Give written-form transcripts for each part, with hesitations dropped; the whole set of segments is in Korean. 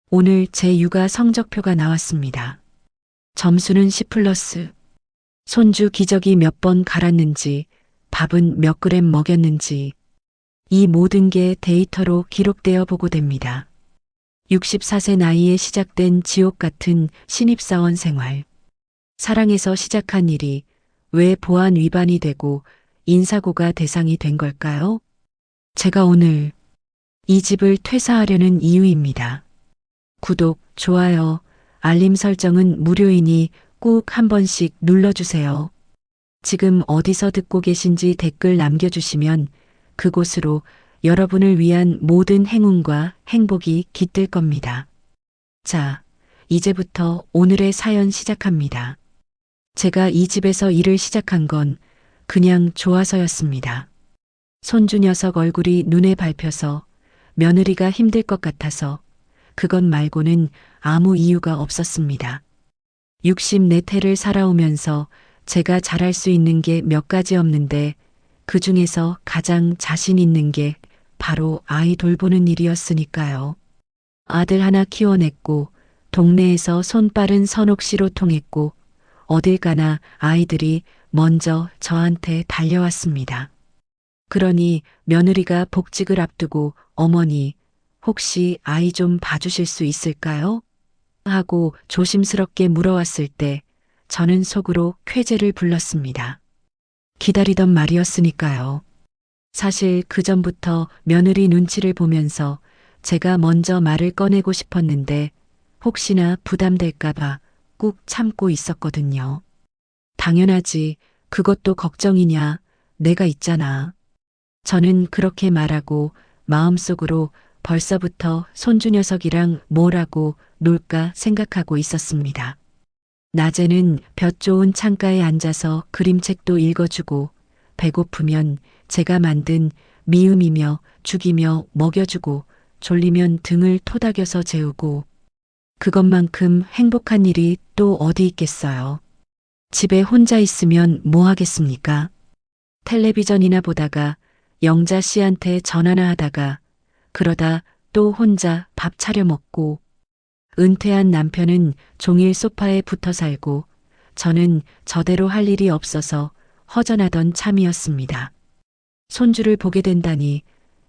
오늘 제 육아 성적표가 나왔습니다. 점수는 C+. 손주 기저귀 몇 번 갈았는지, 밥은 몇 그램 먹였는지, 이 모든 게 데이터로 기록되어 보고됩니다. 64세 나이에 시작된 지옥 같은 신입사원 생활. 사랑에서 시작한 일이 왜 보안 위반이 되고 인사고가 대상이 된 걸까요? 제가 오늘 이 집을 퇴사하려는 이유입니다. 구독, 좋아요, 알림 설정은 무료이니 꼭 한 번씩 눌러주세요. 지금 어디서 듣고 계신지 댓글 남겨주시면 그곳으로 여러분을 위한 모든 행운과 행복이 깃들 겁니다. 자, 이제부터 오늘의 사연 시작합니다. 제가 이 집에서 일을 시작한 건 그냥 좋아서였습니다. 손주 녀석 얼굴이 눈에 밟혀서 며느리가 힘들 것 같아서 그것 말고는 아무 이유가 없었습니다. 64태를 살아오면서 제가 잘할 수 있는 게 몇 가지 없는데 그 중에서 가장 자신 있는 게 바로 아이 돌보는 일이었으니까요. 아들 하나 키워냈고 동네에서 손 빠른 선옥 씨로 통했고 어딜 가나 아이들이 먼저 저한테 달려왔습니다. 그러니 며느리가 복직을 앞두고 어머니 혹시 아이 좀 봐주실 수 있을까요? 하고 조심스럽게 물어왔을 때 저는 속으로 쾌재를 불렀습니다. 기다리던 말이었으니까요. 사실 그 전부터 며느리 눈치를 보면서 제가 먼저 말을 꺼내고 싶었는데 혹시나 부담될까봐 꾹 참고 있었거든요. 당연하지. 그것도 걱정이냐. 내가 있잖아. 저는 그렇게 말하고 마음속으로 벌써부터 손주 녀석이랑 뭘 하고 놀까 생각하고 있었습니다. 낮에는 볕 좋은 창가에 앉아서 그림책도 읽어주고 배고프면 제가 만든 미음이며 죽이며 먹여주고 졸리면 등을 토닥여서 재우고 그것만큼 행복한 일이 또 어디 있겠어요. 집에 혼자 있으면 뭐 하겠습니까? 텔레비전이나 보다가 영자 씨한테 전화나 하다가 그러다 또 혼자 밥 차려 먹고 은퇴한 남편은 종일 소파에 붙어 살고 저는 저대로 할 일이 없어서 허전하던 참이었습니다. 손주를 보게 된다니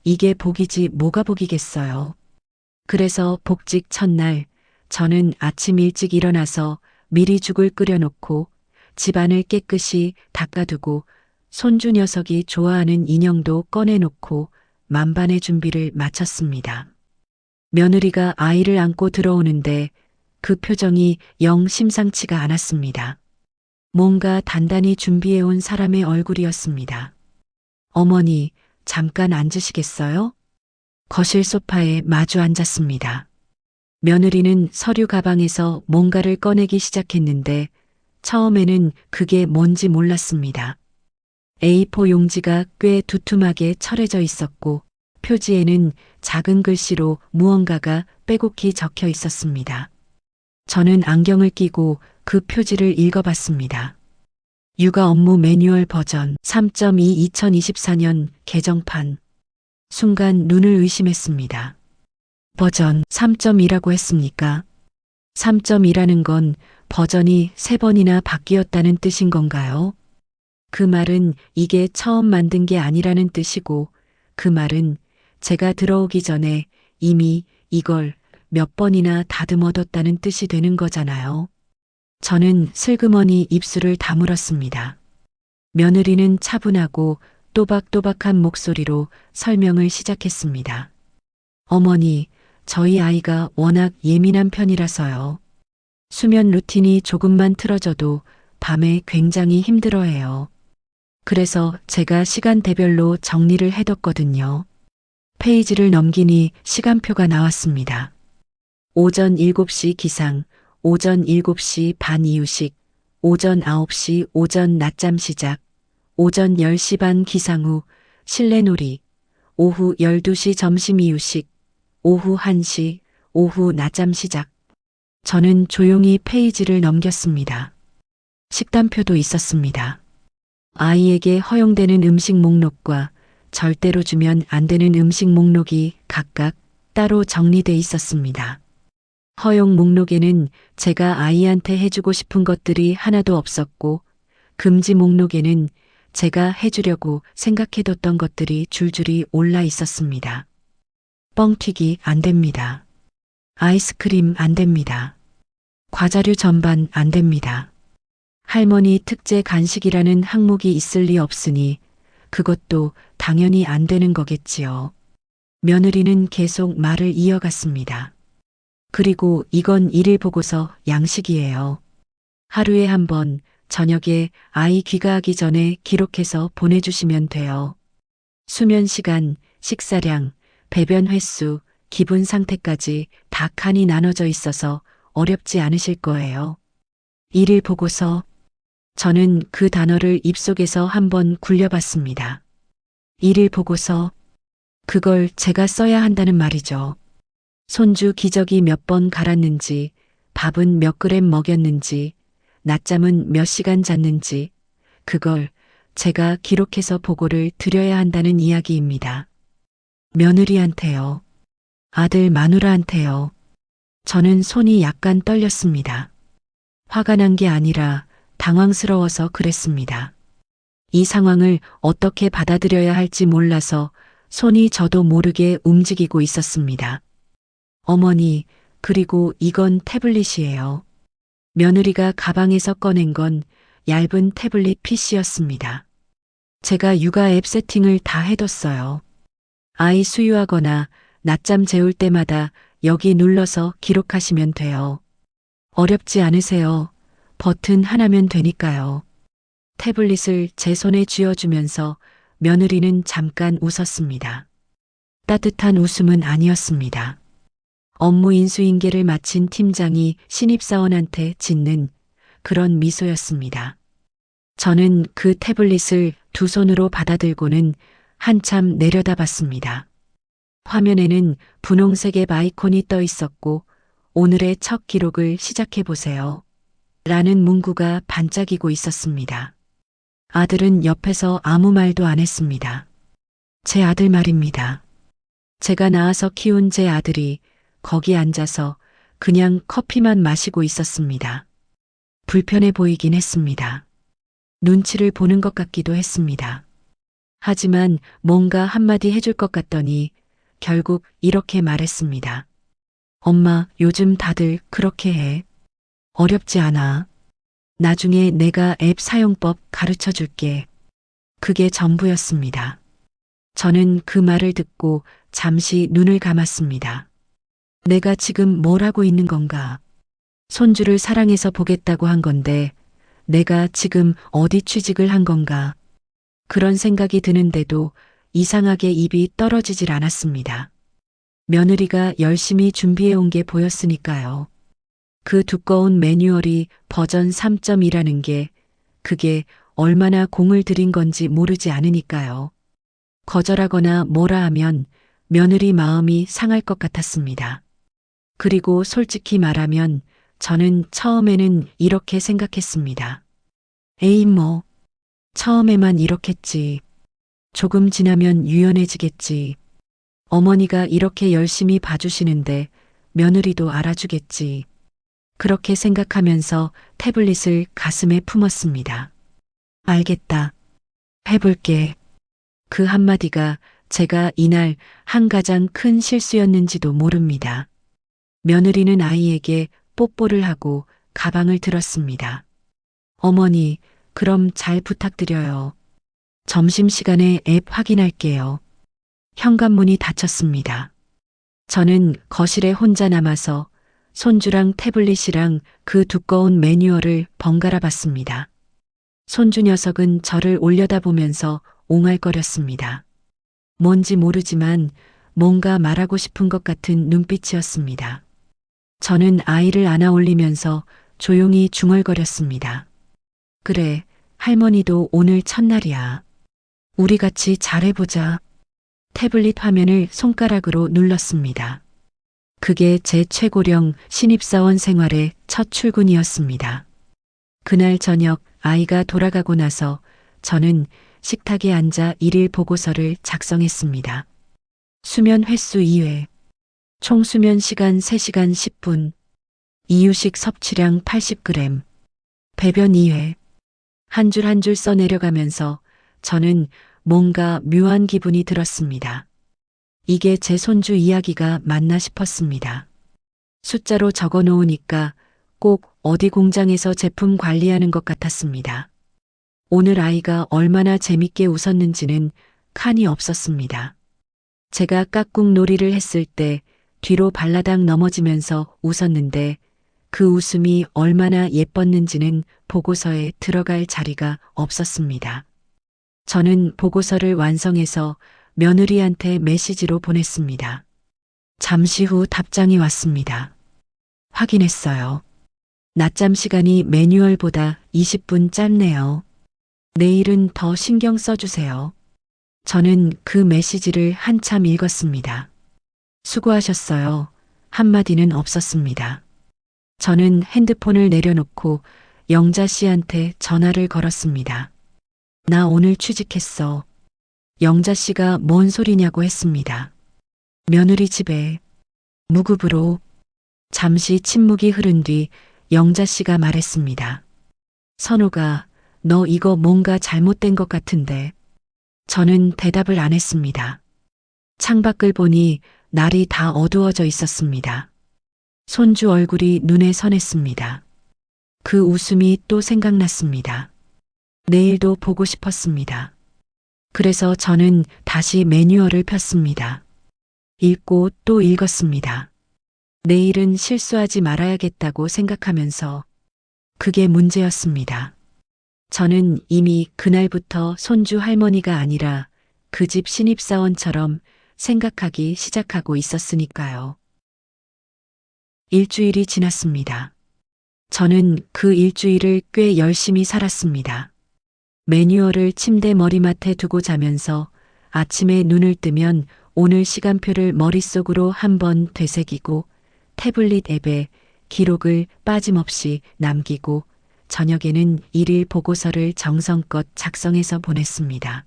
이게 복이지 뭐가 복이겠어요. 그래서 복직 첫날 저는 아침 일찍 일어나서 미리 죽을 끓여놓고 집안을 깨끗이 닦아두고 손주 녀석이 좋아하는 인형도 꺼내놓고 만반의 준비를 마쳤습니다. 며느리가 아이를 안고 들어오는데 그 표정이 영 심상치가 않았습니다. 뭔가 단단히 준비해온 사람의 얼굴이었습니다. 어머니, 잠깐 앉으시겠어요? 거실 소파에 마주 앉았습니다. 며느리는 서류 가방에서 뭔가를 꺼내기 시작했는데 처음에는 그게 뭔지 몰랐습니다. A4 용지가 꽤 두툼하게 철해져 있었고 표지에는 작은 글씨로 무언가가 빼곡히 적혀 있었습니다. 저는 안경을 끼고 그 표지를 읽어봤습니다. 육아 업무 매뉴얼 버전 3.2 2024년 개정판. 순간 눈을 의심했습니다. 버전 3.2라고 했습니까? 3.2라는 건 버전이 3번이나 바뀌었다는 뜻인 건가요? 그 말은 이게 처음 만든 게 아니라는 뜻이고 그 말은 제가 들어오기 전에 이미 이걸 몇 번이나 다듬어뒀다는 뜻이 되는 거잖아요. 저는 슬그머니 입술을 다물었습니다. 며느리는 차분하고 또박또박한 목소리로 설명을 시작했습니다. 어머니, 저희 아이가 워낙 예민한 편이라서요. 수면 루틴이 조금만 틀어져도 밤에 굉장히 힘들어해요. 그래서 제가 시간대별로 정리를 해뒀거든요. 페이지를 넘기니 시간표가 나왔습니다. 오전 7시 기상, 오전 7시 반 이유식, 오전 9시 오전 낮잠 시작, 오전 10시 반 기상 후 실내놀이, 오후 12시 점심 이유식, 오후 1시, 오후 낮잠 시작. 저는 조용히 페이지를 넘겼습니다. 식단표도 있었습니다. 아이에게 허용되는 음식 목록과 절대로 주면 안 되는 음식 목록이 각각 따로 정리돼 있었습니다. 허용 목록에는 제가 아이한테 해주고 싶은 것들이 하나도 없었고, 금지 목록에는 제가 해주려고 생각해뒀던 것들이 줄줄이 올라 있었습니다. 뻥튀기 안 됩니다. 아이스크림 안 됩니다. 과자류 전반 안 됩니다. 할머니 특제 간식이라는 항목이 있을 리 없으니 그것도 당연히 안 되는 거겠지요. 며느리는 계속 말을 이어갔습니다. 그리고 이건 일일 보고서 양식이에요. 하루에 한 번 저녁에 아이 귀가하기 전에 기록해서 보내주시면 돼요. 수면 시간, 식사량, 배변 횟수, 기분 상태까지 다 칸이 나눠져 있어서 어렵지 않으실 거예요. 일일 보고서. 저는 그 단어를 입속에서 한번 굴려봤습니다. 일일 보고서. 그걸 제가 써야 한다는 말이죠. 손주 기저귀 몇 번 갈았는지, 밥은 몇 그램 먹였는지, 낮잠은 몇 시간 잤는지, 그걸 제가 기록해서 보고를 드려야 한다는 이야기입니다. 며느리한테요. 아들 마누라한테요. 저는 손이 약간 떨렸습니다. 화가 난 게 아니라 당황스러워서 그랬습니다. 이 상황을 어떻게 받아들여야 할지 몰라서 손이 저도 모르게 움직이고 있었습니다. 어머니, 그리고 이건 태블릿이에요. 며느리가 가방에서 꺼낸 건 얇은 태블릿 PC였습니다. 제가 육아 앱 세팅을 다 해뒀어요. 아이 수유하거나 낮잠 재울 때마다 여기 눌러서 기록하시면 돼요. 어렵지 않으세요. 버튼 하나면 되니까요. 태블릿을 제 손에 쥐어주면서 며느리는 잠깐 웃었습니다. 따뜻한 웃음은 아니었습니다. 업무 인수인계를 마친 팀장이 신입사원한테 짓는 그런 미소였습니다. 저는 그 태블릿을 두 손으로 받아들고는 한참 내려다봤습니다. 화면에는 분홍색의 아이콘이 떠 있었고 오늘의 첫 기록을 시작해 보세요. 라는 문구가 반짝이고 있었습니다. 아들은 옆에서 아무 말도 안 했습니다. 제 아들 말입니다. 제가 낳아서 키운 제 아들이 거기 앉아서 그냥 커피만 마시고 있었습니다. 불편해 보이긴 했습니다. 눈치를 보는 것 같기도 했습니다. 하지만 뭔가 한마디 해줄 것 같더니 결국 이렇게 말했습니다. 엄마, 요즘 다들 그렇게 해. 어렵지 않아. 나중에 내가 앱 사용법 가르쳐 줄게. 그게 전부였습니다. 저는 그 말을 듣고 잠시 눈을 감았습니다. 내가 지금 뭘 하고 있는 건가? 손주를 사랑해서 보겠다고 한 건데 내가 지금 어디 취직을 한 건가? 그런 생각이 드는데도 이상하게 입이 떨어지질 않았습니다. 며느리가 열심히 준비해 온 게 보였으니까요. 그 두꺼운 매뉴얼이 버전 3.2라는 게 그게 얼마나 공을 들인 건지 모르지 않으니까요. 거절하거나 뭐라 하면 며느리 마음이 상할 것 같았습니다. 그리고 솔직히 말하면 저는 처음에는 이렇게 생각했습니다. 에이 뭐, 처음에만 이렇겠지. 조금 지나면 유연해지겠지. 어머니가 이렇게 열심히 봐주시는데 며느리도 알아주겠지. 그렇게 생각하면서 태블릿을 가슴에 품었습니다. 알겠다. 해볼게. 그 한마디가 제가 이날 한 가장 큰 실수였는지도 모릅니다. 며느리는 아이에게 뽀뽀를 하고 가방을 들었습니다. 어머니, 그럼 잘 부탁드려요. 점심시간에 앱 확인할게요. 현관문이 닫혔습니다. 저는 거실에 혼자 남아서 손주랑 태블릿이랑 그 두꺼운 매뉴얼을 번갈아 봤습니다. 손주 녀석은 저를 올려다보면서 옹알거렸습니다. 뭔지 모르지만 뭔가 말하고 싶은 것 같은 눈빛이었습니다. 저는 아이를 안아 올리면서 조용히 중얼거렸습니다. 그래, 할머니도 오늘 첫날이야. 우리 같이 잘해보자. 태블릿 화면을 손가락으로 눌렀습니다. 그게 제 최고령 신입사원 생활의 첫 출근이었습니다. 그날 저녁 아이가 돌아가고 나서 저는 식탁에 앉아 일일 보고서를 작성했습니다. 수면 횟수 2회, 총 수면 시간 3시간 10분, 이유식 섭취량 80g, 배변 2회. 한 줄 한 줄 써내려가면서 저는 뭔가 묘한 기분이 들었습니다. 이게 제 손주 이야기가 맞나 싶었습니다. 숫자로 적어 놓으니까 꼭 어디 공장에서 제품 관리하는 것 같았습니다. 오늘 아이가 얼마나 재밌게 웃었는지는 칸이 없었습니다. 제가 깍꿍 놀이를 했을 때 뒤로 발라당 넘어지면서 웃었는데 그 웃음이 얼마나 예뻤는지는 보고서에 들어갈 자리가 없었습니다. 저는 보고서를 완성해서 며느리한테 메시지로 보냈습니다. 잠시 후 답장이 왔습니다. 확인했어요. 낮잠 시간이 매뉴얼보다 20분 짧네요. 내일은 더 신경 써주세요. 저는 그 메시지를 한참 읽었습니다. 수고하셨어요. 한마디는 없었습니다. 저는 핸드폰을 내려놓고 영자 씨한테 전화를 걸었습니다. 나 오늘 취직했어. 영자 씨가 뭔 소리냐고 했습니다. 며느리 집에 무급으로. 잠시 침묵이 흐른 뒤 영자 씨가 말했습니다. 선우가 너 이거 뭔가 잘못된 것 같은데. 저는 대답을 안 했습니다. 창밖을 보니 날이 다 어두워져 있었습니다. 손주 얼굴이 눈에 선했습니다. 그 웃음이 또 생각났습니다. 내일도 보고 싶었습니다. 그래서 저는 다시 매뉴얼을 폈습니다. 읽고 또 읽었습니다. 내일은 실수하지 말아야겠다고 생각하면서 그게 문제였습니다. 저는 이미 그날부터 손주 할머니가 아니라 그 집 신입사원처럼 생각하기 시작하고 있었으니까요. 일주일이 지났습니다. 저는 그 일주일을 꽤 열심히 살았습니다. 매뉴얼을 침대 머리맡에 두고 자면서 아침에 눈을 뜨면 오늘 시간표를 머릿속으로 한번 되새기고 태블릿 앱에 기록을 빠짐없이 남기고 저녁에는 일일 보고서를 정성껏 작성해서 보냈습니다.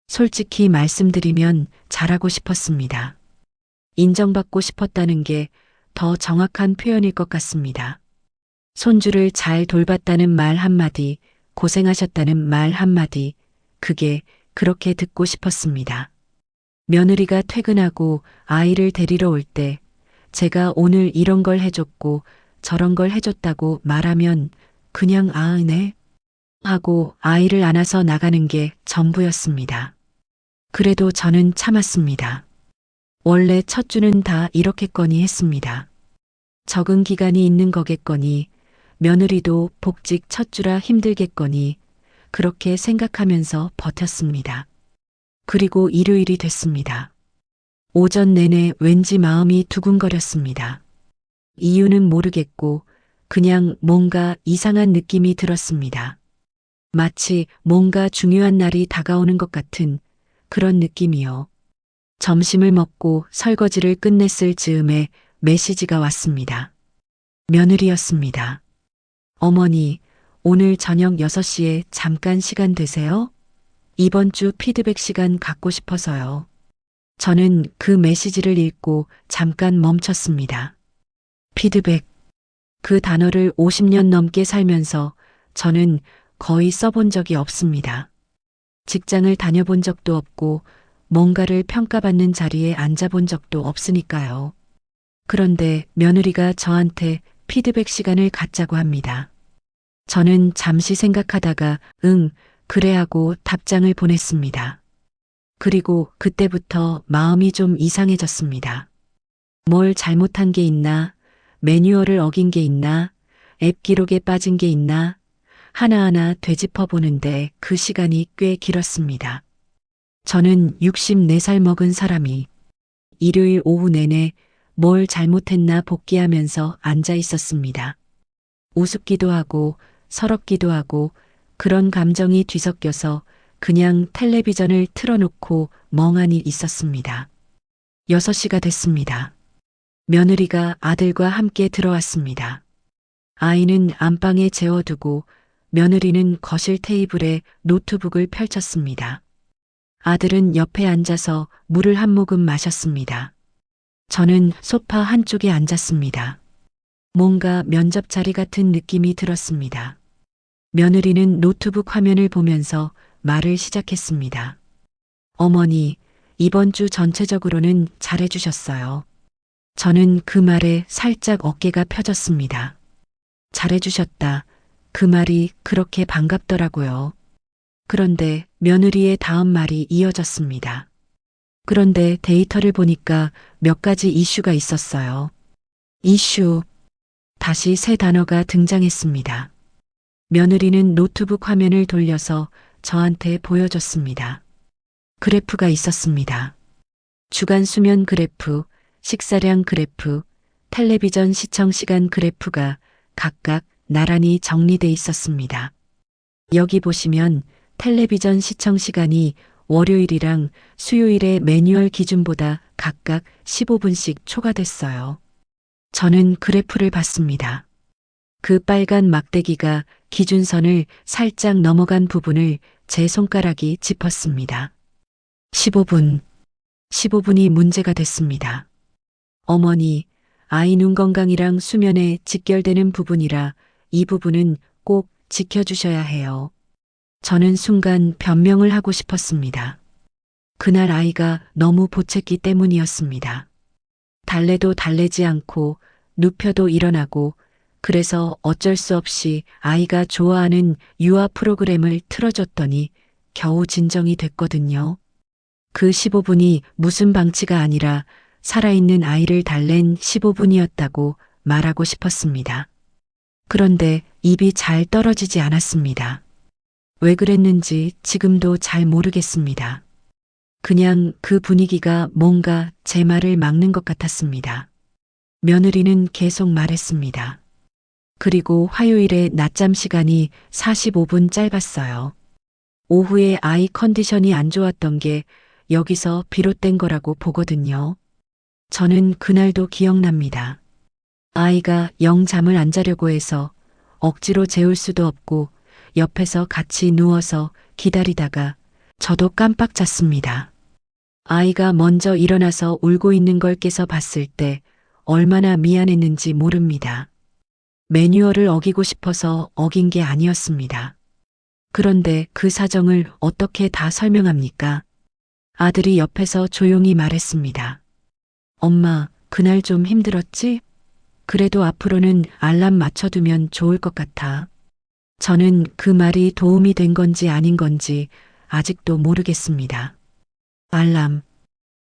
솔직히 말씀드리면 잘하고 싶었습니다. 인정받고 싶었다는 게 더 정확한 표현일 것 같습니다. 손주를 잘 돌봤다는 말 한마디, 고생하셨다는 말 한마디, 그게 그렇게 듣고 싶었습니다. 며느리가 퇴근하고 아이를 데리러 올 때 제가 오늘 이런 걸 해줬고 저런 걸 해줬다고 말하면 그냥 네 하고 아이를 안아서 나가는 게 전부였습니다. 그래도 저는 참았습니다. 원래 첫 주는 다 이렇겠거니 했습니다. 적응 기간이 있는 거겠거니, 며느리도 복직 첫 주라 힘들겠거니, 그렇게 생각하면서 버텼습니다. 그리고 일요일이 됐습니다. 오전 내내 왠지 마음이 두근거렸습니다. 이유는 모르겠고, 그냥 뭔가 이상한 느낌이 들었습니다. 마치 뭔가 중요한 날이 다가오는 것 같은 그런 느낌이요. 점심을 먹고 설거지를 끝냈을 즈음에 메시지가 왔습니다. 며느리였습니다. 어머니, 오늘 저녁 6시에 잠깐 시간 되세요? 이번 주 피드백 시간 갖고 싶어서요. 저는 그 메시지를 읽고 잠깐 멈췄습니다. 피드백. 그 단어를 50년 넘게 살면서 저는 거의 써본 적이 없습니다. 직장을 다녀본 적도 없고 뭔가를 평가받는 자리에 앉아본 적도 없으니까요. 그런데 며느리가 저한테 피드백 시간을 갖자고 합니다. 저는 잠시 생각하다가 그래 하고 답장을 보냈습니다. 그리고 그때부터 마음이 좀 이상해졌습니다. 뭘 잘못한 게 있나, 매뉴얼을 어긴 게 있나, 앱 기록에 빠진 게 있나, 하나하나 되짚어 보는데 그 시간이 꽤 길었습니다. 저는 64살 먹은 사람이 일요일 오후 내내 뭘 잘못했나 복귀하면서 앉아 있었습니다. 우습기도 하고 서럽기도 하고 그런 감정이 뒤섞여서 그냥 텔레비전을 틀어놓고 멍하니 있었습니다. 6시가 됐습니다. 며느리가 아들과 함께 들어왔습니다. 아이는 안방에 재워두고 며느리는 거실 테이블에 노트북을 펼쳤습니다. 아들은 옆에 앉아서 물을 한 모금 마셨습니다. 저는 소파 한쪽에 앉았습니다. 뭔가 면접 자리 같은 느낌이 들었습니다. 며느리는 노트북 화면을 보면서 말을 시작했습니다. 어머니, 이번 주 전체적으로는 잘해주셨어요. 저는 그 말에 살짝 어깨가 펴졌습니다. 잘해주셨다. 그 말이 그렇게 반갑더라고요. 그런데 며느리의 다음 말이 이어졌습니다. 그런데 데이터를 보니까 몇 가지 이슈가 있었어요. 이슈. 다시 새 단어가 등장했습니다. 며느리는 노트북 화면을 돌려서 저한테 보여줬습니다. 그래프가 있었습니다. 주간 수면 그래프, 식사량 그래프, 텔레비전 시청 시간 그래프가 각각 나란히 정리돼 있었습니다. 여기 보시면 텔레비전 시청 시간이 월요일이랑 수요일의 매뉴얼 기준보다 각각 15분씩 초과됐어요. 저는 그래프를 봤습니다. 그 빨간 막대기가 기준선을 살짝 넘어간 부분을 제 손가락이 짚었습니다. 15분. 15분이 문제가 됐습니다. 어머니, 아이 눈 건강이랑 수면에 직결되는 부분이라 이 부분은 꼭 지켜주셔야 해요. 저는 순간 변명을 하고 싶었습니다. 그날 아이가 너무 보챘기 때문이었습니다. 달래도 달래지 않고 눕혀도 일어나고 그래서 어쩔 수 없이 아이가 좋아하는 유아 프로그램을 틀어줬더니 겨우 진정이 됐거든요. 그 15분이 무슨 방치가 아니라 살아있는 아이를 달랜 15분이었다고 말하고 싶었습니다. 그런데 입이 잘 떨어지지 않았습니다. 왜 그랬는지 지금도 잘 모르겠습니다. 그냥 그 분위기가 뭔가 제 말을 막는 것 같았습니다. 며느리는 계속 말했습니다. 그리고 화요일에 낮잠 시간이 45분 짧았어요. 오후에 아이 컨디션이 안 좋았던 게 여기서 비롯된 거라고 보거든요. 저는 그날도 기억납니다. 아이가 영 잠을 안 자려고 해서 억지로 재울 수도 없고 옆에서 같이 누워서 기다리다가 저도 깜빡 잤습니다. 아이가 먼저 일어나서 울고 있는 걸 깨서 봤을 때 얼마나 미안했는지 모릅니다. 매뉴얼을 어기고 싶어서 어긴 게 아니었습니다. 그런데 그 사정을 어떻게 다 설명합니까? 아들이 옆에서 조용히 말했습니다. 엄마, 그날 좀 힘들었지? 그래도 앞으로는 알람 맞춰두면 좋을 것 같아. 저는 그 말이 도움이 된 건지 아닌 건지 아직도 모르겠습니다. 알람.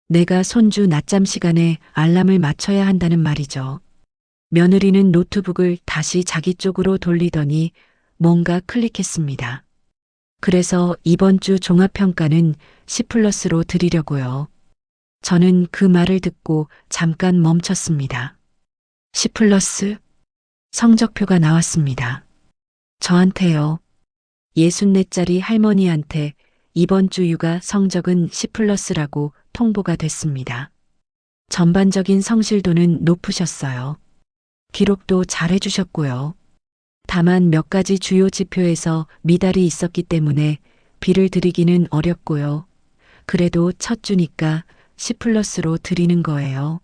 내가 손주 낮잠 시간에 알람을 맞춰야 한다는 말이죠. 며느리는 노트북을 다시 자기 쪽으로 돌리더니 뭔가 클릭했습니다. 그래서 이번 주 종합평가는 C+로 드리려고요. 저는 그 말을 듣고 잠깐 멈췄습니다. C+? 성적표가 나왔습니다. 저한테요. 64짜리 할머니한테 이번 주 육아 성적은 C+라고 통보가 됐습니다. 전반적인 성실도는 높으셨어요. 기록도 잘 해주셨고요. 다만 몇 가지 주요 지표에서 미달이 있었기 때문에 B를 드리기는 어렵고요. 그래도 첫 주니까 C+로 드리는 거예요.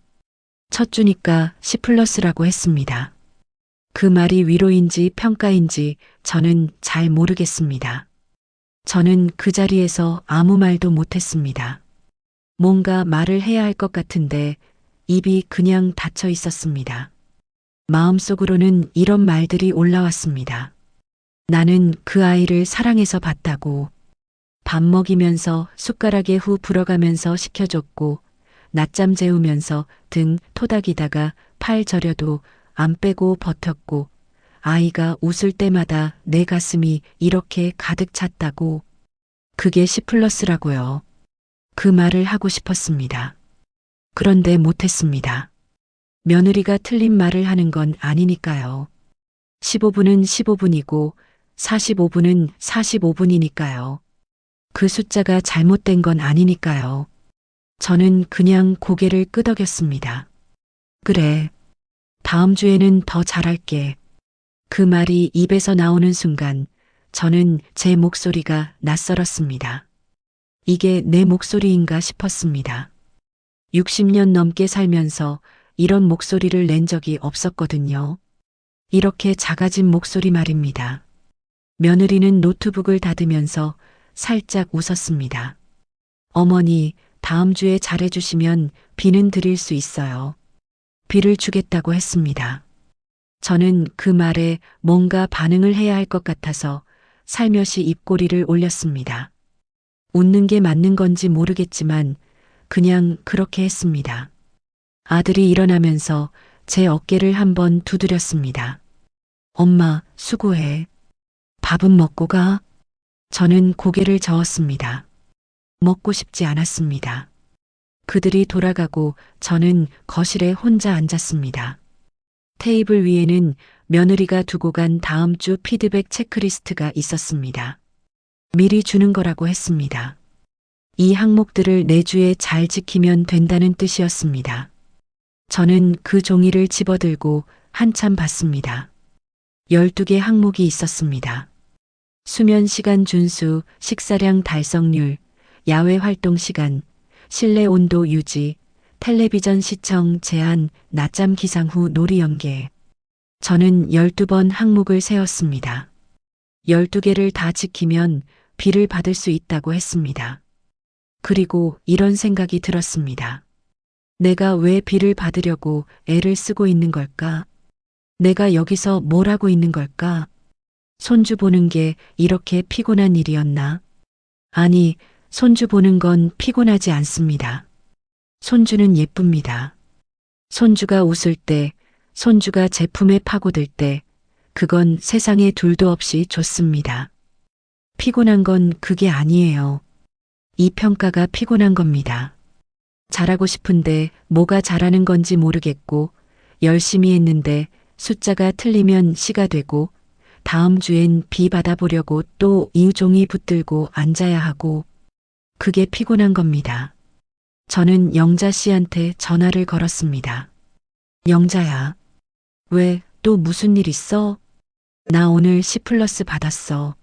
첫 주니까 C+라고 했습니다. 그 말이 위로인지 평가인지 저는 잘 모르겠습니다. 저는 그 자리에서 아무 말도 못했습니다. 뭔가 말을 해야 할 것 같은데 입이 그냥 닫혀 있었습니다. 마음속으로는 이런 말들이 올라왔습니다. 나는 그 아이를 사랑해서 봤다고. 밥 먹이면서 숟가락에 후 불어가면서 시켜줬고 낮잠 재우면서 등 토닥이다가 팔 저려도 안 빼고 버텼고 아이가 웃을 때마다 내 가슴이 이렇게 가득 찼다고. 그게 C+라고요. 그 말을 하고 싶었습니다. 그런데 못했습니다. 며느리가 틀린 말을 하는 건 아니니까요. 15분은 15분이고 45분은 45분이니까요. 그 숫자가 잘못된 건 아니니까요. 저는 그냥 고개를 끄덕였습니다. 그래. 다음 주에는 더 잘할게. 그 말이 입에서 나오는 순간 저는 제 목소리가 낯설었습니다. 이게 내 목소리인가 싶었습니다. 60년 넘게 살면서 이런 목소리를 낸 적이 없었거든요. 이렇게 작아진 목소리 말입니다. 며느리는 노트북을 닫으면서 살짝 웃었습니다. 어머니, 다음 주에 잘해주시면 비는 드릴 수 있어요. 비를 주겠다고 했습니다. 저는 그 말에 뭔가 반응을 해야 할 것 같아서 살며시 입꼬리를 올렸습니다. 웃는 게 맞는 건지 모르겠지만 그냥 그렇게 했습니다. 아들이 일어나면서 제 어깨를 한번 두드렸습니다. 엄마, 수고해. 밥은 먹고 가. 저는 고개를 저었습니다. 먹고 싶지 않았습니다. 그들이 돌아가고 저는 거실에 혼자 앉았습니다. 테이블 위에는 며느리가 두고 간 다음 주 피드백 체크리스트가 있었습니다. 미리 주는 거라고 했습니다. 이 항목들을 내주에 잘 지키면 된다는 뜻이었습니다. 저는 그 종이를 집어들고 한참 봤습니다. 12개 항목이 있었습니다. 수면 시간 준수, 식사량 달성률, 야외 활동 시간, 실내 온도 유지, 텔레비전 시청 제한, 낮잠 기상 후 놀이 연계. 저는 12번 항목을 세웠습니다. 12개를 다 지키면 비를 받을 수 있다고 했습니다. 그리고 이런 생각이 들었습니다. 내가 왜 비를 받으려고 애를 쓰고 있는 걸까? 내가 여기서 뭘 하고 있는 걸까? 손주 보는 게 이렇게 피곤한 일이었나? 아니, 손주 보는 건 피곤하지 않습니다. 손주는 예쁩니다. 손주가 웃을 때, 손주가 제품에 파고들 때, 그건 세상에 둘도 없이 좋습니다. 피곤한 건 그게 아니에요. 이 평가가 피곤한 겁니다. 잘하고 싶은데 뭐가 잘하는 건지 모르겠고, 열심히 했는데 숫자가 틀리면 시가 되고, 다음 주엔 비 받아보려고 또 이우종이 붙들고 앉아야 하고, 그게 피곤한 겁니다. 저는 영자 씨한테 전화를 걸었습니다. 영자야, 왜 또 무슨 일 있어? 나 오늘 C 플러스 받았어.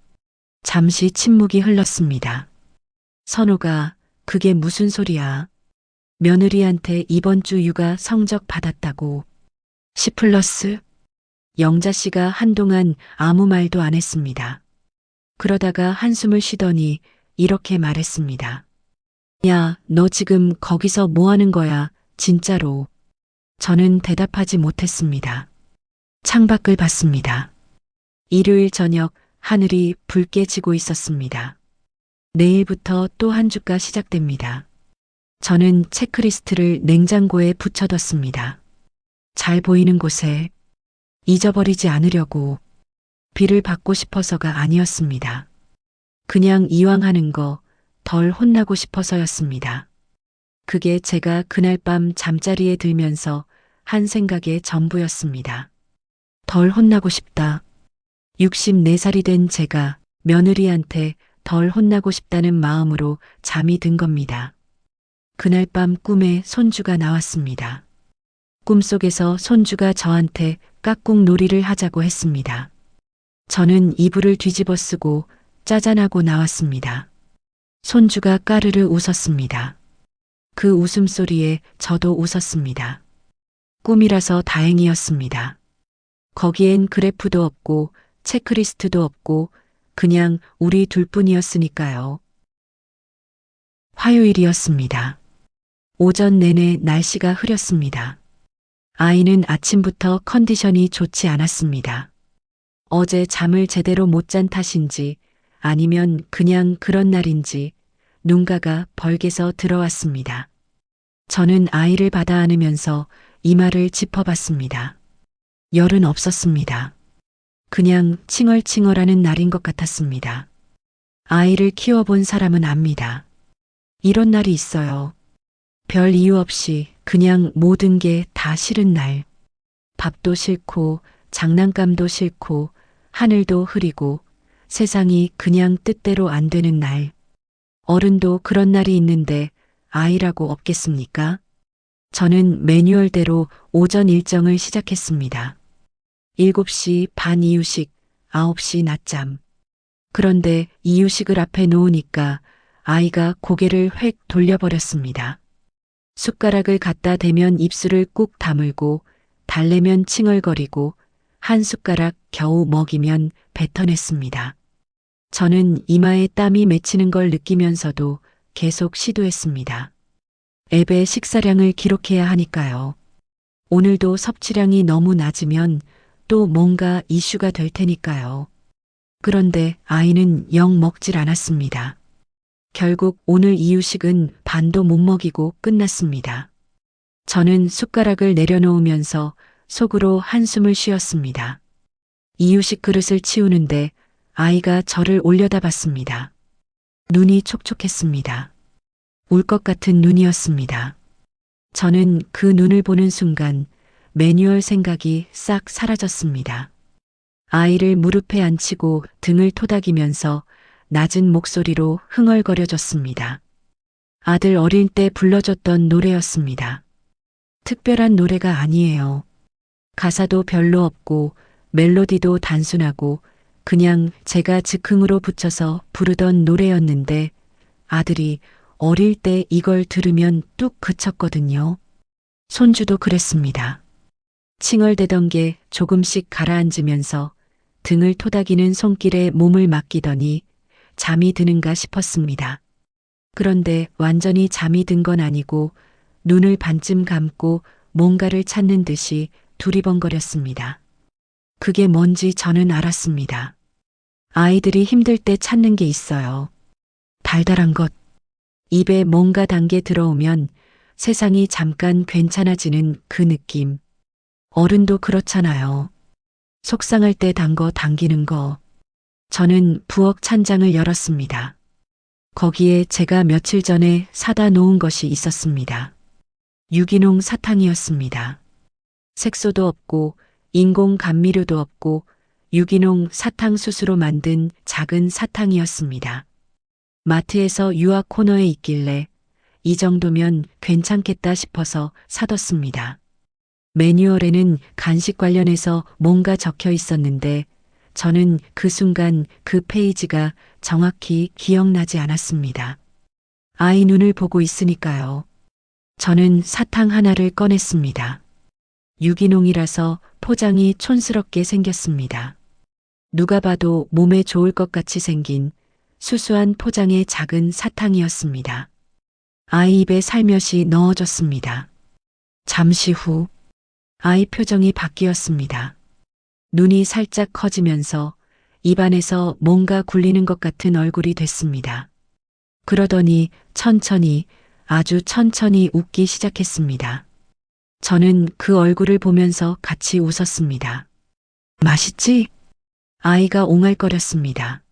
잠시 침묵이 흘렀습니다. 선호가, 그게 무슨 소리야? 며느리한테 이번 주 육아 성적 받았다고. C 플러스? 영자 씨가 한동안 아무 말도 안 했습니다. 그러다가 한숨을 쉬더니 이렇게 말했습니다. 야, 너 지금 거기서 뭐 하는 거야, 진짜로. 저는 대답하지 못했습니다. 창밖을 봤습니다. 일요일 저녁 하늘이 붉게 지고 있었습니다. 내일부터 또 한 주가 시작됩니다. 저는 체크리스트를 냉장고에 붙여뒀습니다. 잘 보이는 곳에 잊어버리지 않으려고. 비를 받고 싶어서가 아니었습니다. 그냥 이왕 하는 거 덜 혼나고 싶어서였습니다. 그게 제가 그날 밤 잠자리에 들면서 한 생각의 전부였습니다. 덜 혼나고 싶다. 64살이 된 제가 며느리한테 덜 혼나고 싶다는 마음으로 잠이 든 겁니다. 그날 밤 꿈에 손주가 나왔습니다. 꿈속에서 손주가 저한테 깍꿍 놀이를 하자고 했습니다. 저는 이불을 뒤집어 쓰고 짜잔하고 나왔습니다. 손주가 까르르 웃었습니다. 그 웃음소리에 저도 웃었습니다. 꿈이라서 다행이었습니다. 거기엔 그래프도 없고 체크리스트도 없고 그냥 우리 둘뿐이었으니까요. 화요일이었습니다. 오전 내내 날씨가 흐렸습니다. 아이는 아침부터 컨디션이 좋지 않았습니다. 어제 잠을 제대로 못 잔 탓인지 아니면 그냥 그런 날인지 눈가가 벌게서 들어왔습니다. 저는 아이를 받아 안으면서 이마를 짚어봤습니다. 열은 없었습니다. 그냥 칭얼칭얼하는 날인 것 같았습니다. 아이를 키워본 사람은 압니다. 이런 날이 있어요. 별 이유 없이 그냥 모든 게 다 싫은 날. 밥도 싫고 장난감도 싫고 하늘도 흐리고 세상이 그냥 뜻대로 안 되는 날. 어른도 그런 날이 있는데 아이라고 없겠습니까? 저는 매뉴얼대로 오전 일정을 시작했습니다. 7시 반 이유식, 9시 낮잠. 그런데 이유식을 앞에 놓으니까 아이가 고개를 획 돌려버렸습니다. 숟가락을 갖다 대면 입술을 꾹 다물고 달래면 칭얼거리고 한 숟가락 겨우 먹이면 뱉어냈습니다. 저는 이마에 땀이 맺히는 걸 느끼면서도 계속 시도했습니다. 앱에 식사량을 기록해야 하니까요. 오늘도 섭취량이 너무 낮으면 또 뭔가 이슈가 될 테니까요. 그런데 아이는 영 먹질 않았습니다. 결국 오늘 이유식은 반도 못 먹이고 끝났습니다. 저는 숟가락을 내려놓으면서 속으로 한숨을 쉬었습니다. 이유식 그릇을 치우는데 아이가 저를 올려다봤습니다. 눈이 촉촉했습니다. 울 것 같은 눈이었습니다. 저는 그 눈을 보는 순간 매뉴얼 생각이 싹 사라졌습니다. 아이를 무릎에 앉히고 등을 토닥이면서 낮은 목소리로 흥얼거려줬습니다. 아들 어릴 때 불러줬던 노래였습니다. 특별한 노래가 아니에요. 가사도 별로 없고 멜로디도 단순하고 그냥 제가 즉흥으로 붙여서 부르던 노래였는데 아들이 어릴 때 이걸 들으면 뚝 그쳤거든요. 손주도 그랬습니다. 칭얼대던 게 조금씩 가라앉으면서 등을 토닥이는 손길에 몸을 맡기더니 잠이 드는가 싶었습니다. 그런데 완전히 잠이 든 건 아니고 눈을 반쯤 감고 뭔가를 찾는 듯이 두리번거렸습니다. 그게 뭔지 저는 알았습니다. 아이들이 힘들 때 찾는 게 있어요. 달달한 것. 입에 뭔가 단 게 들어오면 세상이 잠깐 괜찮아지는 그 느낌. 어른도 그렇잖아요. 속상할 때 단 거 당기는 거. 저는 부엌 찬장을 열었습니다. 거기에 제가 며칠 전에 사다 놓은 것이 있었습니다. 유기농 사탕이었습니다. 색소도 없고 인공 감미료도 없고 유기농 사탕수수로 만든 작은 사탕이었습니다. 마트에서 유아 코너에 있길래 이 정도면 괜찮겠다 싶어서 사뒀습니다. 매뉴얼에는 간식 관련해서 뭔가 적혀 있었는데 저는 그 순간 그 페이지가 정확히 기억나지 않았습니다. 아이 눈을 보고 있으니까요. 저는 사탕 하나를 꺼냈습니다. 유기농이라서 포장이 촌스럽게 생겼습니다. 누가 봐도 몸에 좋을 것 같이 생긴 수수한 포장의 작은 사탕이었습니다. 아이 입에 살며시 넣어줬습니다. 잠시 후 아이 표정이 바뀌었습니다. 눈이 살짝 커지면서 입안에서 뭔가 굴리는 것 같은 얼굴이 됐습니다. 그러더니 천천히, 아주 천천히 웃기 시작했습니다. 저는 그 얼굴을 보면서 같이 웃었습니다. 맛있지? 아이가 옹알거렸습니다.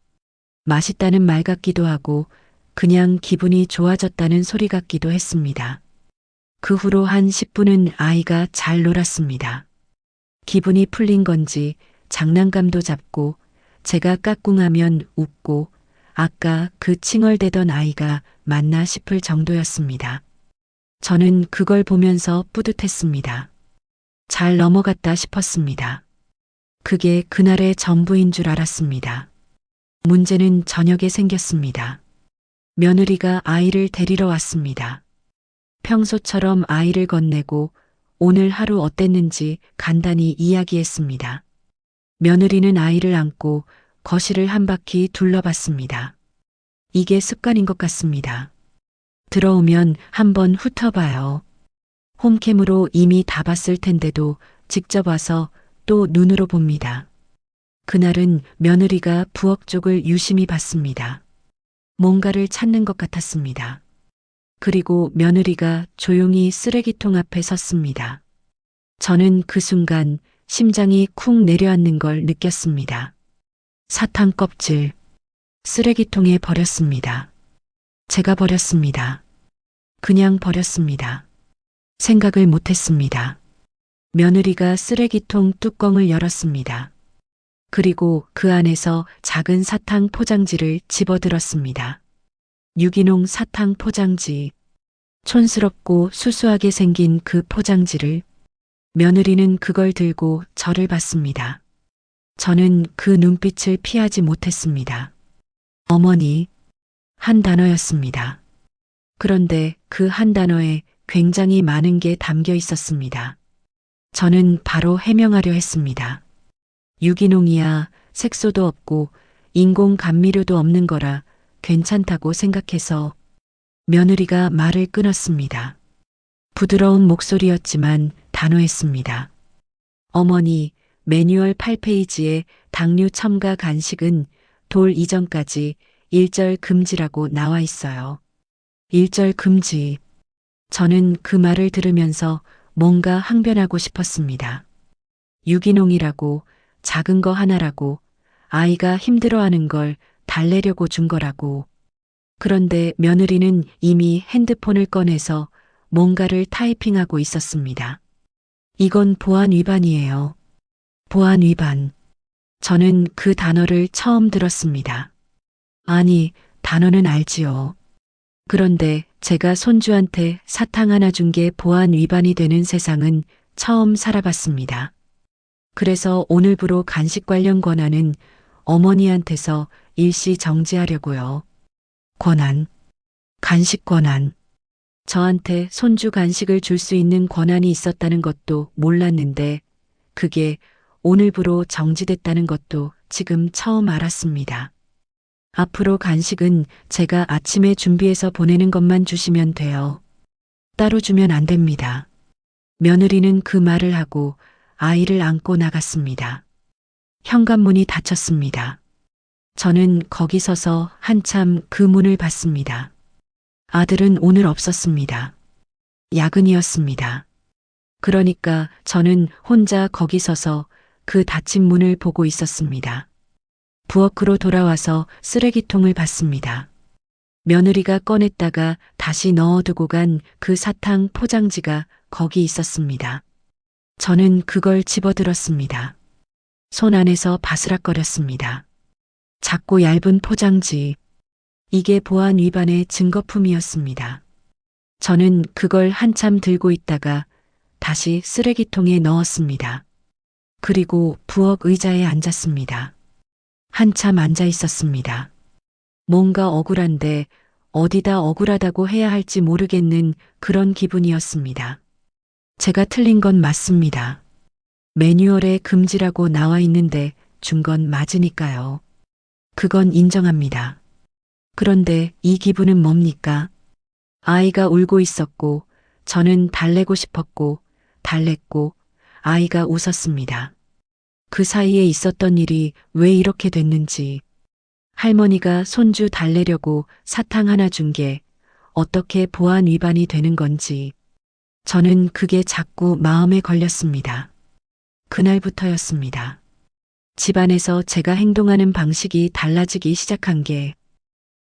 맛있다는 말 같기도 하고 그냥 기분이 좋아졌다는 소리 같기도 했습니다. 그 후로 한 10분은 아이가 잘 놀았습니다. 기분이 풀린 건지 장난감도 잡고 제가 까꿍하면 웃고 아까 그 칭얼대던 아이가 맞나 싶을 정도였습니다. 저는 그걸 보면서 뿌듯했습니다. 잘 넘어갔다 싶었습니다. 그게 그날의 전부인 줄 알았습니다. 문제는 저녁에 생겼습니다. 며느리가 아이를 데리러 왔습니다. 평소처럼 아이를 건네고 오늘 하루 어땠는지 간단히 이야기했습니다. 며느리는 아이를 안고 거실을 한 바퀴 둘러봤습니다. 이게 습관인 것 같습니다. 들어오면 한번 훑어봐요. 홈캠으로 이미 다 봤을 텐데도 직접 와서 또 눈으로 봅니다. 그날은 며느리가 부엌 쪽을 유심히 봤습니다. 뭔가를 찾는 것 같았습니다. 그리고 며느리가 조용히 쓰레기통 앞에 섰습니다. 저는 그 순간 심장이 쿵 내려앉는 걸 느꼈습니다. 사탕 껍질, 쓰레기통에 버렸습니다. 제가 버렸습니다. 그냥 버렸습니다. 생각을 못했습니다. 며느리가 쓰레기통 뚜껑을 열었습니다. 그리고 그 안에서 작은 사탕 포장지를 집어들었습니다. 유기농 사탕 포장지. 촌스럽고 수수하게 생긴 그 포장지를 며느리는 그걸 들고 저를 봤습니다. 저는 그 눈빛을 피하지 못했습니다. 어머니, 한 단어였습니다. 그런데 그 한 단어에 굉장히 많은 게 담겨 있었습니다. 저는 바로 해명하려 했습니다. 유기농이야 색소도 없고 인공 감미료도 없는 거라 괜찮다고 생각해서 며느리가 말을 끊었습니다. 부드러운 목소리였지만 단호했습니다. 어머니, 매뉴얼 8페이지에 당류 첨가 간식은 돌 이전까지 일절 금지라고 나와 있어요. 일절 금지. 저는 그 말을 들으면서 뭔가 항변하고 싶었습니다. 유기농이라고, 작은 거 하나라고, 아이가 힘들어하는 걸 달래려고 준 거라고. 그런데 며느리는 이미 핸드폰을 꺼내서 뭔가를 타이핑하고 있었습니다. 이건 보안 위반이에요. 보안 위반. 저는 그 단어를 처음 들었습니다. 아니, 단어는 알지요. 그런데 제가 손주한테 사탕 하나 준 게 보안 위반이 되는 세상은 처음 살아봤습니다. 그래서 오늘부로 간식 관련 권한은 어머니한테서 일시 정지하려고요. 권한. 간식 권한. 저한테 손주 간식을 줄 수 있는 권한이 있었다는 것도 몰랐는데 그게 오늘부로 정지됐다는 것도 지금 처음 알았습니다. 앞으로 간식은 제가 아침에 준비해서 보내는 것만 주시면 돼요. 따로 주면 안 됩니다. 며느리는 그 말을 하고 아이를 안고 나갔습니다. 현관문이 닫혔습니다. 저는 거기 서서 한참 그 문을 봤습니다. 아들은 오늘 없었습니다. 야근이었습니다. 그러니까 저는 혼자 거기 서서 그 닫힌 문을 보고 있었습니다. 부엌으로 돌아와서 쓰레기통을 봤습니다. 며느리가 꺼냈다가 다시 넣어두고 간 그 사탕 포장지가 거기 있었습니다. 저는 그걸 집어들었습니다. 손 안에서 바스락거렸습니다. 작고 얇은 포장지. 이게 보안 위반의 증거품이었습니다. 저는 그걸 한참 들고 있다가 다시 쓰레기통에 넣었습니다. 그리고 부엌 의자에 앉았습니다. 한참 앉아 있었습니다. 뭔가 억울한데 어디다 억울하다고 해야 할지 모르겠는 그런 기분이었습니다. 제가 틀린 건 맞습니다. 매뉴얼에 금지라고 나와 있는데 준 건 맞으니까요. 그건 인정합니다. 그런데 이 기분은 뭡니까? 아이가 울고 있었고 저는 달래고 싶었고 달랬고 아이가 웃었습니다. 그 사이에 있었던 일이 왜 이렇게 됐는지, 할머니가 손주 달래려고 사탕 하나 준 게 어떻게 보안 위반이 되는 건지, 저는 그게 자꾸 마음에 걸렸습니다. 그날부터였습니다. 집안에서 제가 행동하는 방식이 달라지기 시작한 게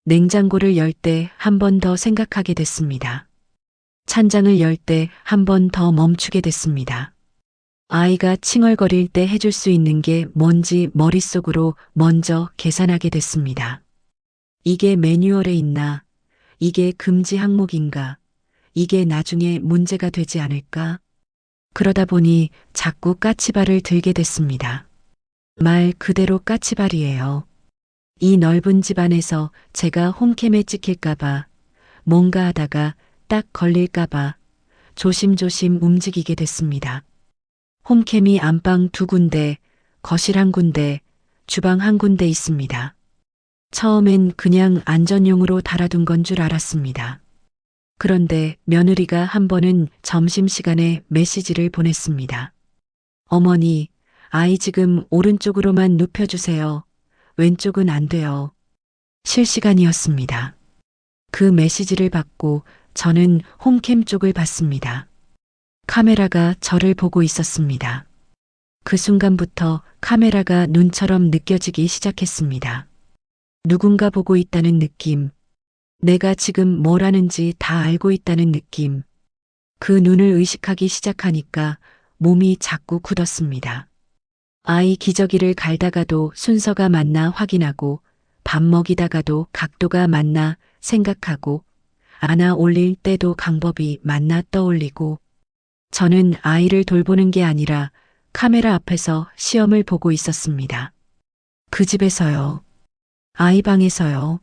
냉장고를 열 때 한 번 더 생각하게 됐습니다. 찬장을 열 때 한 번 더 멈추게 됐습니다. 아이가 칭얼거릴 때 해줄 수 있는 게 뭔지 머릿속으로 먼저 계산하게 됐습니다. 이게 매뉴얼에 있나? 이게 금지 항목인가? 이게 나중에 문제가 되지 않을까? 그러다 보니 자꾸 까치발을 들게 됐습니다. 말 그대로 까치발이에요. 이 넓은 집안에서 제가 홈캠에 찍힐까봐, 뭔가 하다가 딱 걸릴까봐 조심조심 움직이게 됐습니다. 홈캠이 안방 2군데, 거실 1군데, 주방 1군데 있습니다. 처음엔 그냥 안전용으로 달아둔 건 줄 알았습니다. 그런데 며느리가 한 번은 점심시간에 메시지를 보냈습니다. 어머니, 아이 지금 오른쪽으로만 눕혀주세요. 왼쪽은 안 돼요. 실시간이었습니다. 그 메시지를 받고 저는 홈캠 쪽을 봤습니다. 카메라가 저를 보고 있었습니다. 그 순간부터 카메라가 눈처럼 느껴지기 시작했습니다. 누군가 보고 있다는 느낌. 내가 지금 뭘 하는지 다 알고 있다는 느낌. 그 눈을 의식하기 시작하니까 몸이 자꾸 굳었습니다. 아이 기저귀를 갈다가도 순서가 맞나 확인하고, 밥 먹이다가도 각도가 맞나 생각하고, 안아 올릴 때도 방법이 맞나 떠올리고, 저는 아이를 돌보는 게 아니라 카메라 앞에서 시험을 보고 있었습니다. 그 집에서요. 아이 방에서요.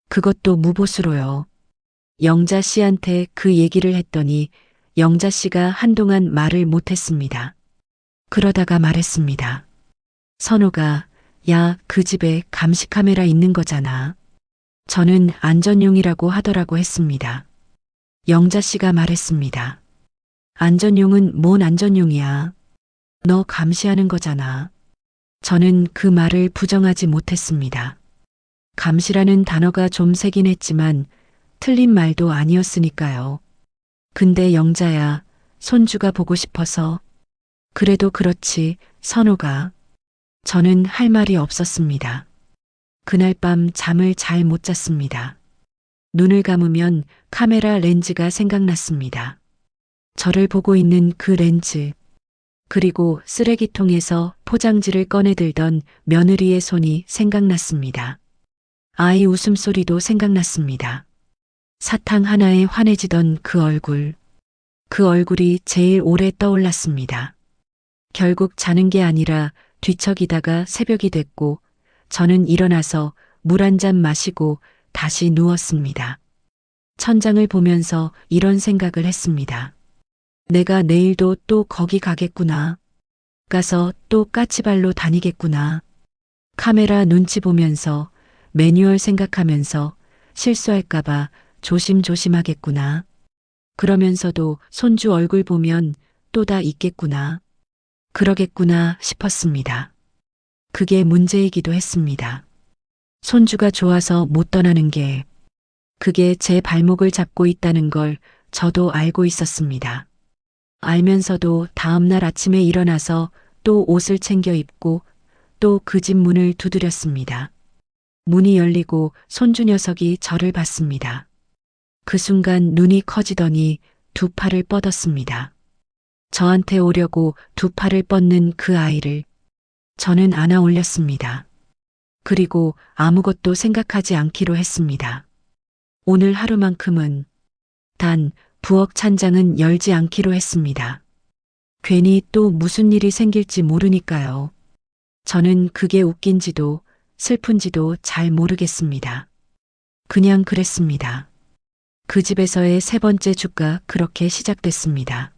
그것도 무보수로요. 영자 씨한테 그 얘기를 했더니 영자 씨가 한동안 말을 못했습니다. 그러다가 말했습니다. 선호가, 야, 그 집에 감시 카메라 있는 거잖아. 저는 안전용이라고 하더라고 했습니다. 영자 씨가 말했습니다. 안전용은 뭔 안전용이야. 너 감시하는 거잖아. 저는 그 말을 부정하지 못했습니다. 감시라는 단어가 좀 세긴 했지만 틀린 말도 아니었으니까요. 근데 영자야, 손주가 보고 싶어서. 그래도 그렇지, 선호가. 저는 할 말이 없었습니다. 그날 밤 잠을 잘 못 잤습니다. 눈을 감으면 카메라 렌즈가 생각났습니다. 저를 보고 있는 그 렌즈. 그리고 쓰레기통에서 포장지를 꺼내들던 며느리의 손이 생각났습니다. 아이 웃음소리도 생각났습니다. 사탕 하나에 환해지던 그 얼굴. 그 얼굴이 제일 오래 떠올랐습니다. 결국 자는 게 아니라 뒤척이다가 새벽이 됐고 저는 일어나서 물 한 잔 마시고 다시 누웠습니다. 천장을 보면서 이런 생각을 했습니다. 내가 내일도 또 거기 가겠구나. 가서 또 까치발로 다니겠구나. 카메라 눈치 보면서 매뉴얼 생각하면서 실수할까봐 조심조심하겠구나. 그러면서도 손주 얼굴 보면 또 다 있겠구나. 그러겠구나 싶었습니다. 그게 문제이기도 했습니다. 손주가 좋아서 못 떠나는 게, 그게 제 발목을 잡고 있다는 걸 저도 알고 있었습니다. 알면서도 다음날 아침에 일어나서 또 옷을 챙겨 입고 또 그 집 문을 두드렸습니다. 문이 열리고 손주 녀석이 저를 봤습니다. 그 순간 눈이 커지더니 두 팔을 뻗었습니다. 저한테 오려고 두 팔을 뻗는 그 아이를 저는 안아 올렸습니다. 그리고 아무것도 생각하지 않기로 했습니다. 오늘 하루만큼은 단 부엌 찬장은 열지 않기로 했습니다. 괜히 또 무슨 일이 생길지 모르니까요. 저는 그게 웃긴지도 슬픈지도 잘 모르겠습니다. 그냥 그랬습니다. 그 집에서의 세 번째 주가 그렇게 시작됐습니다.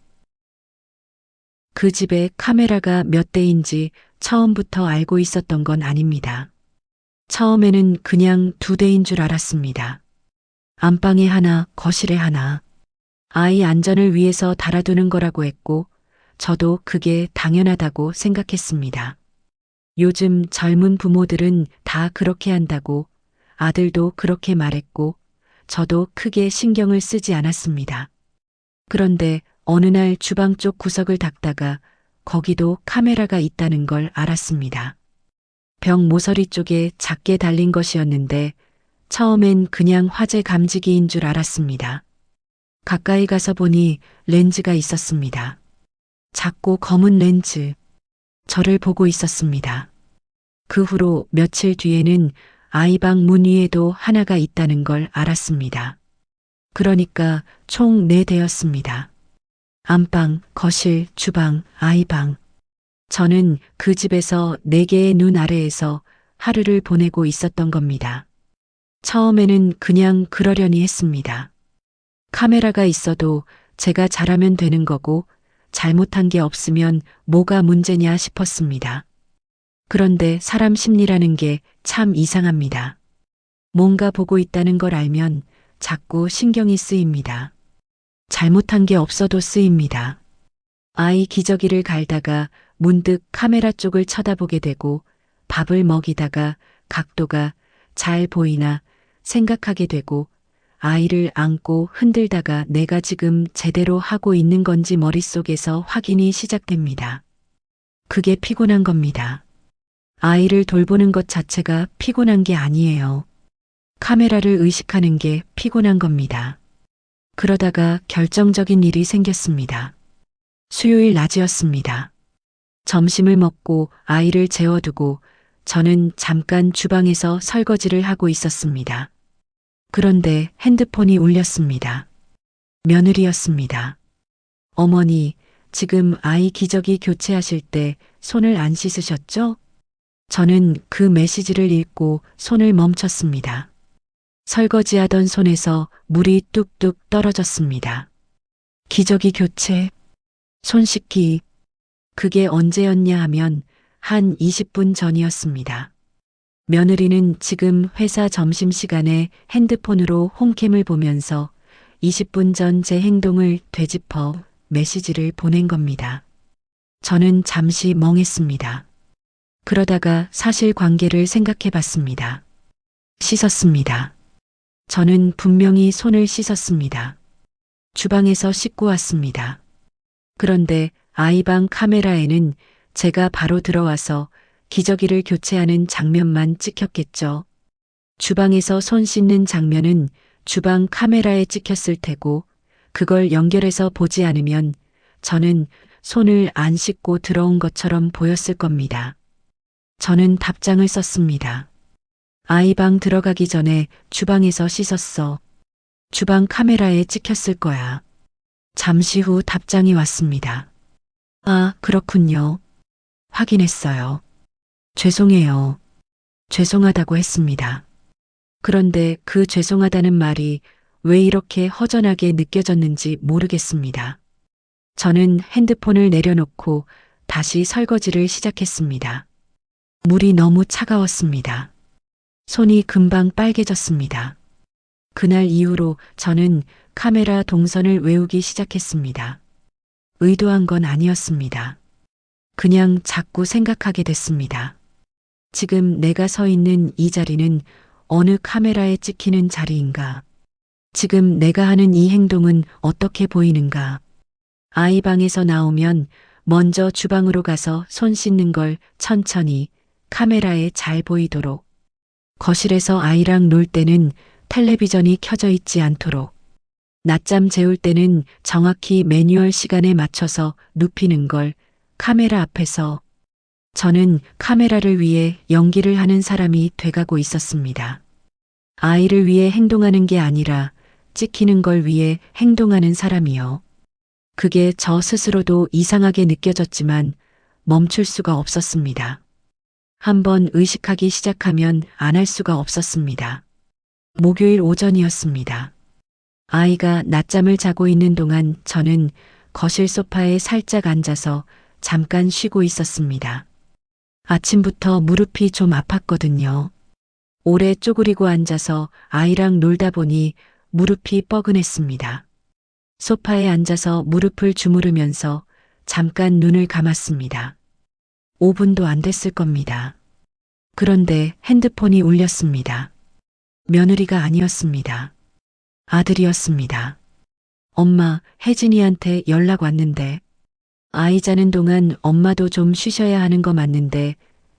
그 집에 카메라가 몇 대인지 처음부터 알고 있었던 건 아닙니다. 처음에는 그냥 두 대인 줄 알았습니다. 안방에 하나, 거실에 하나. 아이 안전을 위해서 달아두는 거라고 했고, 저도 그게 당연하다고 생각했습니다. 요즘 젊은 부모들은 다 그렇게 한다고 아들도 그렇게 말했고, 저도 크게 신경을 쓰지 않았습니다. 그런데 어느 날 주방 쪽 구석을 닦다가 거기도 카메라가 있다는 걸 알았습니다. 벽 모서리 쪽에 작게 달린 것이었는데 처음엔 그냥 화재 감지기인 줄 알았습니다. 가까이 가서 보니 렌즈가 있었습니다. 작고 검은 렌즈. 저를 보고 있었습니다. 그 후로 며칠 뒤에는 아이방 문 위에도 하나가 있다는 걸 알았습니다. 그러니까 총 4대였습니다. 안방, 거실, 주방, 아이방. 저는 그 집에서 4개의 눈 아래에서 하루를 보내고 있었던 겁니다. 처음에는 그냥 그러려니 했습니다. 카메라가 있어도 제가 잘하면 되는 거고 잘못한 게 없으면 뭐가 문제냐 싶었습니다. 그런데 사람 심리라는 게 참 이상합니다. 뭔가 보고 있다는 걸 알면 자꾸 신경이 쓰입니다. 잘못한 게 없어도 쓰입니다. 아이 기저귀를 갈다가 문득 카메라 쪽을 쳐다보게 되고 밥을 먹이다가 각도가 잘 보이나 생각하게 되고 아이를 안고 흔들다가 내가 지금 제대로 하고 있는 건지 머릿속에서 확인이 시작됩니다. 그게 피곤한 겁니다. 아이를 돌보는 것 자체가 피곤한 게 아니에요. 카메라를 의식하는 게 피곤한 겁니다. 그러다가 결정적인 일이 생겼습니다. 수요일 낮이었습니다. 점심을 먹고 아이를 재워두고 저는 잠깐 주방에서 설거지를 하고 있었습니다. 그런데 핸드폰이 울렸습니다. 며느리였습니다. 어머니, 지금 아이 기저귀 교체하실 때 손을 안 씻으셨죠? 저는 그 메시지를 읽고 손을 멈췄습니다. 설거지하던 손에서 물이 뚝뚝 떨어졌습니다. 기저귀 교체, 손 씻기, 그게 언제였냐 하면 한 20분 전이었습니다. 며느리는 지금 회사 점심시간에 핸드폰으로 홈캠을 보면서 20분 전 제 행동을 되짚어 메시지를 보낸 겁니다. 저는 잠시 멍했습니다. 그러다가 사실관계를 생각해 봤습니다. 씻었습니다. 저는 분명히 손을 씻었습니다. 주방에서 씻고 왔습니다. 그런데 아이방 카메라에는 제가 바로 들어와서 기저귀를 교체하는 장면만 찍혔겠죠. 주방에서 손 씻는 장면은 주방 카메라에 찍혔을 테고 그걸 연결해서 보지 않으면 저는 손을 안 씻고 들어온 것처럼 보였을 겁니다. 저는 답장을 썼습니다. 아이방 들어가기 전에 주방에서 씻었어. 주방 카메라에 찍혔을 거야. 잠시 후 답장이 왔습니다. 아, 그렇군요. 확인했어요. 죄송해요. 죄송하다고 했습니다. 그런데 그 죄송하다는 말이 왜 이렇게 허전하게 느껴졌는지 모르겠습니다. 저는 핸드폰을 내려놓고 다시 설거지를 시작했습니다. 물이 너무 차가웠습니다. 손이 금방 빨개졌습니다. 그날 이후로 저는 카메라 동선을 외우기 시작했습니다. 의도한 건 아니었습니다. 그냥 자꾸 생각하게 됐습니다. 지금 내가 서 있는 이 자리는 어느 카메라에 찍히는 자리인가? 지금 내가 하는 이 행동은 어떻게 보이는가? 아이방에서 나오면 먼저 주방으로 가서 손 씻는 걸 천천히 카메라에 잘 보이도록, 거실에서 아이랑 놀 때는 텔레비전이 켜져 있지 않도록, 낮잠 재울 때는 정확히 매뉴얼 시간에 맞춰서 눕히는 걸 카메라 앞에서. 저는 카메라를 위해 연기를 하는 사람이 돼가고 있었습니다. 아이를 위해 행동하는 게 아니라 찍히는 걸 위해 행동하는 사람이요. 그게 저 스스로도 이상하게 느껴졌지만 멈출 수가 없었습니다. 한번 의식하기 시작하면 안 할 수가 없었습니다. 목요일 오전이었습니다. 아이가 낮잠을 자고 있는 동안 저는 거실 소파에 살짝 앉아서 잠깐 쉬고 있었습니다. 아침부터 무릎이 좀 아팠거든요. 오래 쪼그리고 앉아서 아이랑 놀다 보니 무릎이 뻐근했습니다. 소파에 앉아서 무릎을 주무르면서 잠깐 눈을 감았습니다. 5분도 안 됐을 겁니다. 그런데 핸드폰이 울렸습니다. 며느리가 아니었습니다. 아들이었습니다. 엄마, 혜진이한테 연락 왔는데. 아이 자는 동안 엄마도 좀 쉬셔야 하는 거 맞는데,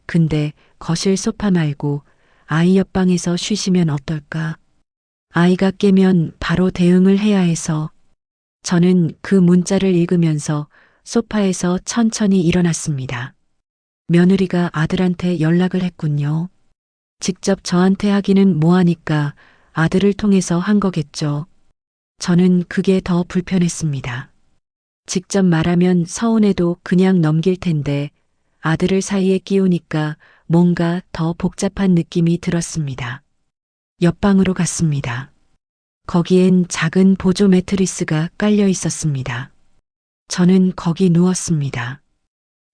근데 거실 소파 말고 아이 옆방에서 쉬시면 어떨까? 아이가 깨면 바로 대응을 해야 해서. 저는 그 문자를 읽으면서 소파에서 천천히 일어났습니다. 며느리가 아들한테 연락을 했군요. 직접 저한테 하기는 뭐하니까 아들을 통해서 한 거겠죠. 저는 그게 더 불편했습니다. 직접 말하면 서운해도 그냥 넘길 텐데 아들을 사이에 끼우니까 뭔가 더 복잡한 느낌이 들었습니다. 옆방으로 갔습니다. 거기엔 작은 보조 매트리스가 깔려 있었습니다. 저는 거기 누웠습니다.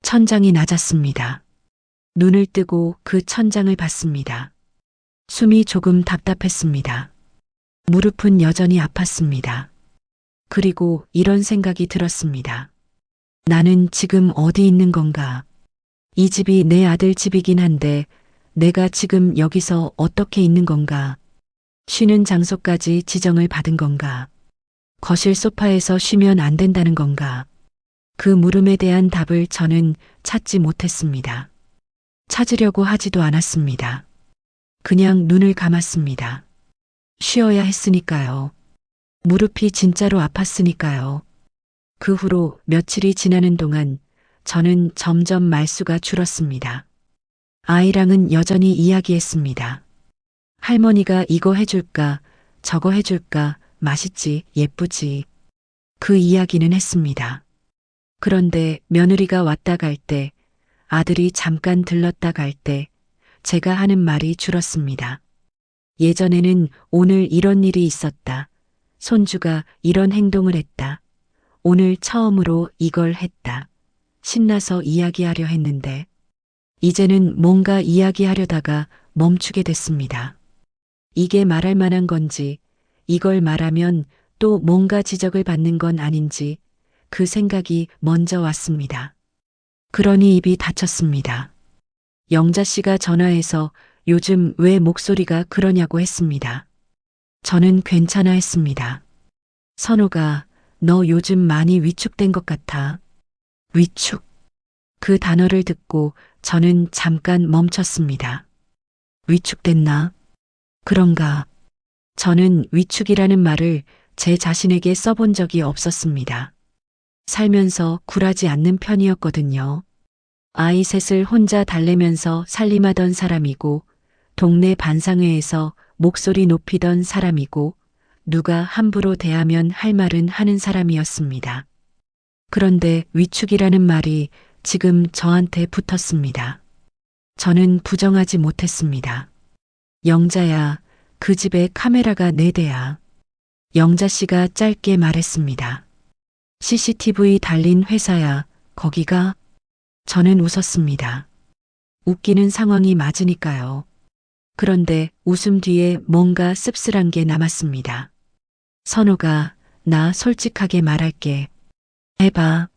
천장이 낮았습니다. 눈을 뜨고 그 천장을 봤습니다. 숨이 조금 답답했습니다. 무릎은 여전히 아팠습니다. 그리고 이런 생각이 들었습니다. 나는 지금 어디 있는 건가? 이 집이 내 아들 집이긴 한데 내가 지금 여기서 어떻게 있는 건가? 쉬는 장소까지 지정을 받은 건가? 거실 소파에서 쉬면 안 된다는 건가? 그 물음에 대한 답을 저는 찾지 못했습니다. 찾으려고 하지도 않았습니다. 그냥 눈을 감았습니다. 쉬어야 했으니까요. 무릎이 진짜로 아팠으니까요. 그 후로 며칠이 지나는 동안 저는 점점 말수가 줄었습니다. 아이랑은 여전히 이야기했습니다. 할머니가 이거 해줄까, 저거 해줄까, 맛있지, 예쁘지. 그 이야기는 했습니다. 그런데 며느리가 왔다 갈 때, 아들이 잠깐 들렀다 갈 때, 제가 하는 말이 줄었습니다. 예전에는 오늘 이런 일이 있었다. 손주가 이런 행동을 했다. 오늘 처음으로 이걸 했다. 신나서 이야기하려 했는데 이제는 뭔가 이야기하려다가 멈추게 됐습니다. 이게 말할 만한 건지, 이걸 말하면 또 뭔가 지적을 받는 건 아닌지 그 생각이 먼저 왔습니다. 그러니 입이 닫혔습니다. 영자 씨가 전화해서 요즘 왜 목소리가 그러냐고 했습니다. 저는 괜찮아 했습니다. 선호가 너 요즘 많이 위축된 것 같아. 위축. 그 단어를 듣고 저는 잠깐 멈췄습니다. 위축됐나? 그런가? 저는 위축이라는 말을 제 자신에게 써본 적이 없었습니다. 살면서 굴하지 않는 편이었거든요. 아이 셋을 혼자 달래면서 살림하던 사람이고, 동네 반상회에서 목소리 높이던 사람이고, 누가 함부로 대하면 할 말은 하는 사람이었습니다. 그런데 위축이라는 말이 지금 저한테 붙었습니다. 저는 부정하지 못했습니다. 영자야, 그 집에 카메라가 4대야. 영자 씨가 짧게 말했습니다. CCTV 달린 회사야, 거기가? 저는 웃었습니다. 웃기는 상황이 맞으니까요. 그런데 웃음 뒤에 뭔가 씁쓸한 게 남았습니다. 선호가, 나 솔직하게 말할게. 해봐.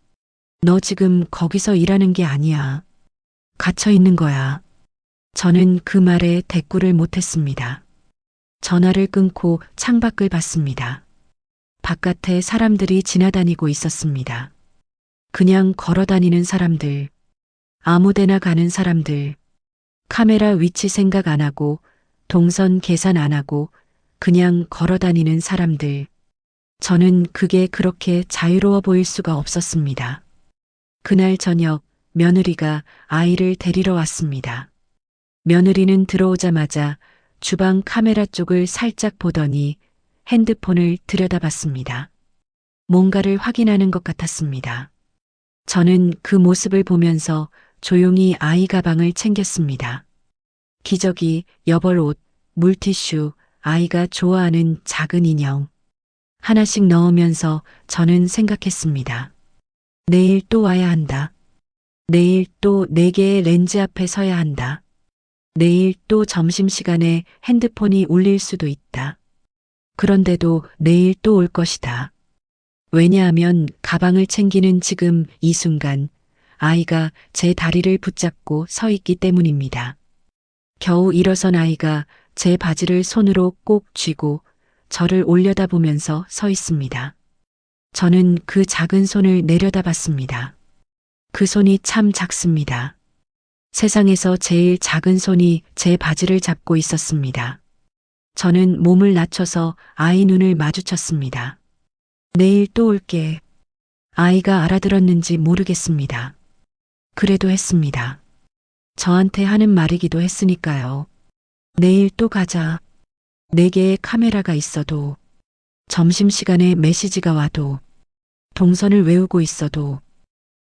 너 지금 거기서 일하는 게 아니야. 갇혀 있는 거야. 저는 그 말에 대꾸를 못했습니다. 전화를 끊고 창밖을 봤습니다. 바깥에 사람들이 지나다니고 있었습니다. 그냥 걸어 다니는 사람들, 아무데나 가는 사람들, 카메라 위치 생각 안 하고, 동선 계산 안 하고, 그냥 걸어 다니는 사람들. 저는 그게 그렇게 자유로워 보일 수가 없었습니다. 그날 저녁 며느리가 아이를 데리러 왔습니다. 며느리는 들어오자마자 주방 카메라 쪽을 살짝 보더니 핸드폰을 들여다봤습니다. 뭔가를 확인하는 것 같았습니다. 저는 그 모습을 보면서 조용히 아이 가방을 챙겼습니다. 기저귀, 여벌옷, 물티슈, 아이가 좋아하는 작은 인형. 하나씩 넣으면서 저는 생각했습니다. 내일 또 와야 한다. 내일 또 4개의 렌즈 앞에 서야 한다. 내일 또 점심시간에 핸드폰이 울릴 수도 있다. 그런데도 내일 또 올 것이다. 왜냐하면 가방을 챙기는 지금 이 순간 아이가 제 다리를 붙잡고 서 있기 때문입니다. 겨우 일어선 아이가 제 바지를 손으로 꼭 쥐고 저를 올려다보면서 서 있습니다. 저는 그 작은 손을 내려다봤습니다. 그 손이 참 작습니다. 세상에서 제일 작은 손이 제 바지를 잡고 있었습니다. 저는 몸을 낮춰서 아이 눈을 마주쳤습니다. 내일 또 올게. 아이가 알아들었는지 모르겠습니다. 그래도 했습니다. 저한테 하는 말이기도 했으니까요. 내일 또 가자. 4개의 카메라가 있어도, 점심시간에 메시지가 와도, 동선을 외우고 있어도,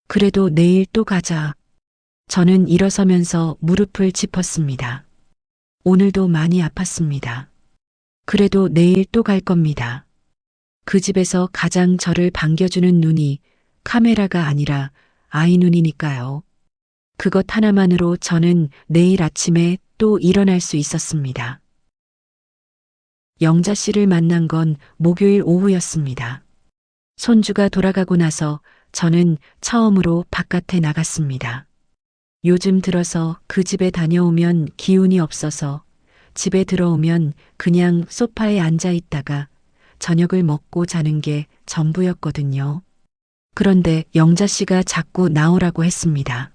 그래도 내일 또 가자. 저는 일어서면서 무릎을 짚었습니다. 오늘도 많이 아팠습니다. 그래도 내일 또 갈 겁니다. 그 집에서 가장 저를 반겨주는 눈이 카메라가 아니라 아이 눈이니까요. 그것 하나만으로 저는 내일 아침에 또 일어날 수 있었습니다. 영자 씨를 만난 건 목요일 오후였습니다. 손주가 돌아가고 나서 저는 처음으로 바깥에 나갔습니다. 요즘 들어서 그 집에 다녀오면 기운이 없어서 집에 들어오면 그냥 소파에 앉아 있다가 저녁을 먹고 자는 게 전부였거든요. 그런데 영자 씨가 자꾸 나오라고 했습니다.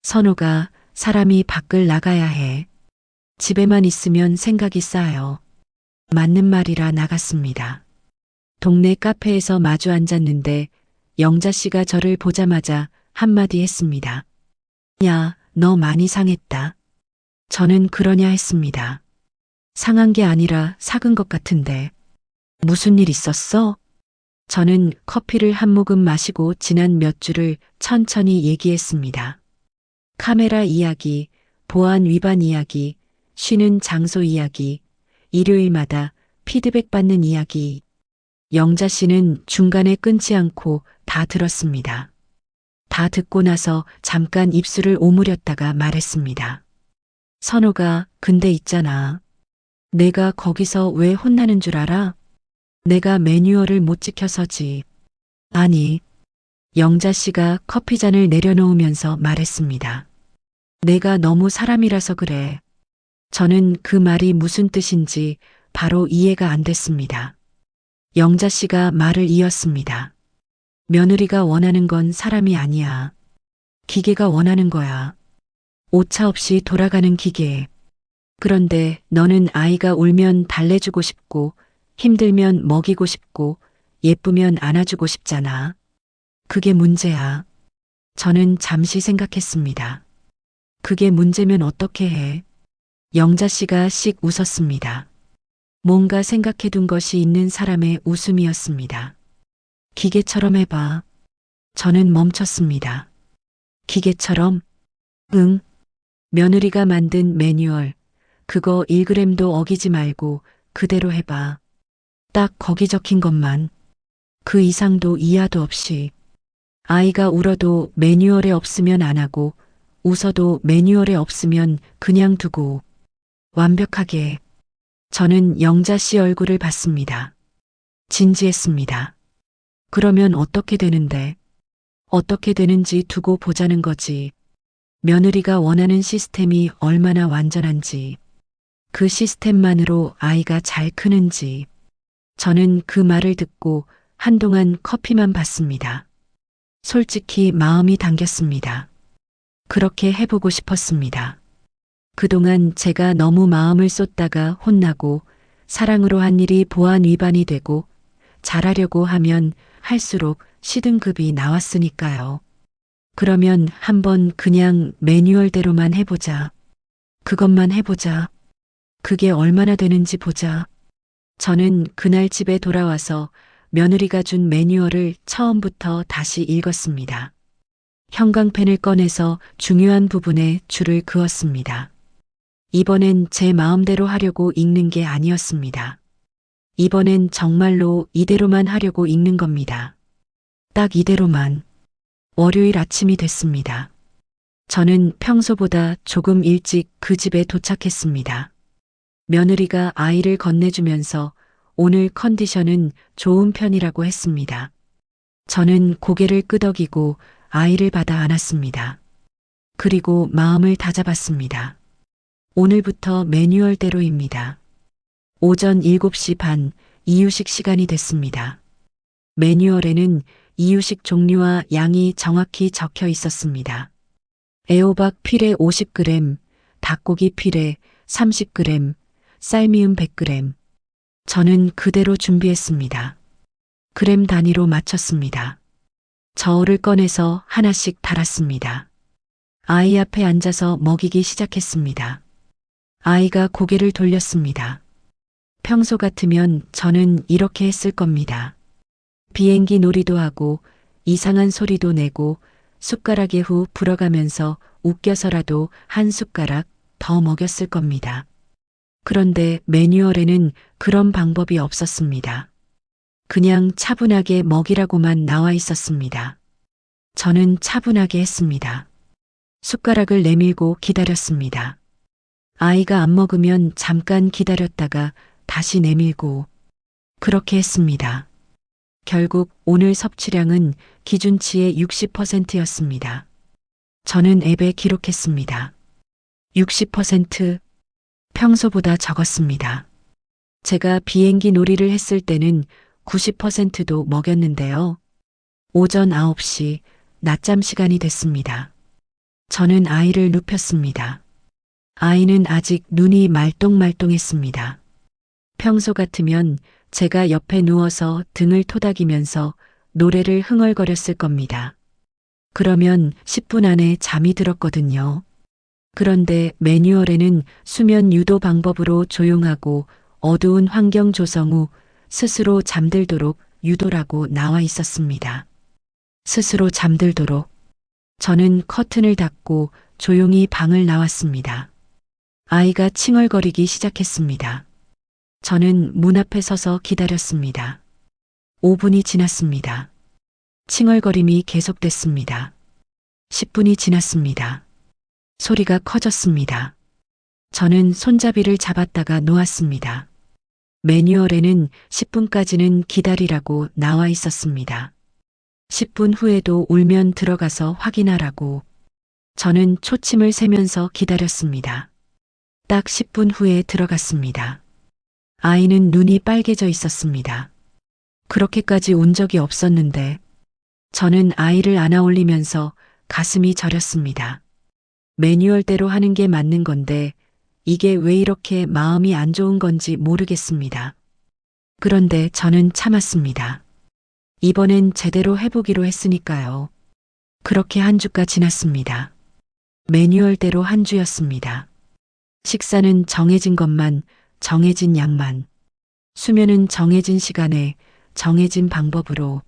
선호가 사람이 밖을 나가야 해. 집에만 있으면 생각이 쌓여. 맞는 말이라 나갔습니다. 동네 카페에서 마주 앉았는데 영자 씨가 저를 보자마자 한마디 했습니다. 야, 너 많이 상했다. 저는 그러냐 했습니다. 상한 게 아니라 삭은 것 같은데. 무슨 일 있었어? 저는 커피를 한 모금 마시고 지난 몇 주를 천천히 얘기했습니다. 카메라 이야기, 보안 위반 이야기, 쉬는 장소 이야기, 일요일마다 피드백 받는 이야기. 영자 씨는 중간에 끊지 않고 다 들었습니다. 다 듣고 나서 잠깐 입술을 오므렸다가 말했습니다. 선호가, 근데 있잖아. 내가 거기서 왜 혼나는 줄 알아? 내가 매뉴얼을 못 지켜서지. 아니, 영자 씨가 커피잔을 내려놓으면서 말했습니다. 내가 너무 사람이라서 그래. 저는 그 말이 무슨 뜻인지 바로 이해가 안 됐습니다. 영자 씨가 말을 이었습니다. 며느리가 원하는 건 사람이 아니야. 기계가 원하는 거야. 오차 없이 돌아가는 기계. 그런데 너는 아이가 울면 달래주고 싶고, 힘들면 먹이고 싶고, 예쁘면 안아주고 싶잖아. 그게 문제야. 저는 잠시 생각했습니다. 그게 문제면 어떻게 해? 영자 씨가 씩 웃었습니다. 뭔가 생각해둔 것이 있는 사람의 웃음이었습니다. 기계처럼 해봐. 저는 멈췄습니다. 기계처럼? 응. 며느리가 만든 매뉴얼. 그거 1g도 어기지 말고 그대로 해봐. 딱 거기 적힌 것만. 그 이상도 이하도 없이. 아이가 울어도 매뉴얼에 없으면 안 하고, 웃어도 매뉴얼에 없으면 그냥 두고. 완벽하게. 저는 영자 씨 얼굴을 봤습니다. 진지했습니다. 그러면 어떻게 되는데? 어떻게 되는지 두고 보자는 거지. 며느리가 원하는 시스템이 얼마나 완전한지. 그 시스템만으로 아이가 잘 크는지. 저는 그 말을 듣고 한동안 커피만 봤습니다. 솔직히 마음이 당겼습니다. 그렇게 해보고 싶었습니다. 그동안 제가 너무 마음을 쏟다가 혼나고 사랑으로 한 일이 보안 위반이 되고 잘하려고 하면 할수록 시등급이 나왔으니까요. 그러면 한번 그냥 매뉴얼대로만 해보자. 그것만 해보자. 그게 얼마나 되는지 보자. 저는 그날 집에 돌아와서 며느리가 준 매뉴얼을 처음부터 다시 읽었습니다. 형광펜을 꺼내서 중요한 부분에 줄을 그었습니다. 이번엔 제 마음대로 하려고 읽는 게 아니었습니다. 이번엔 정말로 이대로만 하려고 읽는 겁니다. 딱 이대로만. 월요일 아침이 됐습니다. 저는 평소보다 조금 일찍 그 집에 도착했습니다. 며느리가 아이를 건네주면서 오늘 컨디션은 좋은 편이라고 했습니다. 저는 고개를 끄덕이고 아이를 받아 안았습니다. 그리고 마음을 다잡았습니다. 오늘부터 매뉴얼대로입니다. 오전 7시 반 이유식 시간이 됐습니다. 매뉴얼에는 이유식 종류와 양이 정확히 적혀 있었습니다. 애호박 피레 50g, 닭고기 피레 30g, 쌀미음 100g. 저는 그대로 준비했습니다. 그램 단위로 맞췄습니다. 저울을 꺼내서 하나씩 달았습니다. 아이 앞에 앉아서 먹이기 시작했습니다. 아이가 고개를 돌렸습니다. 평소 같으면 저는 이렇게 했을 겁니다. 비행기 놀이도 하고 이상한 소리도 내고 숟가락에 후 불어가면서 웃겨서라도 한 숟가락 더 먹였을 겁니다. 그런데 매뉴얼에는 그런 방법이 없었습니다. 그냥 차분하게 먹이라고만 나와 있었습니다. 저는 차분하게 했습니다. 숟가락을 내밀고 기다렸습니다. 아이가 안 먹으면 잠깐 기다렸다가 다시 내밀고 그렇게 했습니다. 결국 오늘 섭취량은 기준치의 60%였습니다. 저는 앱에 기록했습니다. 60%. 평소보다 적었습니다. 제가 비행기 놀이를 했을 때는 90%도 먹였는데요. 오전 9시 낮잠 시간이 됐습니다. 저는 아이를 눕혔습니다. 아이는 아직 눈이 말똥말똥했습니다. 평소 같으면 제가 옆에 누워서 등을 토닥이면서 노래를 흥얼거렸을 겁니다. 그러면 10분 안에 잠이 들었거든요. 그런데 매뉴얼에는 수면 유도 방법으로 조용하고 어두운 환경 조성 후 스스로 잠들도록 유도라고 나와 있었습니다. 스스로 잠들도록. 저는 커튼을 닫고 조용히 방을 나왔습니다. 아이가 칭얼거리기 시작했습니다. 저는 문 앞에 서서 기다렸습니다. 5분이 지났습니다. 칭얼거림이 계속됐습니다. 10분이 지났습니다. 소리가 커졌습니다. 저는 손잡이를 잡았다가 놓았습니다. 매뉴얼에는 10분까지는 기다리라고 나와 있었습니다. 10분 후에도 울면 들어가서 확인하라고. 저는 초침을 세면서 기다렸습니다. 딱 10분 후에 들어갔습니다. 아이는 눈이 빨개져 있었습니다. 그렇게까지 운 적이 없었는데 저는 아이를 안아 올리면서 가슴이 저렸습니다. 매뉴얼대로 하는 게 맞는 건데 이게 왜 이렇게 마음이 안 좋은 건지 모르겠습니다. 그런데 저는 참았습니다. 이번엔 제대로 해보기로 했으니까요. 그렇게 한 주가 지났습니다. 매뉴얼대로 한 주였습니다. 식사는 정해진 것만, 정해진 양만. 수면은 정해진 시간에, 정해진 방법으로.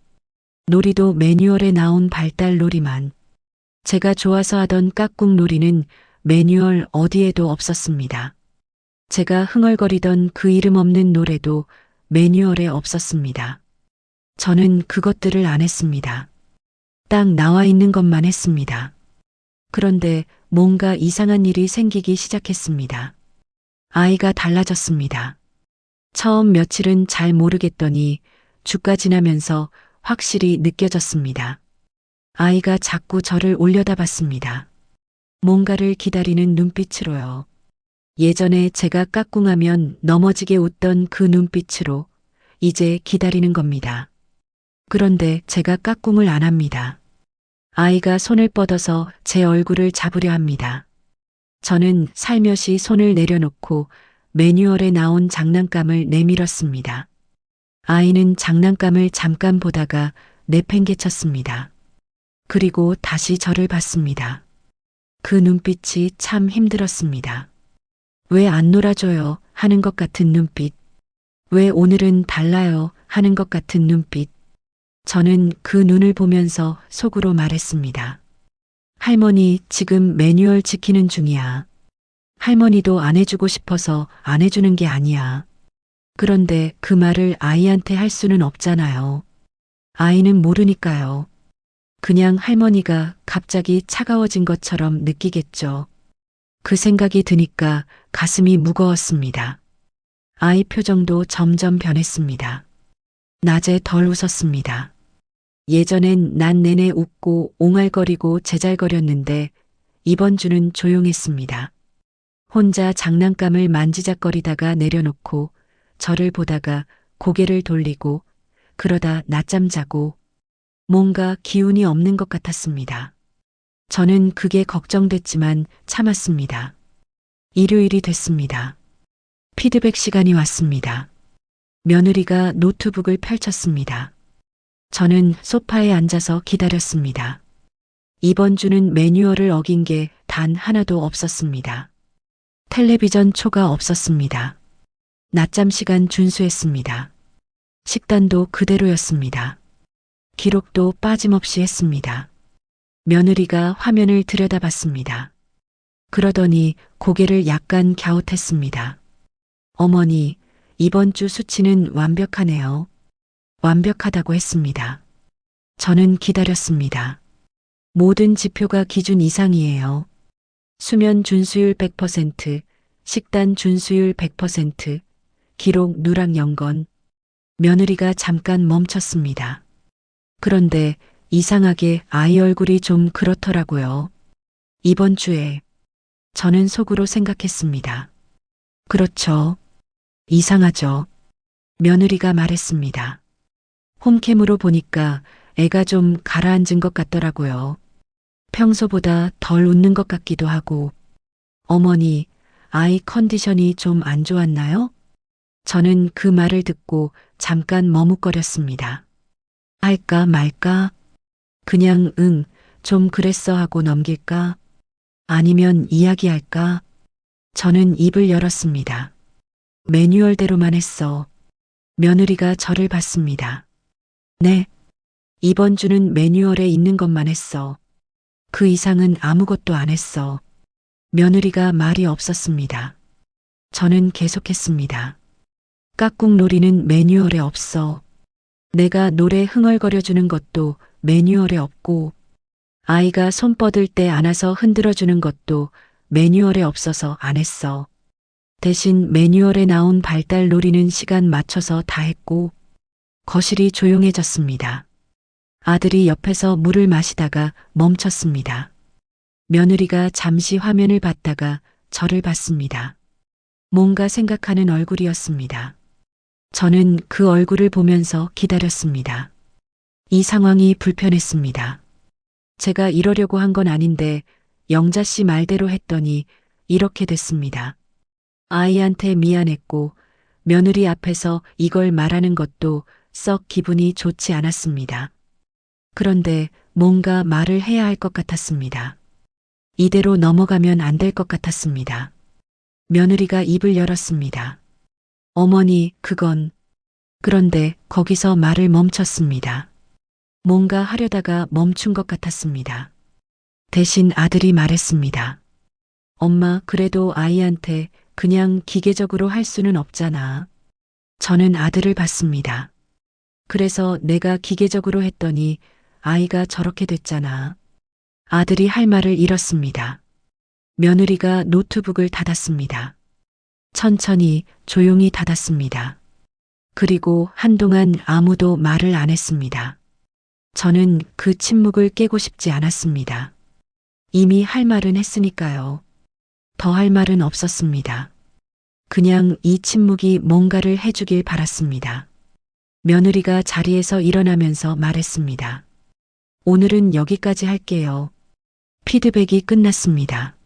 놀이도 매뉴얼에 나온 발달 놀이만. 제가 좋아서 하던 깍꿍 놀이는 매뉴얼 어디에도 없었습니다. 제가 흥얼거리던 그 이름 없는 노래도 매뉴얼에 없었습니다. 저는 그것들을 안 했습니다. 딱 나와 있는 것만 했습니다. 그런데 뭔가 이상한 일이 생기기 시작했습니다. 아이가 달라졌습니다. 처음 며칠은 잘 모르겠더니 주가 지나면서 확실히 느껴졌습니다. 아이가 자꾸 저를 올려다봤습니다. 뭔가를 기다리는 눈빛으로요. 예전에 제가 깍꿍하면 넘어지게 웃던 그 눈빛으로 이제 기다리는 겁니다. 그런데 제가 깍꿍을 안 합니다. 아이가 손을 뻗어서 제 얼굴을 잡으려 합니다. 저는 살며시 손을 내려놓고 매뉴얼에 나온 장난감을 내밀었습니다. 아이는 장난감을 잠깐 보다가 내팽개쳤습니다. 그리고 다시 저를 봤습니다. 그 눈빛이 참 힘들었습니다. 왜 안 놀아줘요 하는 것 같은 눈빛. 왜 오늘은 달라요 하는 것 같은 눈빛. 저는 그 눈을 보면서 속으로 말했습니다. 할머니 지금 매뉴얼 지키는 중이야. 할머니도 안 해주고 싶어서 안 해주는 게 아니야. 그런데 그 말을 아이한테 할 수는 없잖아요. 아이는 모르니까요. 그냥 할머니가 갑자기 차가워진 것처럼 느끼겠죠. 그 생각이 드니까 가슴이 무거웠습니다. 아이 표정도 점점 변했습니다. 낮에 덜 웃었습니다. 예전엔 난 내내 웃고 옹알거리고 제잘거렸는데 이번 주는 조용했습니다. 혼자 장난감을 만지작거리다가 내려놓고 저를 보다가 고개를 돌리고 그러다 낮잠 자고 뭔가 기운이 없는 것 같았습니다. 저는 그게 걱정됐지만 참았습니다. 일요일이 됐습니다. 피드백 시간이 왔습니다. 며느리가 노트북을 펼쳤습니다. 저는 소파에 앉아서 기다렸습니다. 이번 주는 매뉴얼을 어긴 게 단 하나도 없었습니다. 텔레비전 초가 없었습니다. 낮잠 시간 준수했습니다. 식단도 그대로였습니다. 기록도 빠짐없이 했습니다. 며느리가 화면을 들여다봤습니다. 그러더니 고개를 약간 갸웃했습니다. 어머니, 이번 주 수치는 완벽하네요. 완벽하다고 했습니다. 저는 기다렸습니다. 모든 지표가 기준 이상이에요. 수면 준수율 100%, 식단 준수율 100%, 기록 누락 0건. 며느리가 잠깐 멈췄습니다. 그런데 이상하게 아이 얼굴이 좀 그렇더라고요. 이번 주에 저는 속으로 생각했습니다. 그렇죠. 이상하죠. 며느리가 말했습니다. 홈캠으로 보니까 애가 좀 가라앉은 것 같더라고요. 평소보다 덜 웃는 것 같기도 하고. 어머니, 아이 컨디션이 좀 안 좋았나요? 저는 그 말을 듣고 잠깐 머뭇거렸습니다. 할까 말까? 그냥 응, 좀 그랬어 하고 넘길까? 아니면 이야기할까? 저는 입을 열었습니다. 매뉴얼대로만 했어. 며느리가 저를 봤습니다. 네. 이번 주는 매뉴얼에 있는 것만 했어. 그 이상은 아무것도 안 했어. 며느리가 말이 없었습니다. 저는 계속했습니다. 깍꿍 놀이는 매뉴얼에 없어. 내가 노래 흥얼거려주는 것도 매뉴얼에 없고, 아이가 손 뻗을 때 안아서 흔들어주는 것도 매뉴얼에 없어서 안 했어. 대신 매뉴얼에 나온 발달 놀이는 시간 맞춰서 다 했고 거실이 조용해졌습니다. 아들이 옆에서 물을 마시다가 멈췄습니다. 며느리가 잠시 화면을 봤다가 저를 봤습니다. 뭔가 생각하는 얼굴이었습니다. 저는 그 얼굴을 보면서 기다렸습니다. 이 상황이 불편했습니다. 제가 이러려고 한 건 아닌데 영자 씨 말대로 했더니 이렇게 됐습니다. 아이한테 미안했고 며느리 앞에서 이걸 말하는 것도 썩 기분이 좋지 않았습니다. 그런데 뭔가 말을 해야 할 것 같았습니다. 이대로 넘어가면 안 될 것 같았습니다. 며느리가 입을 열었습니다. 어머니, 그건. 그런데 거기서 말을 멈췄습니다. 뭔가 하려다가 멈춘 것 같았습니다. 대신 아들이 말했습니다. 엄마, 그래도 아이한테 그냥 기계적으로 할 수는 없잖아. 저는 아들을 봤습니다. 그래서 내가 기계적으로 했더니 아이가 저렇게 됐잖아. 아들이 할 말을 잃었습니다. 며느리가 노트북을 닫았습니다. 천천히 조용히 닫았습니다. 그리고 한동안 아무도 말을 안 했습니다. 저는 그 침묵을 깨고 싶지 않았습니다. 이미 할 말은 했으니까요. 더 할 말은 없었습니다. 그냥 이 침묵이 뭔가를 해주길 바랐습니다. 며느리가 자리에서 일어나면서 말했습니다. 오늘은 여기까지 할게요. 피드백이 끝났습니다.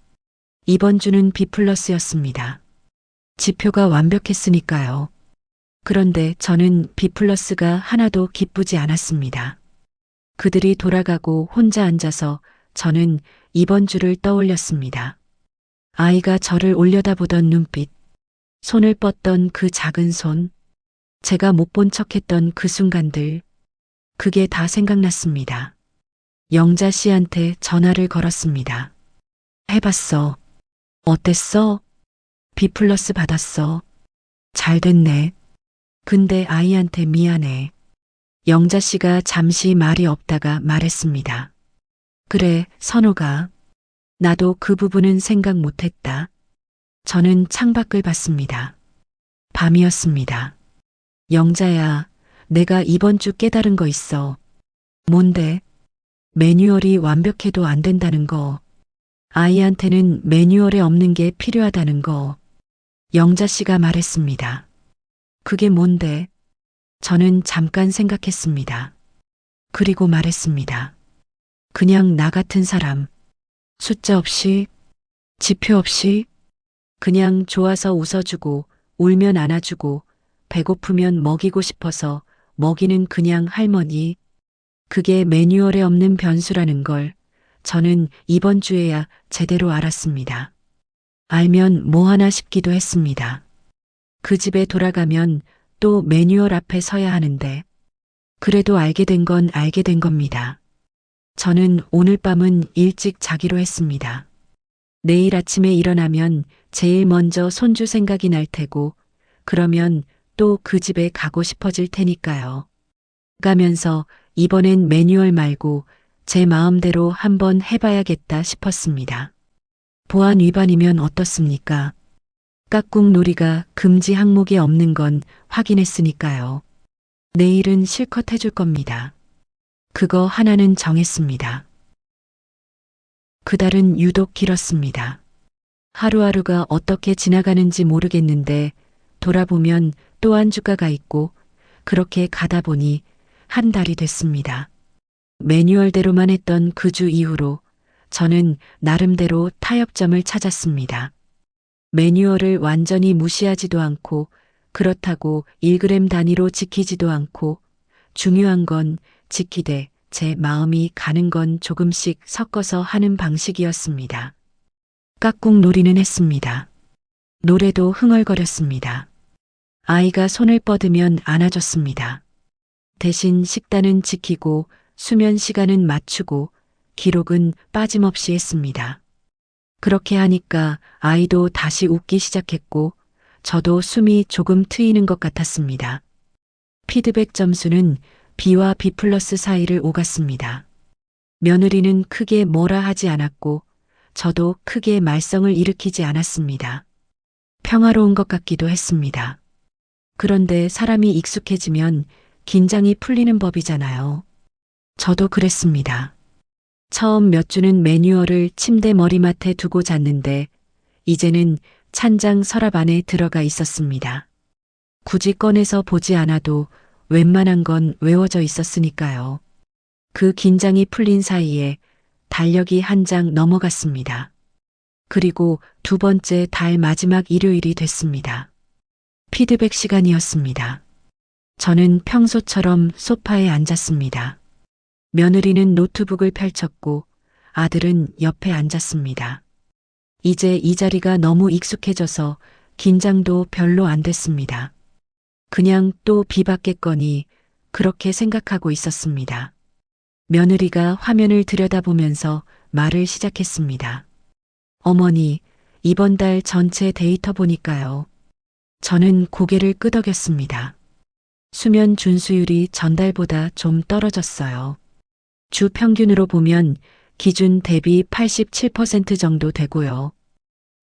이번 주는 B+였습니다. 지표가 완벽했으니까요. 그런데 저는 B+가 하나도 기쁘지 않았습니다. 그들이 돌아가고 혼자 앉아서 저는 이번 주를 떠올렸습니다. 아이가 저를 올려다보던 눈빛, 손을 뻗던 그 작은 손, 제가 못 본 척했던 그 순간들, 그게 다 생각났습니다. 영자 씨한테 전화를 걸었습니다. 해봤어. 어땠어? B+ 받았어. 잘 됐네. 근데 아이한테 미안해. 영자 씨가 잠시 말이 없다가 말했습니다. 그래, 선호가. 나도 그 부분은 생각 못했다. 저는 창밖을 봤습니다. 밤이었습니다. 영자야, 내가 이번 주 깨달은 거 있어. 뭔데? 매뉴얼이 완벽해도 안 된다는 거. 아이한테는 매뉴얼에 없는 게 필요하다는 거. 영자 씨가 말했습니다. 그게 뭔데? 저는 잠깐 생각했습니다. 그리고 말했습니다. 그냥 나 같은 사람. 숫자 없이, 지표 없이, 그냥 좋아서 웃어주고, 울면 안아주고, 배고프면 먹이고 싶어서 먹이는 그냥 할머니. 그게 매뉴얼에 없는 변수라는 걸 저는 이번 주에야 제대로 알았습니다. 알면 뭐 하나 싶기도 했습니다. 그 집에 돌아가면 또 매뉴얼 앞에 서야 하는데, 그래도 알게 된 건 알게 된 겁니다. 저는 오늘 밤은 일찍 자기로 했습니다. 내일 아침에 일어나면 제일 먼저 손주 생각이 날 테고, 그러면 또 그 집에 가고 싶어질 테니까요. 가면서 이번엔 매뉴얼 말고 제 마음대로 한번 해봐야겠다 싶었습니다. 보안 위반이면 어떻습니까? 깍꿍 놀이가 금지 항목에 없는 건 확인했으니까요. 내일은 실컷 해줄 겁니다. 그거 하나는 정했습니다. 그달은 유독 길었습니다. 하루하루가 어떻게 지나가는지 모르겠는데 돌아보면 또 한 주가가 있고 그렇게 가다 보니 한 달이 됐습니다. 매뉴얼대로만 했던 그 주 이후로 저는 나름대로 타협점을 찾았습니다. 매뉴얼을 완전히 무시하지도 않고 그렇다고 1g 단위로 지키지도 않고 중요한 건 지키되 제 마음이 가는 건 조금씩 섞어서 하는 방식이었습니다. 깍꿍 놀이는 했습니다. 노래도 흥얼거렸습니다. 아이가 손을 뻗으면 안아줬습니다. 대신 식단은 지키고 수면 시간은 맞추고 기록은 빠짐없이 했습니다. 그렇게 하니까 아이도 다시 웃기 시작했고 저도 숨이 조금 트이는 것 같았습니다. 피드백 점수는 B와 B+ 사이를 오갔습니다. 며느리는 크게 뭐라 하지 않았고 저도 크게 말썽을 일으키지 않았습니다. 평화로운 것 같기도 했습니다. 그런데 사람이 익숙해지면 긴장이 풀리는 법이잖아요. 저도 그랬습니다. 처음 몇 주는 매뉴얼을 침대 머리맡에 두고 잤는데 이제는 찬장 서랍 안에 들어가 있었습니다. 굳이 꺼내서 보지 않아도 웬만한 건 외워져 있었으니까요. 그 긴장이 풀린 사이에 달력이 한 장 넘어갔습니다. 그리고 두 번째 달 마지막 일요일이 됐습니다. 피드백 시간이었습니다. 저는 평소처럼 소파에 앉았습니다. 며느리는 노트북을 펼쳤고 아들은 옆에 앉았습니다. 이제 이 자리가 너무 익숙해져서 긴장도 별로 안 됐습니다. 그냥 또 비받겠거니 그렇게 생각하고 있었습니다. 며느리가 화면을 들여다보면서 말을 시작했습니다. 어머니, 이번 달 전체 데이터 보니까요. 저는 고개를 끄덕였습니다. 수면 준수율이 전달보다 좀 떨어졌어요. 주 평균으로 보면 기준 대비 87% 정도 되고요.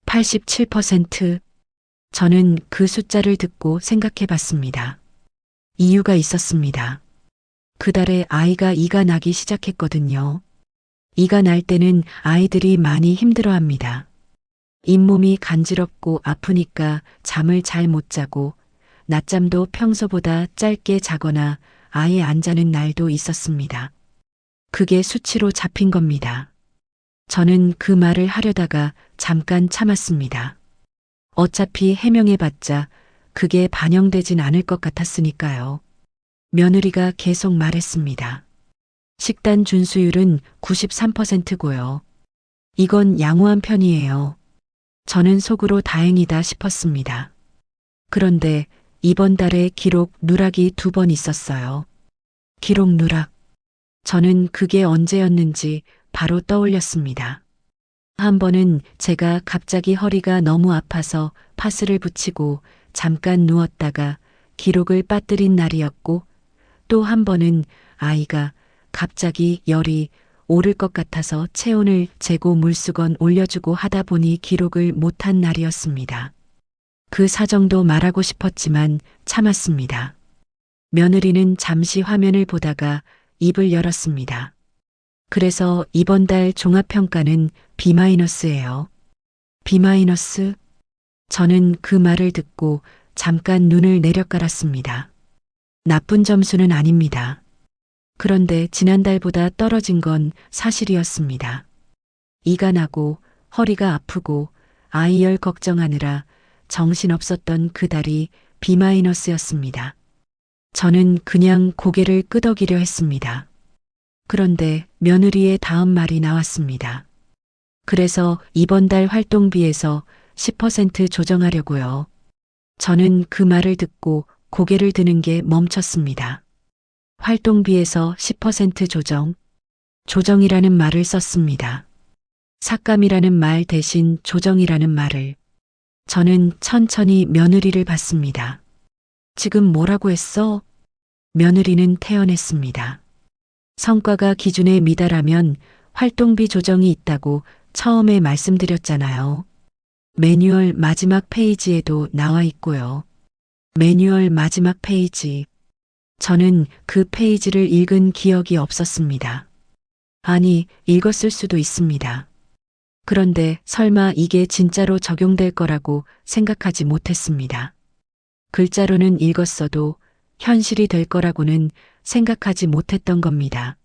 87%. 저는 그 숫자를 듣고 생각해 봤습니다. 이유가 있었습니다. 그달에 아이가 이가 나기 시작했거든요. 이가 날 때는 아이들이 많이 힘들어합니다. 잇몸이 간지럽고 아프니까 잠을 잘 못 자고 낮잠도 평소보다 짧게 자거나 아예 안 자는 날도 있었습니다. 그게 수치로 잡힌 겁니다. 저는 그 말을 하려다가 잠깐 참았습니다. 어차피 해명해봤자 그게 반영되진 않을 것 같았으니까요. 며느리가 계속 말했습니다. 식단 준수율은 93%고요. 이건 양호한 편이에요. 저는 속으로 다행이다 싶었습니다. 그런데 이번 달에 기록 누락이 2번 있었어요. 기록 누락. 저는 그게 언제였는지 바로 떠올렸습니다. 한 번은 제가 갑자기 허리가 너무 아파서 파스를 붙이고 잠깐 누웠다가 기록을 빠뜨린 날이었고 또 한 번은 아이가 갑자기 열이 오를 것 같아서 체온을 재고 물수건 올려주고 하다 보니 기록을 못한 날이었습니다. 그 사정도 말하고 싶었지만 참았습니다. 며느리는 잠시 화면을 보다가 입을 열었습니다. 그래서 이번 달 종합평가는 B-예요. B-? 저는 그 말을 듣고 잠깐 눈을 내려깔았습니다. 나쁜 점수는 아닙니다. 그런데 지난달보다 떨어진 건 사실이었습니다. 이가 나고 허리가 아프고 아이 열 걱정하느라 정신없었던 그달이 B-였습니다. 저는 그냥 고개를 끄덕이려 했습니다. 그런데 며느리의 다음 말이 나왔습니다. 그래서 이번 달 활동비에서 10% 조정하려고요. 저는 그 말을 듣고 고개를 드는 게 멈췄습니다. 활동비에서 10% 조정. 조정이라는 말을 썼습니다. 삭감이라는 말 대신 조정이라는 말을. 저는 천천히 며느리를 봤습니다. 지금 뭐라고 했어? 며느리는 태연했습니다. 성과가 기준에 미달하면 활동비 조정이 있다고 처음에 말씀드렸잖아요. 매뉴얼 마지막 페이지에도 나와 있고요. 매뉴얼 마지막 페이지. 저는 그 페이지를 읽은 기억이 없었습니다. 아니, 읽었을 수도 있습니다. 그런데 설마 이게 진짜로 적용될 거라고 생각하지 못했습니다. 글자로는 읽었어도 현실이 될 거라고는 생각하지 못했던 겁니다.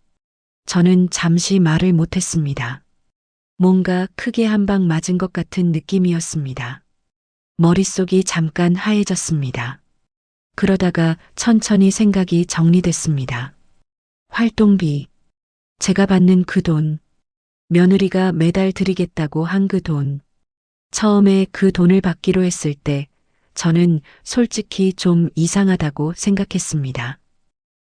저는 잠시 말을 못했습니다. 뭔가 크게 한 방 맞은 것 같은 느낌이었습니다. 머릿속이 잠깐 하얘졌습니다. 그러다가 천천히 생각이 정리됐습니다. 활동비. 제가 받는 그 돈. 며느리가 매달 드리겠다고 한 그 돈. 처음에 그 돈을 받기로 했을 때 저는 솔직히 좀 이상하다고 생각했습니다.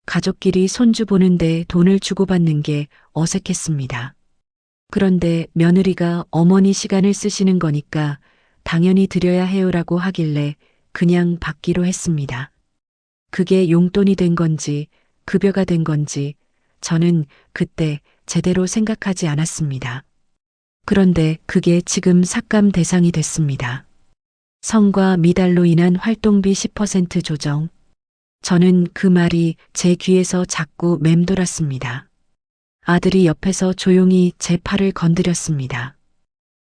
가족끼리 손주 보는데 돈을 주고받는 게 어색했습니다. 그런데 며느리가 어머니 시간을 쓰시는 거니까 당연히 드려야 해요라고 하길래 그냥 받기로 했습니다. 그게 용돈이 된 건지 급여가 된 건지 저는 그때 제대로 생각하지 않았습니다. 그런데 그게 지금 삭감 대상이 됐습니다. 성과 미달로 인한 활동비 10% 조정. 저는 그 말이 제 귀에서 자꾸 맴돌았습니다. 아들이 옆에서 조용히 제 팔을 건드렸습니다.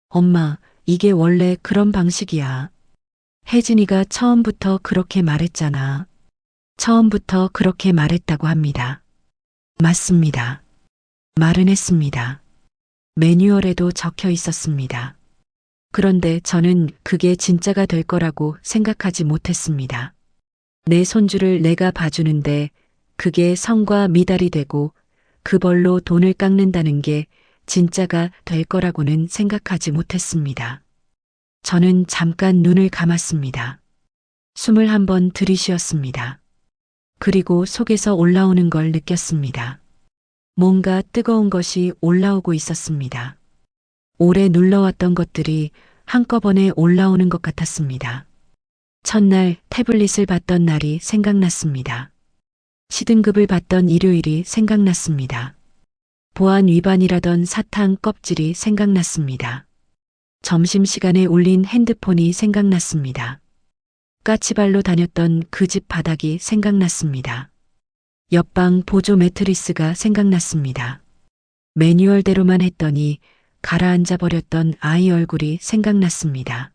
엄마, 이게 원래 그런 방식이야. 혜진이가 처음부터 그렇게 말했잖아. 처음부터 그렇게 말했다고 합니다. 맞습니다. 말은 했습니다. 매뉴얼에도 적혀 있었습니다. 그런데 저는 그게 진짜가 될 거라고 생각하지 못했습니다. 내 손주를 내가 봐주는데 그게 성과 미달이 되고 그 벌로 돈을 깎는다는 게 진짜가 될 거라고는 생각하지 못했습니다. 저는 잠깐 눈을 감았습니다. 숨을 한번 들이쉬었습니다. 그리고 속에서 올라오는 걸 느꼈습니다. 뭔가 뜨거운 것이 올라오고 있었습니다. 오래 눌러왔던 것들이 한꺼번에 올라오는 것 같았습니다. 첫날 태블릿을 받던 날이 생각났습니다. 시등급을 받던 일요일이 생각났습니다. 보안 위반이라던 사탕 껍질이 생각났습니다. 점심시간에 울린 핸드폰이 생각났습니다. 까치발로 다녔던 그 집 바닥이 생각났습니다. 옆방 보조 매트리스가 생각났습니다. 매뉴얼대로만 했더니 가라앉아 버렸던 아이 얼굴이 생각났습니다.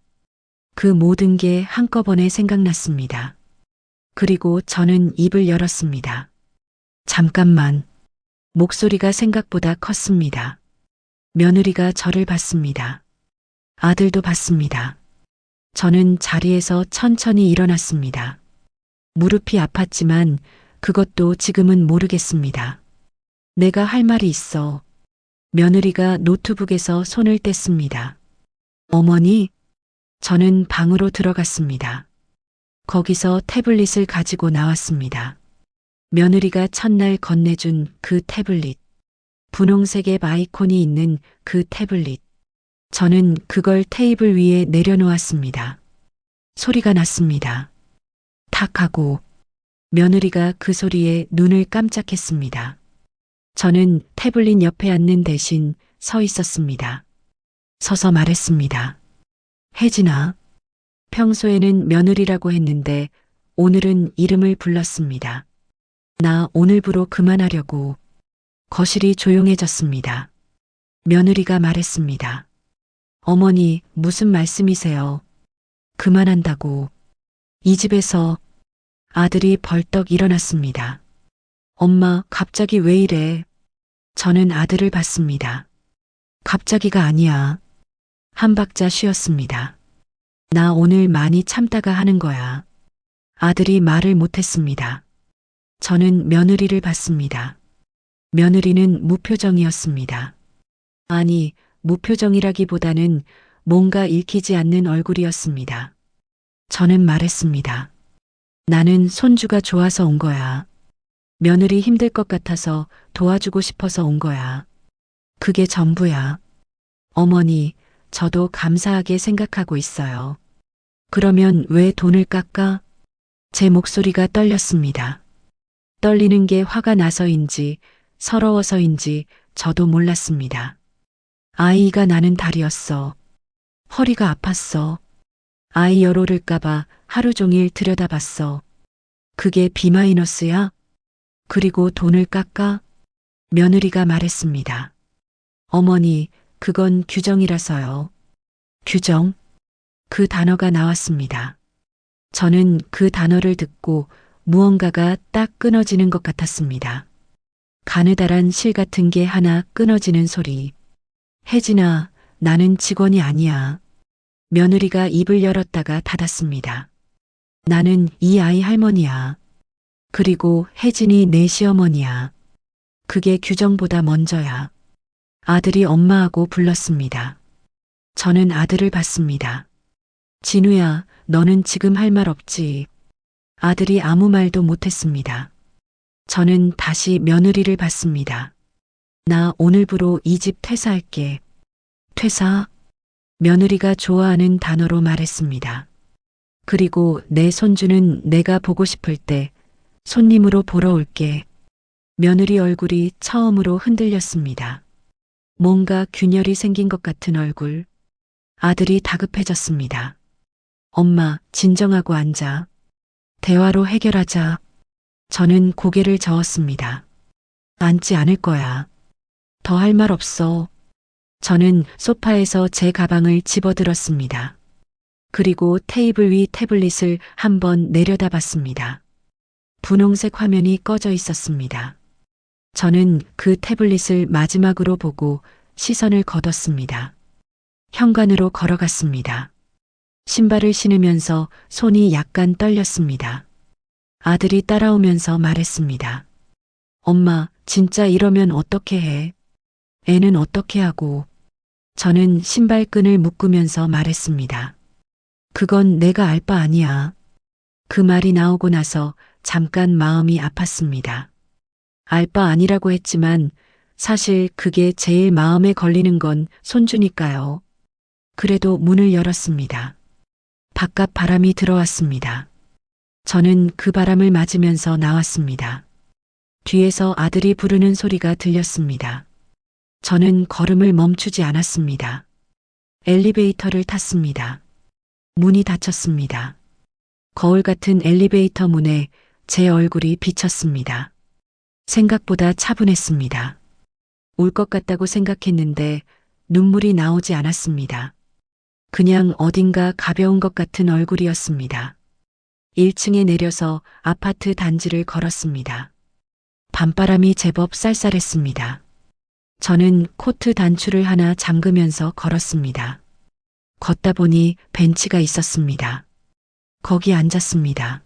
그 모든 게 한꺼번에 생각났습니다. 그리고 저는 입을 열었습니다. 잠깐만. 목소리가 생각보다 컸습니다. 며느리가 저를 봤습니다. 아들도 봤습니다. 저는 자리에서 천천히 일어났습니다. 무릎이 아팠지만 그것도 지금은 모르겠습니다. 내가 할 말이 있어. 며느리가 노트북에서 손을 뗐습니다. 어머니? 저는 방으로 들어갔습니다. 거기서 태블릿을 가지고 나왔습니다. 며느리가 첫날 건네준 그 태블릿. 분홍색의 아이콘이 있는 그 태블릿. 저는 그걸 테이블 위에 내려놓았습니다. 소리가 났습니다. 탁 하고 며느리가 그 소리에 눈을 깜짝했습니다. 저는 태블릿 옆에 앉는 대신 서 있었습니다. 서서 말했습니다. 혜진아. 평소에는 며느리라고 했는데 오늘은 이름을 불렀습니다. 나 오늘부로 그만하려고. 거실이 조용해졌습니다. 며느리가 말했습니다. 어머니, 무슨 말씀이세요? 그만한다고. 이 집에서. 아들이 벌떡 일어났습니다. 엄마, 갑자기 왜 이래? 저는 아들을 봤습니다. 갑자기가 아니야. 한 박자 쉬었습니다. 나 오늘 많이 참다가 하는 거야. 아들이 말을 못했습니다. 저는 며느리를 봤습니다. 며느리는 무표정이었습니다. 아니, 무표정이라기보다는 뭔가 읽히지 않는 얼굴이었습니다. 저는 말했습니다. 나는 손주가 좋아서 온 거야. 며느리 힘들 것 같아서 도와주고 싶어서 온 거야. 그게 전부야. 어머니, 저도 감사하게 생각하고 있어요. 그러면 왜 돈을 깎아? 제 목소리가 떨렸습니다. 떨리는 게 화가 나서인지 서러워서인지 저도 몰랐습니다. 아이가 나는 달이었어. 허리가 아팠어. 아이 열 오를까봐 하루 종일 들여다봤어. 그게 B-야? 그리고 돈을 깎아? 며느리가 말했습니다. 어머니, 그건 규정이라서요. 규정? 그 단어가 나왔습니다. 저는 그 단어를 듣고 무언가가 딱 끊어지는 것 같았습니다. 가느다란 실 같은 게 하나 끊어지는 소리. 혜진아, 나는 직원이 아니야. 며느리가 입을 열었다가 닫았습니다. 나는 이 아이 할머니야. 그리고 혜진이 내 시어머니야. 그게 규정보다 먼저야. 아들이 엄마하고 불렀습니다. 저는 아들을 봤습니다. 진우야, 너는 지금 할 말 없지. 아들이 아무 말도 못했습니다. 저는 다시 며느리를 봤습니다. 나 오늘부로 이 집 퇴사할게. 퇴사? 며느리가 좋아하는 단어로 말했습니다. 그리고 내 손주는 내가 보고 싶을 때 손님으로 보러 올게. 며느리 얼굴이 처음으로 흔들렸습니다. 뭔가 균열이 생긴 것 같은 얼굴. 아들이 다급해졌습니다. 엄마, 진정하고 앉아. 대화로 해결하자. 저는 고개를 저었습니다. 앉지 않을 거야. 더 할 말 없어. 저는 소파에서 제 가방을 집어들었습니다. 그리고 테이블 위 태블릿을 한번 내려다봤습니다. 분홍색 화면이 꺼져 있었습니다. 저는 그 태블릿을 마지막으로 보고 시선을 거뒀습니다. 현관으로 걸어갔습니다. 신발을 신으면서 손이 약간 떨렸습니다. 아들이 따라오면서 말했습니다. 엄마, 진짜 이러면 어떻게 해? 애는 어떻게 하고? 저는 신발끈을 묶으면서 말했습니다. 그건 내가 알 바 아니야. 그 말이 나오고 나서 잠깐 마음이 아팠습니다. 알 바 아니라고 했지만 사실 그게 제일 마음에 걸리는 건 손주니까요. 그래도 문을 열었습니다. 바깥 바람이 들어왔습니다. 저는 그 바람을 맞으면서 나왔습니다. 뒤에서 아들이 부르는 소리가 들렸습니다. 저는 걸음을 멈추지 않았습니다. 엘리베이터를 탔습니다. 문이 닫혔습니다. 거울 같은 엘리베이터 문에 제 얼굴이 비쳤습니다. 생각보다 차분했습니다. 울 것 같다고 생각했는데 눈물이 나오지 않았습니다. 그냥 어딘가 가벼운 것 같은 얼굴이었습니다. 1층에 내려서 아파트 단지를 걸었습니다. 밤바람이 제법 쌀쌀했습니다. 저는 코트 단추를 하나 잠그면서 걸었습니다. 걷다 보니 벤치가 있었습니다. 거기 앉았습니다.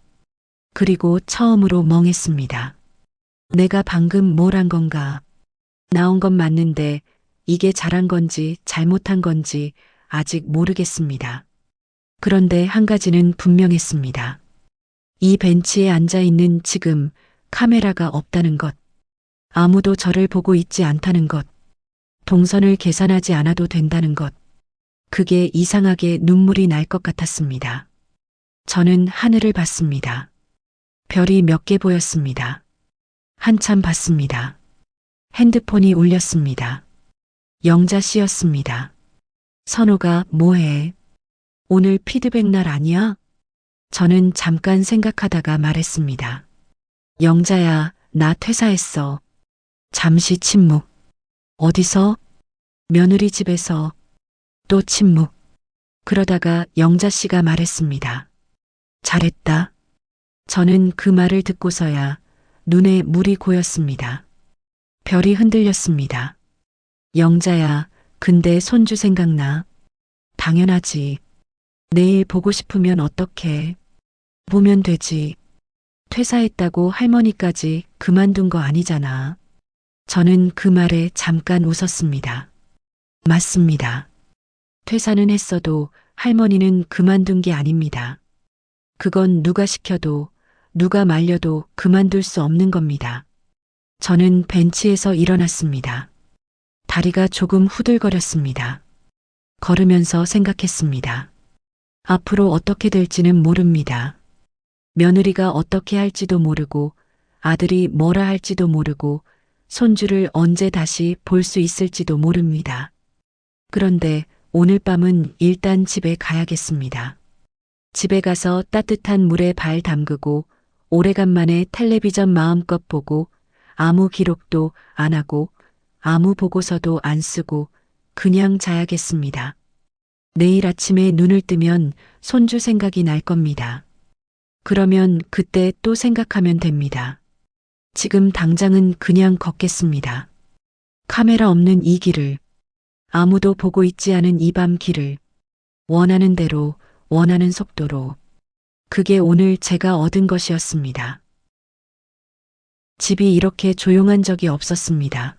그리고 처음으로 멍했습니다. 내가 방금 뭘 한 건가? 나온 건 맞는데 이게 잘한 건지 잘못한 건지 아직 모르겠습니다. 그런데 한 가지는 분명했습니다. 이 벤치에 앉아 있는 지금 카메라가 없다는 것. 아무도 저를 보고 있지 않다는 것. 동선을 계산하지 않아도 된다는 것. 그게 이상하게 눈물이 날 것 같았습니다. 저는 하늘을 봤습니다. 별이 몇 개 보였습니다. 한참 봤습니다. 핸드폰이 울렸습니다. 영자 씨였습니다. 선호가 뭐해? 오늘 피드백 날 아니야? 저는 잠깐 생각하다가 말했습니다. 영자야, 나 퇴사했어. 잠시 침묵. 어디서? 며느리 집에서. 또 침묵. 그러다가 영자 씨가 말했습니다. 잘했다. 저는 그 말을 듣고서야 눈에 물이 고였습니다. 별이 흔들렸습니다. 영자야, 근데 손주 생각나? 당연하지. 내일 보고 싶으면 어떡해? 보면 되지. 퇴사했다고 할머니까지 그만둔 거 아니잖아. 저는 그 말에 잠깐 웃었습니다. 맞습니다. 퇴사는 했어도 할머니는 그만둔 게 아닙니다. 그건 누가 시켜도 누가 말려도 그만둘 수 없는 겁니다. 저는 벤치에서 일어났습니다. 다리가 조금 후들거렸습니다. 걸으면서 생각했습니다. 앞으로 어떻게 될지는 모릅니다. 며느리가 어떻게 할지도 모르고 아들이 뭐라 할지도 모르고 손주를 언제 다시 볼 수 있을지도 모릅니다. 그런데 오늘 밤은 일단 집에 가야겠습니다. 집에 가서 따뜻한 물에 발 담그고 오래간만에 텔레비전 마음껏 보고 아무 기록도 안 하고 아무 보고서도 안 쓰고 그냥 자야겠습니다. 내일 아침에 눈을 뜨면 손주 생각이 날 겁니다. 그러면 그때 또 생각하면 됩니다. 지금 당장은 그냥 걷겠습니다. 카메라 없는 이 길을, 아무도 보고 있지 않은 이 밤 길을, 원하는 대로, 원하는 속도로. 그게 오늘 제가 얻은 것이었습니다. 집이 이렇게 조용한 적이 없었습니다.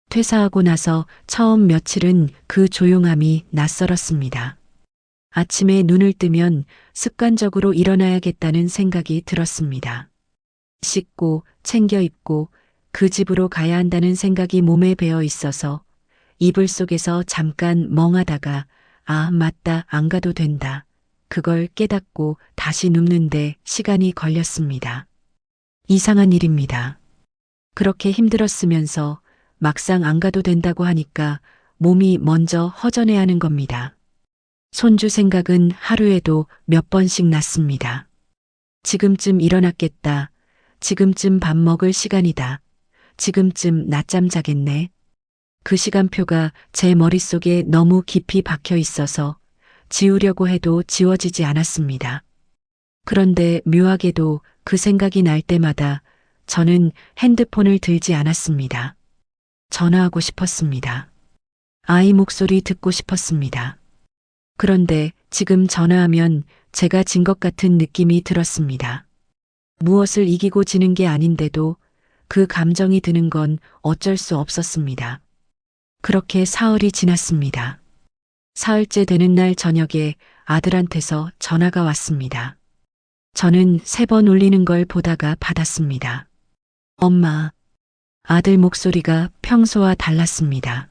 퇴사하고 나서 처음 며칠은 그 조용함이 낯설었습니다. 아침에 눈을 뜨면 습관적으로 일어나야겠다는 생각이 들었습니다. 씻고 챙겨 입고 그 집으로 가야 한다는 생각이 몸에 배어 있어서 이불 속에서 잠깐 멍하다가 아, 맞다, 안 가도 된다. 그걸 깨닫고 다시 눕는데 시간이 걸렸습니다. 이상한 일입니다. 그렇게 힘들었으면서 막상 안 가도 된다고 하니까 몸이 먼저 허전해 하는 겁니다. 손주 생각은 하루에도 몇 번씩 났습니다. 지금쯤 일어났겠다. 지금쯤 밥 먹을 시간이다. 지금쯤 낮잠 자겠네. 그 시간표가 제 머릿속에 너무 깊이 박혀 있어서 지우려고 해도 지워지지 않았습니다. 그런데 묘하게도 그 생각이 날 때마다 저는 핸드폰을 들지 않았습니다. 전화하고 싶었습니다. 아이 목소리 듣고 싶었습니다. 그런데 지금 전화하면 제가 진 것 같은 느낌이 들었습니다. 무엇을 이기고 지는 게 아닌데도 그 감정이 드는 건 어쩔 수 없었습니다. 그렇게 사흘이 지났습니다. 사흘째 되는 날 저녁에 아들한테서 전화가 왔습니다. 저는 3번 울리는 걸 보다가 받았습니다. 엄마. 아들 목소리가 평소와 달랐습니다.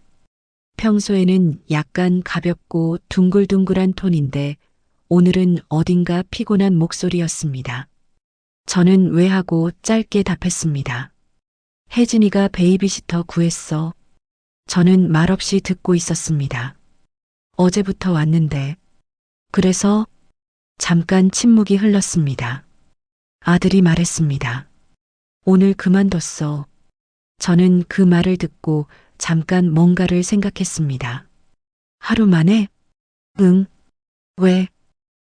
평소에는 약간 가볍고 둥글둥글한 톤인데 오늘은 어딘가 피곤한 목소리였습니다. 저는 왜 하고 짧게 답했습니다. 혜진이가 베이비시터 구했어. 저는 말없이 듣고 있었습니다. 어제부터 왔는데. 그래서 잠깐 침묵이 흘렀습니다. 아들이 말했습니다. 오늘 그만뒀어. 저는 그 말을 듣고 잠깐 뭔가를 생각했습니다. 하루 만에? 응. 왜?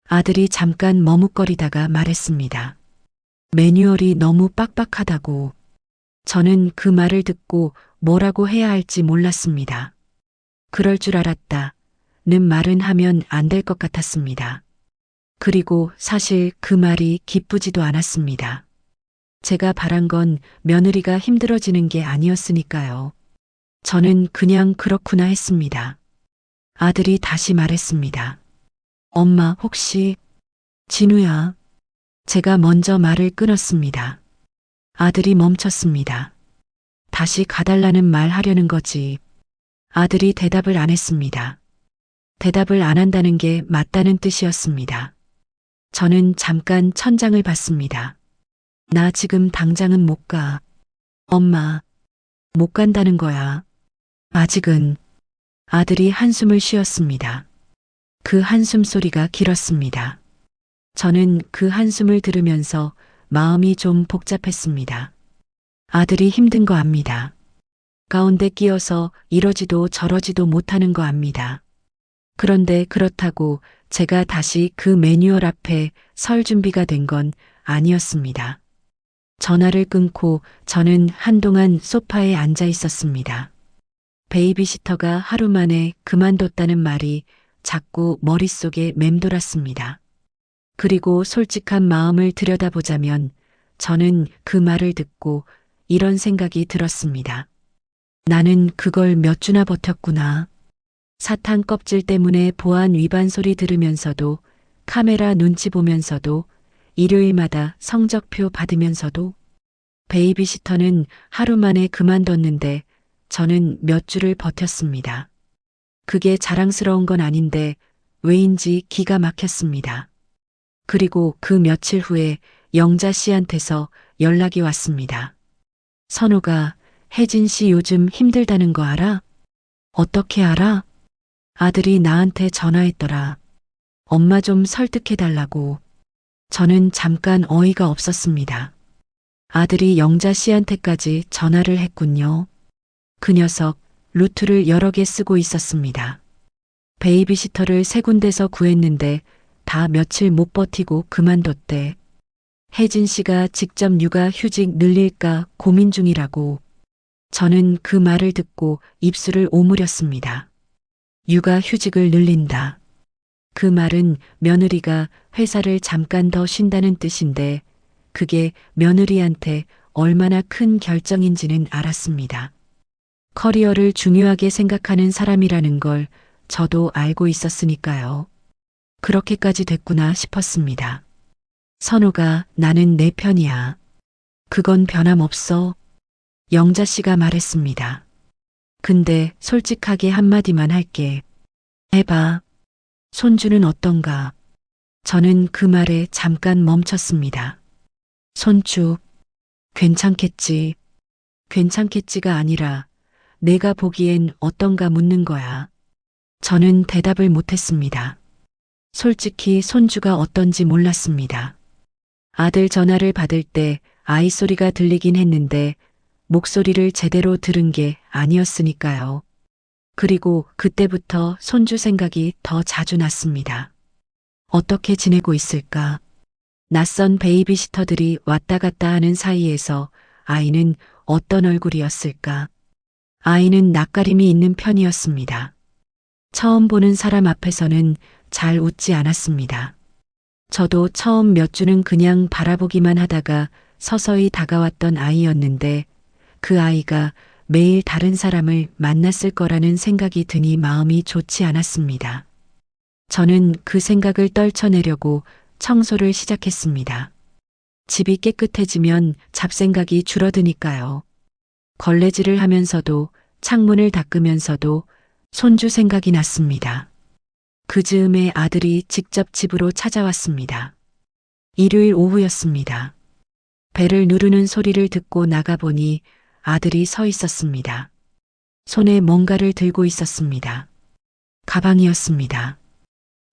아들이 잠깐 머뭇거리다가 말했습니다. 매뉴얼이 너무 빡빡하다고. 저는 그 말을 듣고 뭐라고 해야 할지 몰랐습니다. 그럴 줄 알았다. 는 말은 하면 안 될 것 같았습니다. 그리고 사실 그 말이 기쁘지도 않았습니다. 제가 바란 건 며느리가 힘들어지는 게 아니었으니까요. 저는 그냥 그렇구나 했습니다. 아들이 다시 말했습니다. 엄마 혹시 진우야. 제가 먼저 말을 끊었습니다. 아들이 멈췄습니다. 다시 가달라는 말 하려는 거지. 아들이 대답을 안 했습니다. 대답을 안 한다는 게 맞다는 뜻이었습니다. 저는 잠깐 천장을 봤습니다. 나 지금 당장은 못 가. 엄마, 못 간다는 거야. 아직은. 아들이 한숨을 쉬었습니다. 그 한숨 소리가 길었습니다. 저는 그 한숨을 들으면서 마음이 좀 복잡했습니다. 아들이 힘든 거 압니다. 가운데 끼어서 이러지도 저러지도 못하는 거 압니다. 그런데 그렇다고 제가 다시 그 매뉴얼 앞에 설 준비가 된 건 아니었습니다. 전화를 끊고 저는 한동안 소파에 앉아 있었습니다. 베이비시터가 하루 만에 그만뒀다는 말이 자꾸 머릿속에 맴돌았습니다. 그리고 솔직한 마음을 들여다보자면 저는 그 말을 듣고 이런 생각이 들었습니다. 나는 그걸 몇 주나 버텼구나. 사탕 껍질 때문에 보안 위반 소리 들으면서도 카메라 눈치 보면서도 일요일마다 성적표 받으면서도 베이비시터는 하루 만에 그만뒀는데 저는 몇 주를 버텼습니다. 그게 자랑스러운 건 아닌데 왜인지 기가 막혔습니다. 그리고 그 며칠 후에 영자 씨한테서 연락이 왔습니다. 선우가 혜진 씨 요즘 힘들다는 거 알아? 어떻게 알아? 아들이 나한테 전화했더라. 엄마 좀 설득해달라고. 저는 잠깐 어이가 없었습니다. 아들이 영자 씨한테까지 전화를 했군요. 그 녀석 루트를 여러 개 쓰고 있었습니다. 베이비시터를 3군데서 구했는데 다 며칠 못 버티고 그만뒀대. 혜진 씨가 직접 육아 휴직 늘릴까 고민 중이라고. 저는 그 말을 듣고 입술을 오므렸습니다. 육아 휴직을 늘린다. 그 말은 며느리가 회사를 잠깐 더 쉰다는 뜻인데 그게 며느리한테 얼마나 큰 결정인지는 알았습니다. 커리어를 중요하게 생각하는 사람이라는 걸 저도 알고 있었으니까요. 그렇게까지 됐구나 싶었습니다. 선우가 나는 내 편이야. 그건 변함없어. 영자 씨가 말했습니다. 근데 솔직하게 한마디만 할게. 해봐. 손주는 어떤가? 저는 그 말에 잠깐 멈췄습니다. 손주, 괜찮겠지. 괜찮겠지가 아니라 내가 보기엔 어떤가 묻는 거야. 저는 대답을 못했습니다. 솔직히 손주가 어떤지 몰랐습니다. 아들 전화를 받을 때 아이 소리가 들리긴 했는데 목소리를 제대로 들은 게 아니었으니까요. 그리고 그때부터 손주 생각이 더 자주 났습니다. 어떻게 지내고 있을까? 낯선 베이비시터들이 왔다 갔다 하는 사이에서 아이는 어떤 얼굴이었을까? 아이는 낯가림이 있는 편이었습니다. 처음 보는 사람 앞에서는 잘 웃지 않았습니다. 저도 처음 몇 주는 그냥 바라보기만 하다가 서서히 다가왔던 아이였는데 그 아이가 매일 다른 사람을 만났을 거라는 생각이 드니 마음이 좋지 않았습니다. 저는 그 생각을 떨쳐내려고 청소를 시작했습니다. 집이 깨끗해지면 잡생각이 줄어드니까요. 걸레질을 하면서도 창문을 닦으면서도 손주 생각이 났습니다. 그 즈음에 아들이 직접 집으로 찾아왔습니다. 일요일 오후였습니다. 배를 누르는 소리를 듣고 나가보니 아들이 서 있었습니다. 손에 뭔가를 들고 있었습니다. 가방이었습니다.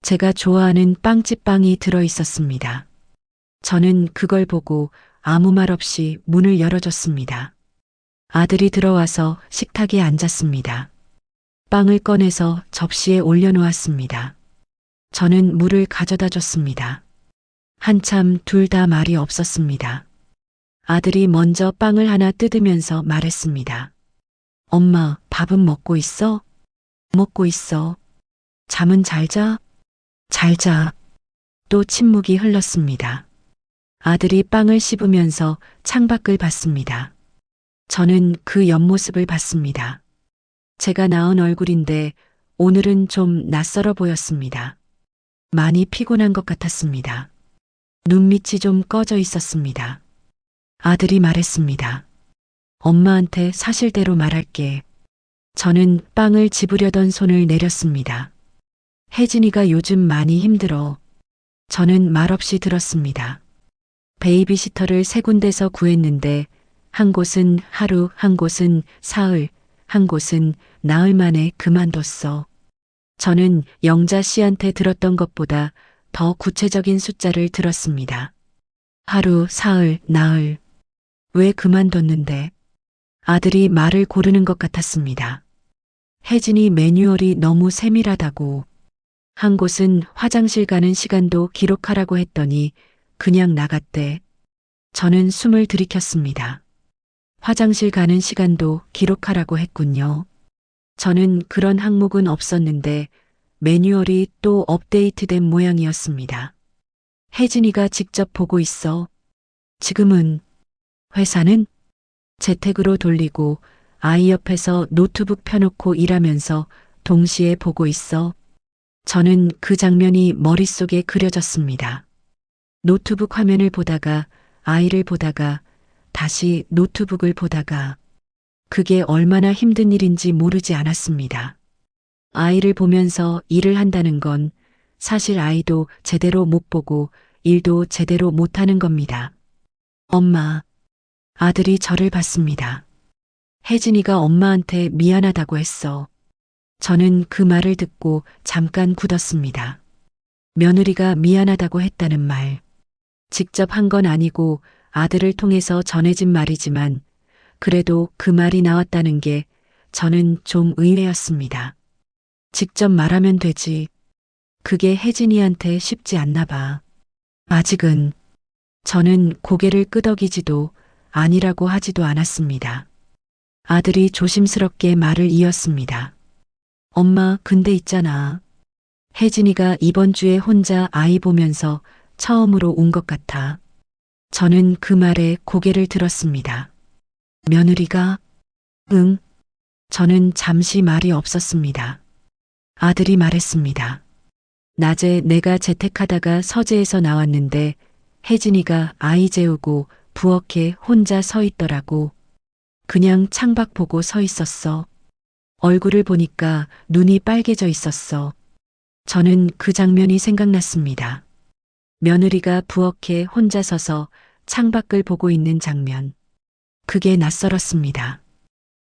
제가 좋아하는 빵집 빵이 들어 있었습니다. 저는 그걸 보고 아무 말 없이 문을 열어줬습니다. 아들이 들어와서 식탁에 앉았습니다. 빵을 꺼내서 접시에 올려놓았습니다. 저는 물을 가져다 줬습니다. 한참 둘 다 말이 없었습니다. 아들이 먼저 빵을 하나 뜯으면서 말했습니다. 엄마, 밥은 먹고 있어? 먹고 있어. 잠은 잘 자? 잘 자. 또 침묵이 흘렀습니다. 아들이 빵을 씹으면서 창밖을 봤습니다. 저는 그 옆모습을 봤습니다. 제가 낳은 얼굴인데 오늘은 좀 낯설어 보였습니다. 많이 피곤한 것 같았습니다. 눈밑이 좀 꺼져 있었습니다. 아들이 말했습니다. 엄마한테 사실대로 말할게. 저는 빵을 집으려던 손을 내렸습니다. 혜진이가 요즘 많이 힘들어. 저는 말없이 들었습니다. 베이비시터를 세 군데서 구했는데 한 곳은 하루, 한 곳은 사흘, 한 곳은 나흘 만에 그만뒀어. 저는 영자 씨한테 들었던 것보다 더 구체적인 숫자를 들었습니다. 하루, 사흘, 나흘. 왜 그만뒀는데? 아들이 말을 고르는 것 같았습니다. 혜진이 매뉴얼이 너무 세밀하다고. 한 곳은 화장실 가는 시간도 기록하라고 했더니 그냥 나갔대. 저는 숨을 들이켰습니다. 화장실 가는 시간도 기록하라고 했군요. 저는 그런 항목은 없었는데 매뉴얼이 또 업데이트된 모양이었습니다. 혜진이가 직접 보고 있어. 지금은 회사는 재택으로 돌리고 아이 옆에서 노트북 펴놓고 일하면서 동시에 보고 있어. 저는 그 장면이 머릿속에 그려졌습니다. 노트북 화면을 보다가 아이를 보다가 다시 노트북을 보다가 그게 얼마나 힘든 일인지 모르지 않았습니다. 아이를 보면서 일을 한다는 건 사실 아이도 제대로 못 보고 일도 제대로 못하는 겁니다. 엄마, 아들이 저를 봤습니다. 혜진이가 엄마한테 미안하다고 했어. 저는 그 말을 듣고 잠깐 굳었습니다. 며느리가 미안하다고 했다는 말. 직접 한 건 아니고 아들을 통해서 전해진 말이지만 그래도 그 말이 나왔다는 게 저는 좀 의외였습니다. 직접 말하면 되지. 그게 혜진이한테 쉽지 않나 봐. 아직은. 저는 고개를 끄덕이지도 아니라고 하지도 않았습니다. 아들이 조심스럽게 말을 이었습니다. 엄마, 근데 있잖아. 혜진이가 이번 주에 혼자 아이 보면서 처음으로 운 것 같아. 저는 그 말에 고개를 들었습니다. 며느리가? 응. 저는 잠시 말이 없었습니다. 아들이 말했습니다. 낮에 내가 재택하다가 서재에서 나왔는데 혜진이가 아이 재우고 부엌에 혼자 서 있더라고. 그냥 창밖 보고 서 있었어. 얼굴을 보니까 눈이 빨개져 있었어. 저는 그 장면이 생각났습니다. 며느리가 부엌에 혼자 서서 창밖을 보고 있는 장면. 그게 낯설었습니다.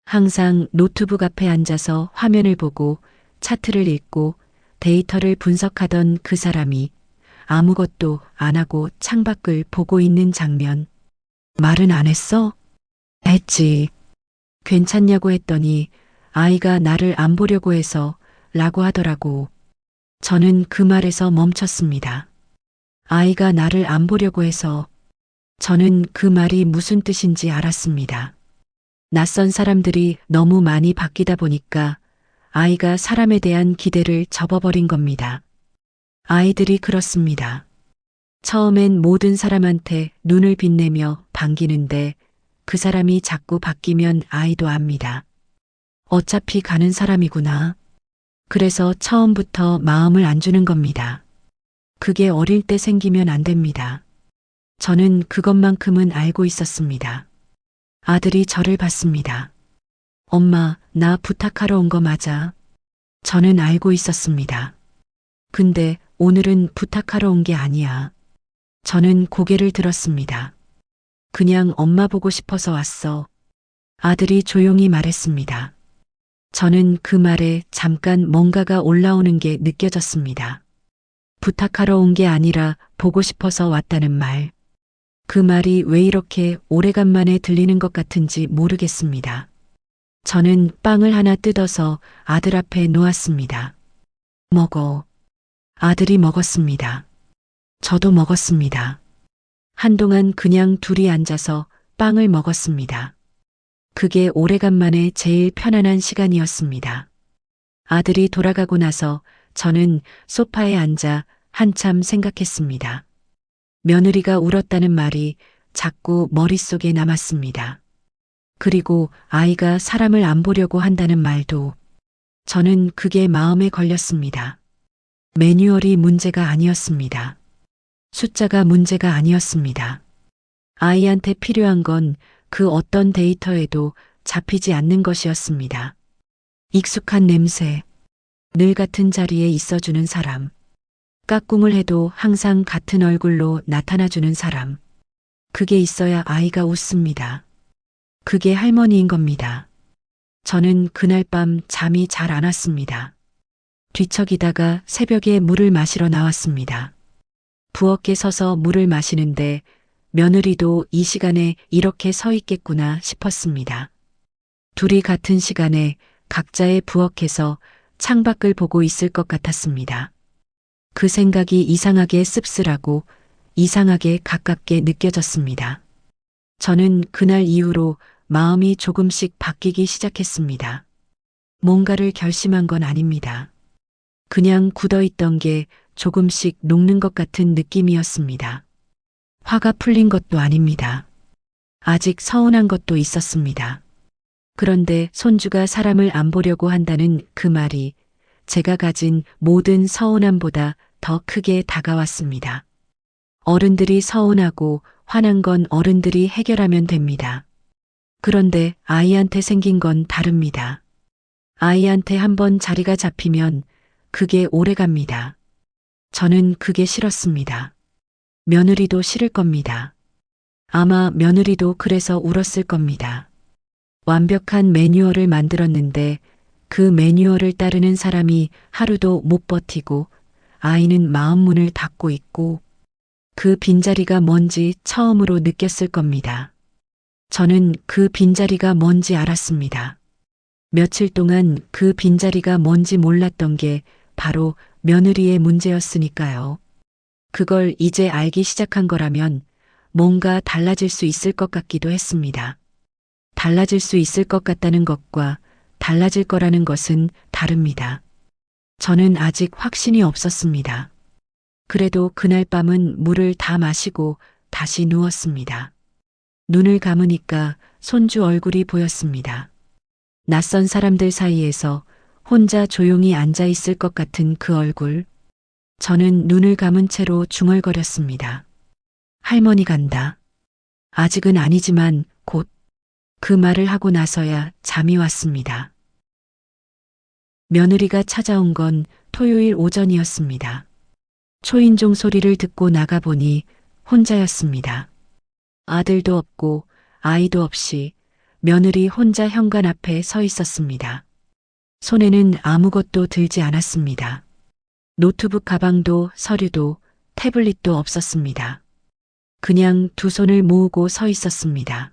항상 노트북 앞에 앉아서 화면을 보고 차트를 읽고 데이터를 분석하던 그 사람이 아무것도 안 하고 창밖을 보고 있는 장면. 말은 안 했어? 했지. 괜찮냐고 했더니 아이가 나를 안 보려고 해서 라고 하더라고. 저는 그 말에서 멈췄습니다. 아이가 나를 안 보려고 해서 저는 그 말이 무슨 뜻인지 알았습니다. 낯선 사람들이 너무 많이 바뀌다 보니까 아이가 사람에 대한 기대를 접어버린 겁니다. 아이들이 그렇습니다. 처음엔 모든 사람한테 눈을 빛내며 반기는데 그 사람이 자꾸 바뀌면 아이도 압니다. 어차피 가는 사람이구나. 그래서 처음부터 마음을 안 주는 겁니다. 그게 어릴 때 생기면 안 됩니다. 저는 그것만큼은 알고 있었습니다. 아들이 저를 봤습니다. 엄마, 나 부탁하러 온 거 맞아? 저는 알고 있었습니다. 근데 오늘은 부탁하러 온 게 아니야. 저는 고개를 들었습니다. 그냥 엄마 보고 싶어서 왔어. 아들이 조용히 말했습니다. 저는 그 말에 잠깐 뭔가가 올라오는 게 느껴졌습니다. 부탁하러 온 게 아니라 보고 싶어서 왔다는 말. 그 말이 왜 이렇게 오래간만에 들리는 것 같은지 모르겠습니다. 저는 빵을 하나 뜯어서 아들 앞에 놓았습니다. 먹어. 아들이 먹었습니다. 저도 먹었습니다. 한동안 그냥 둘이 앉아서 빵을 먹었습니다. 그게 오래간만에 제일 편안한 시간이었습니다. 아들이 돌아가고 나서 저는 소파에 앉아 한참 생각했습니다. 며느리가 울었다는 말이 자꾸 머릿속에 남았습니다. 그리고 아이가 사람을 안 보려고 한다는 말도 저는 그게 마음에 걸렸습니다. 매뉴얼이 문제가 아니었습니다. 숫자가 문제가 아니었습니다. 아이한테 필요한 건 그 어떤 데이터에도 잡히지 않는 것이었습니다. 익숙한 냄새, 늘 같은 자리에 있어주는 사람, 까꿍을 해도 항상 같은 얼굴로 나타나주는 사람. 그게 있어야 아이가 웃습니다. 그게 할머니인 겁니다. 저는 그날 밤 잠이 잘 안 왔습니다. 뒤척이다가 새벽에 물을 마시러 나왔습니다. 부엌에 서서 물을 마시는데 며느리도 이 시간에 이렇게 서 있겠구나 싶었습니다. 둘이 같은 시간에 각자의 부엌에서 창밖을 보고 있을 것 같았습니다. 그 생각이 이상하게 씁쓸하고 이상하게 가깝게 느껴졌습니다. 저는 그날 이후로 마음이 조금씩 바뀌기 시작했습니다. 뭔가를 결심한 건 아닙니다. 그냥 굳어있던 게 조금씩 녹는 것 같은 느낌이었습니다. 화가 풀린 것도 아닙니다. 아직 서운한 것도 있었습니다. 그런데 손주가 사람을 안 보려고 한다는 그 말이 제가 가진 모든 서운함보다 더 크게 다가왔습니다. 어른들이 서운하고 화난 건 어른들이 해결하면 됩니다. 그런데 아이한테 생긴 건 다릅니다. 아이한테 한번 자리가 잡히면 그게 오래 갑니다. 저는 그게 싫었습니다. 며느리도 싫을 겁니다. 아마 며느리도 그래서 울었을 겁니다. 완벽한 매뉴얼을 만들었는데 그 매뉴얼을 따르는 사람이 하루도 못 버티고 아이는 마음 문을 닫고 있고 그 빈자리가 뭔지 처음으로 느꼈을 겁니다. 저는 그 빈자리가 뭔지 알았습니다. 며칠 동안 그 빈자리가 뭔지 몰랐던 게 바로 며느리의 문제였으니까요. 그걸 이제 알기 시작한 거라면 뭔가 달라질 수 있을 것 같기도 했습니다. 달라질 수 있을 것 같다는 것과 달라질 거라는 것은 다릅니다. 저는 아직 확신이 없었습니다. 그래도 그날 밤은 물을 다 마시고 다시 누웠습니다. 눈을 감으니까 손주 얼굴이 보였습니다. 낯선 사람들 사이에서 혼자 조용히 앉아 있을 것 같은 그 얼굴. 저는 눈을 감은 채로 중얼거렸습니다. 할머니 간다. 아직은 아니지만 곧. 그 말을 하고 나서야 잠이 왔습니다. 며느리가 찾아온 건 토요일 오전이었습니다. 초인종 소리를 듣고 나가보니 혼자였습니다. 아들도 없고 아이도 없이 며느리 혼자 현관 앞에 서 있었습니다. 손에는 아무것도 들지 않았습니다. 노트북 가방도 서류도 태블릿도 없었습니다. 그냥 두 손을 모으고 서 있었습니다.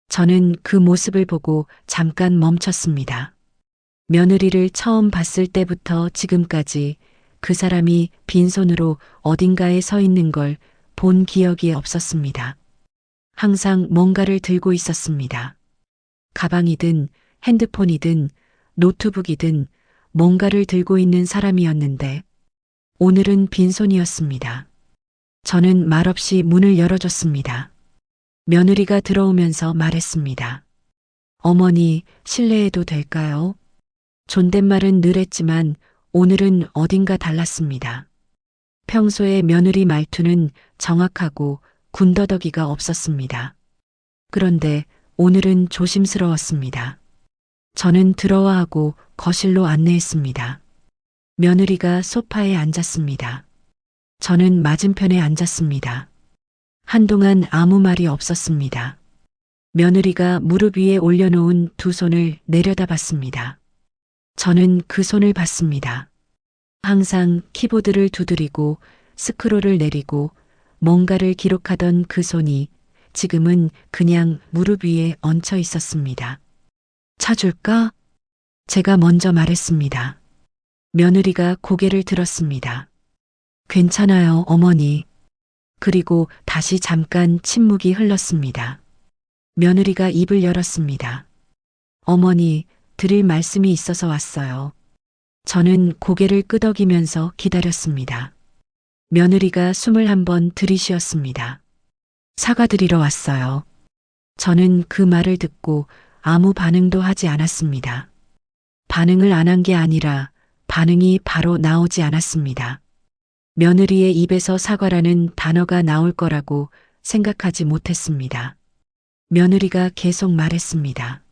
저는 그 모습을 보고 잠깐 멈췄습니다. 며느리를 처음 봤을 때부터 지금까지 그 사람이 빈손으로 어딘가에 서 있는 걸 본 기억이 없었습니다. 항상 뭔가를 들고 있었습니다. 가방이든 핸드폰이든 노트북이든 뭔가를 들고 있는 사람이었는데 오늘은 빈손이었습니다. 저는 말없이 문을 열어줬습니다. 며느리가 들어오면서 말했습니다. 어머니, 실례해도 될까요? 존댓말은 늘 했지만 오늘은 어딘가 달랐습니다. 평소에 며느리 말투는 정확하고 군더더기가 없었습니다. 그런데 오늘은 조심스러웠습니다. 저는 들어와 하고 거실로 안내했습니다. 며느리가 소파에 앉았습니다. 저는 맞은편에 앉았습니다. 한동안 아무 말이 없었습니다. 며느리가 무릎 위에 올려놓은 두 손을 내려다봤습니다. 저는 그 손을 봤습니다. 항상 키보드를 두드리고 스크롤을 내리고 뭔가를 기록하던 그 손이 지금은 그냥 무릎 위에 얹혀 있었습니다. 차줄까? 제가 먼저 말했습니다. 며느리가 고개를 들었습니다. 괜찮아요, 어머니. 그리고 다시 잠깐 침묵이 흘렀습니다. 며느리가 입을 열었습니다. 어머니, 드릴 말씀이 있어서 왔어요. 저는 고개를 끄덕이면서 기다렸습니다. 며느리가 숨을 한번 들이쉬었습니다. 사과드리러 왔어요. 저는 그 말을 듣고 아무 반응도 하지 않았습니다. 반응을 안 한 게 아니라 반응이 바로 나오지 않았습니다. 며느리의 입에서 사과라는 단어가 나올 거라고 생각하지 못했습니다. 며느리가 계속 말했습니다.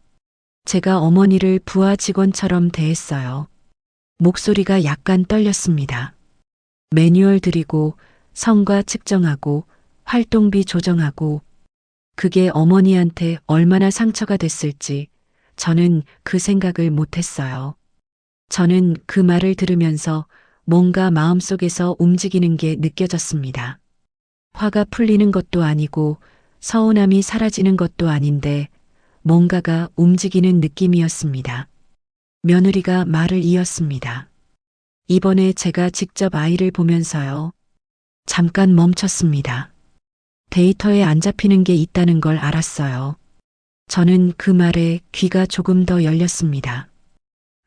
제가 어머니를 부하 직원처럼 대했어요. 목소리가 약간 떨렸습니다. 매뉴얼 드리고 성과 측정하고 활동비 조정하고 그게 어머니한테 얼마나 상처가 됐을지 저는 그 생각을 못했어요. 저는 그 말을 들으면서 뭔가 마음속에서 움직이는 게 느껴졌습니다. 화가 풀리는 것도 아니고 서운함이 사라지는 것도 아닌데 뭔가가 움직이는 느낌이었습니다. 며느리가 말을 이었습니다. 이번에 제가 직접 아이를 보면서요. 잠깐 멈췄습니다. 데이터에 안 잡히는 게 있다는 걸 알았어요. 저는 그 말에 귀가 조금 더 열렸습니다.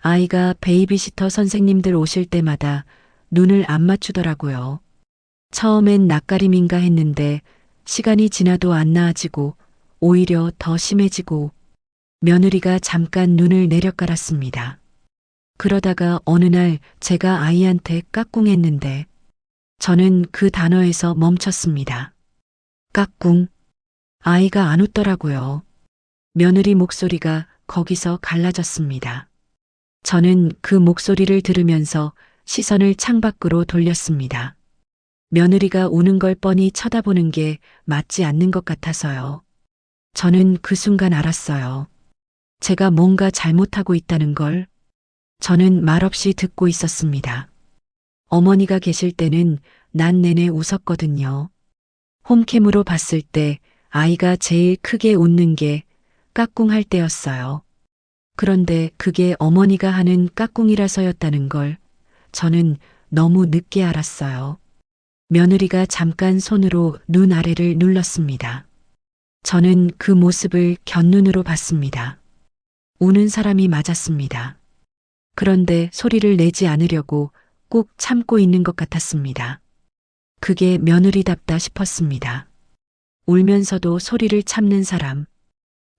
아이가 베이비시터 선생님들 오실 때마다 눈을 안 맞추더라고요. 처음엔 낯가림인가 했는데 시간이 지나도 안 나아지고 오히려 더 심해지고 며느리가 잠깐 눈을 내려깔았습니다. 그러다가 어느 날 제가 아이한테 까꿍했는데 저는 그 단어에서 멈췄습니다. 까꿍. 아이가 안 웃더라고요. 며느리 목소리가 거기서 갈라졌습니다. 저는 그 목소리를 들으면서 시선을 창밖으로 돌렸습니다. 며느리가 우는 걸 뻔히 쳐다보는 게 맞지 않는 것 같아서요. 저는 그 순간 알았어요. 제가 뭔가 잘못하고 있다는 걸. 저는 말없이 듣고 있었습니다. 어머니가 계실 때는 난 내내 웃었거든요. 홈캠으로 봤을 때 아이가 제일 크게 웃는 게 까꿍할 때였어요. 그런데 그게 어머니가 하는 까꿍이라서였다는 걸 저는 너무 늦게 알았어요. 며느리가 잠깐 손으로 눈 아래를 눌렀습니다. 저는 그 모습을 곁눈으로 봤습니다. 우는 사람이 맞았습니다. 그런데 소리를 내지 않으려고 꾹 참고 있는 것 같았습니다. 그게 며느리답다 싶었습니다. 울면서도 소리를 참는 사람.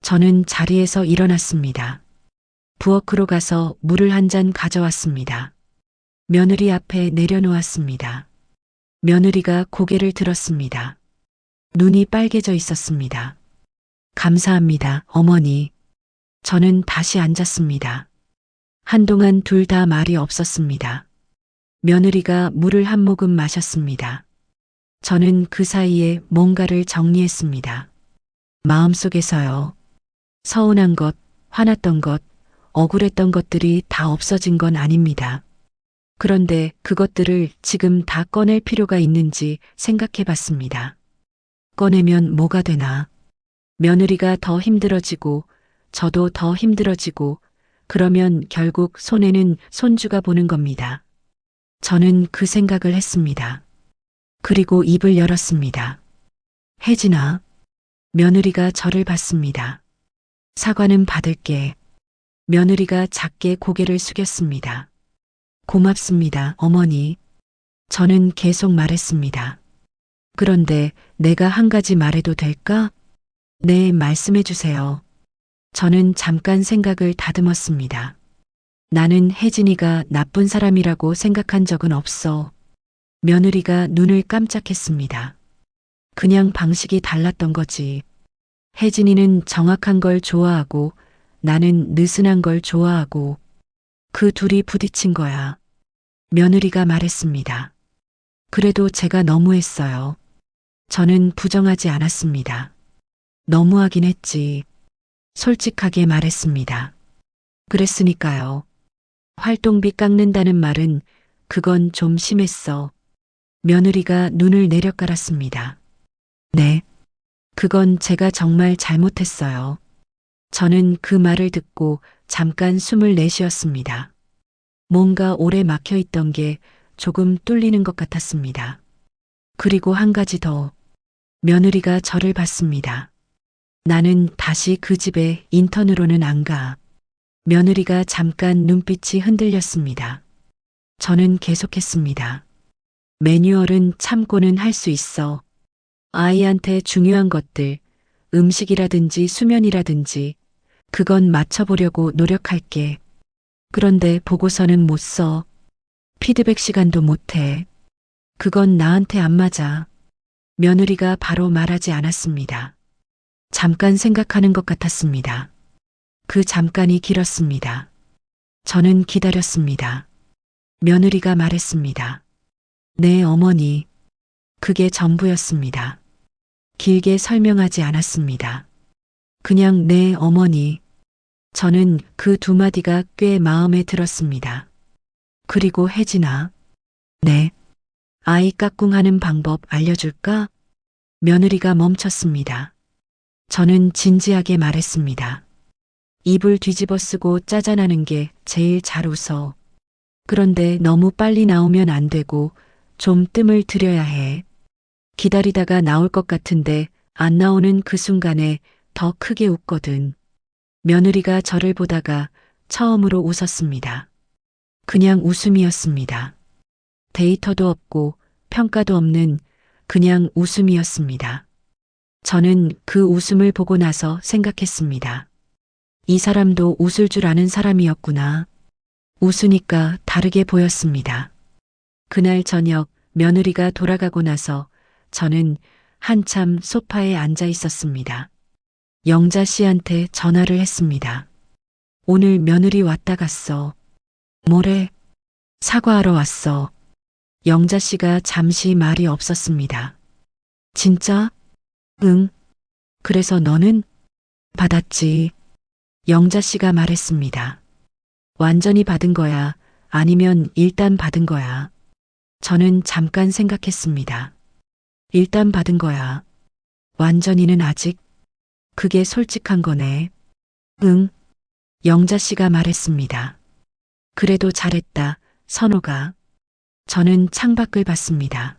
저는 자리에서 일어났습니다. 부엌으로 가서 물을 한 잔 가져왔습니다. 며느리 앞에 내려놓았습니다. 며느리가 고개를 들었습니다. 눈이 빨개져 있었습니다. 감사합니다, 어머니. 저는 다시 앉았습니다. 한동안 둘 다 말이 없었습니다. 며느리가 물을 한 모금 마셨습니다. 저는 그 사이에 뭔가를 정리했습니다. 마음속에서요. 서운한 것, 화났던 것, 억울했던 것들이 다 없어진 건 아닙니다. 그런데 그것들을 지금 다 꺼낼 필요가 있는지 생각해 봤습니다. 꺼내면 뭐가 되나? 며느리가 더 힘들어지고, 저도 더 힘들어지고, 그러면 결국 손해는 손주가 보는 겁니다. 저는 그 생각을 했습니다. 그리고 입을 열었습니다. 혜진아, 며느리가 저를 봤습니다. 사과는 받을게. 며느리가 작게 고개를 숙였습니다. 고맙습니다, 어머니. 저는 계속 말했습니다. 그런데 내가 한 가지 말해도 될까? 네, 말씀해 주세요. 저는 잠깐 생각을 다듬었습니다. 나는 혜진이가 나쁜 사람이라고 생각한 적은 없어. 며느리가 눈을 깜짝했습니다. 그냥 방식이 달랐던 거지. 혜진이는 정확한 걸 좋아하고 나는 느슨한 걸 좋아하고 그 둘이 부딪힌 거야. 며느리가 말했습니다. 그래도 제가 너무했어요. 저는 부정하지 않았습니다. 너무하긴 했지. 솔직하게 말했습니다. 그랬으니까요. 활동비 깎는다는 말은 그건 좀 심했어. 며느리가 눈을 내려깔았습니다. 네. 그건 제가 정말 잘못했어요. 저는 그 말을 듣고 잠깐 숨을 내쉬었습니다. 뭔가 오래 막혀 있던 게 조금 뚫리는 것 같았습니다. 그리고 한 가지 더. 며느리가 저를 봤습니다. 나는 다시 그 집에 인턴으로는 안 가. 며느리가 잠깐 눈빛이 흔들렸습니다. 저는 계속했습니다. 매뉴얼은 참고는 할 수 있어. 아이한테 중요한 것들, 음식이라든지 수면이라든지, 그건 맞춰보려고 노력할게. 그런데 보고서는 못 써. 피드백 시간도 못 해. 그건 나한테 안 맞아. 며느리가 바로 말하지 않았습니다. 잠깐 생각하는 것 같았습니다. 그 잠깐이 길었습니다. 저는 기다렸습니다. 며느리가 말했습니다. 네, 어머니. 그게 전부였습니다. 길게 설명하지 않았습니다. 그냥 네, 어머니. 저는 그 두 마디가 꽤 마음에 들었습니다. 그리고 혜진아. 네. 아이 깍꿍하는 방법 알려줄까? 며느리가 멈췄습니다. 저는 진지하게 말했습니다. 입을 뒤집어 쓰고 짜잔하는 게 제일 잘 웃어. 그런데 너무 빨리 나오면 안 되고 좀 뜸을 들여야 해. 기다리다가 나올 것 같은데 안 나오는 그 순간에 더 크게 웃거든. 며느리가 저를 보다가 처음으로 웃었습니다. 그냥 웃음이었습니다. 데이터도 없고 평가도 없는 그냥 웃음이었습니다. 저는 그 웃음을 보고 나서 생각했습니다. 이 사람도 웃을 줄 아는 사람이었구나. 웃으니까 다르게 보였습니다. 그날 저녁 며느리가 돌아가고 나서 저는 한참 소파에 앉아 있었습니다. 영자 씨한테 전화를 했습니다. 오늘 며느리 왔다 갔어. 뭐래? 사과하러 왔어. 영자 씨가 잠시 말이 없었습니다. 진짜? 응. 그래서 너는? 받았지. 영자 씨가 말했습니다. 완전히 받은 거야? 아니면 일단 받은 거야? 저는 잠깐 생각했습니다. 일단 받은 거야. 완전히는 아직? 그게 솔직한 거네. 응. 영자 씨가 말했습니다. 그래도 잘했다, 선호가. 저는 창밖을 봤습니다.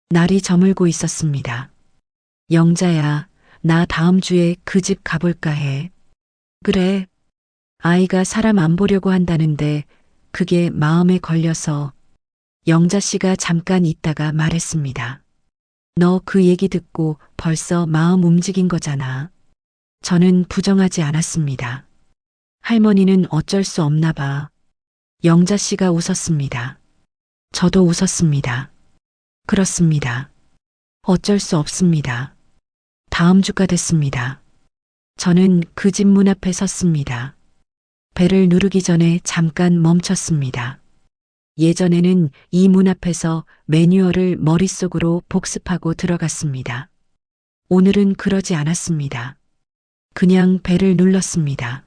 날이 저물고 있었습니다. 영자야, 나 다음 주에 그 집 가볼까 해. 그래. 아이가 사람 안 보려고 한다는데 그게 마음에 걸려서. 영자 씨가 잠깐 있다가 말했습니다. 너 그 얘기 듣고 벌써 마음 움직인 거잖아. 저는 부정하지 않았습니다. 할머니는 어쩔 수 없나 봐. 영자 씨가 웃었습니다. 저도 웃었습니다. 그렇습니다. 어쩔 수 없습니다. 다음 주가 됐습니다. 저는 그 집 문 앞에 섰습니다. 배를 누르기 전에 잠깐 멈췄습니다. 예전에는 이 문 앞에서 매뉴얼을 머릿속으로 복습하고 들어갔습니다. 오늘은 그러지 않았습니다. 그냥 벨을 눌렀습니다.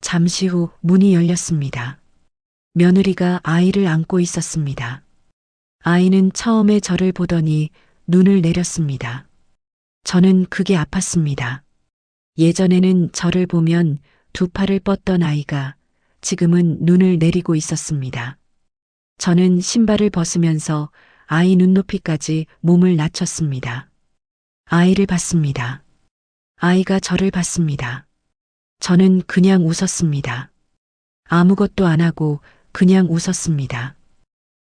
잠시 후 문이 열렸습니다. 며느리가 아이를 안고 있었습니다. 아이는 처음에 저를 보더니 눈을 내렸습니다. 저는 그게 아팠습니다. 예전에는 저를 보면 두 팔을 뻗던 아이가 지금은 눈을 내리고 있었습니다. 저는 신발을 벗으면서 아이 눈높이까지 몸을 낮췄습니다. 아이를 봤습니다. 아이가 저를 봤습니다. 저는 그냥 웃었습니다. 아무것도 안 하고 그냥 웃었습니다.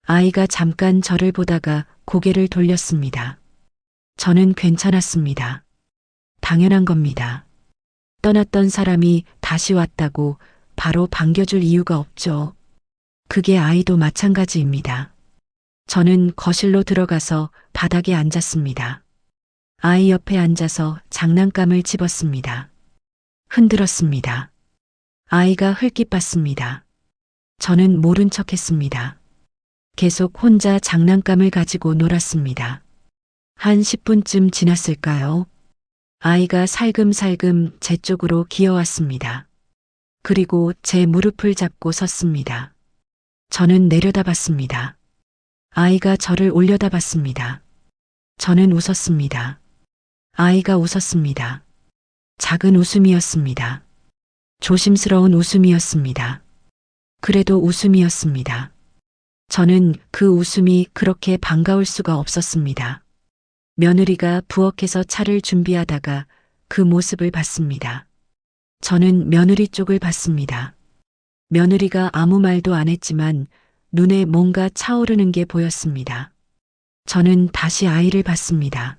아이가 잠깐 저를 보다가 고개를 돌렸습니다. 저는 괜찮았습니다. 당연한 겁니다. 떠났던 사람이 다시 왔다고 바로 반겨줄 이유가 없죠. 그게 아이도 마찬가지입니다. 저는 거실로 들어가서 바닥에 앉았습니다. 아이 옆에 앉아서 장난감을 집었습니다. 흔들었습니다. 아이가 흘낏봤습니다. 저는 모른 척 했습니다. 계속 혼자 장난감을 가지고 놀았습니다. 한 10분쯤 지났을까요? 아이가 살금살금 제 쪽으로 기어왔습니다. 그리고 제 무릎을 잡고 섰습니다. 저는 내려다봤습니다. 아이가 저를 올려다봤습니다. 저는 웃었습니다. 아이가 웃었습니다. 작은 웃음이었습니다. 조심스러운 웃음이었습니다. 그래도 웃음이었습니다. 저는 그 웃음이 그렇게 반가울 수가 없었습니다. 며느리가 부엌에서 차를 준비하다가 그 모습을 봤습니다. 저는 며느리 쪽을 봤습니다. 며느리가 아무 말도 안 했지만 눈에 뭔가 차오르는 게 보였습니다. 저는 다시 아이를 봤습니다.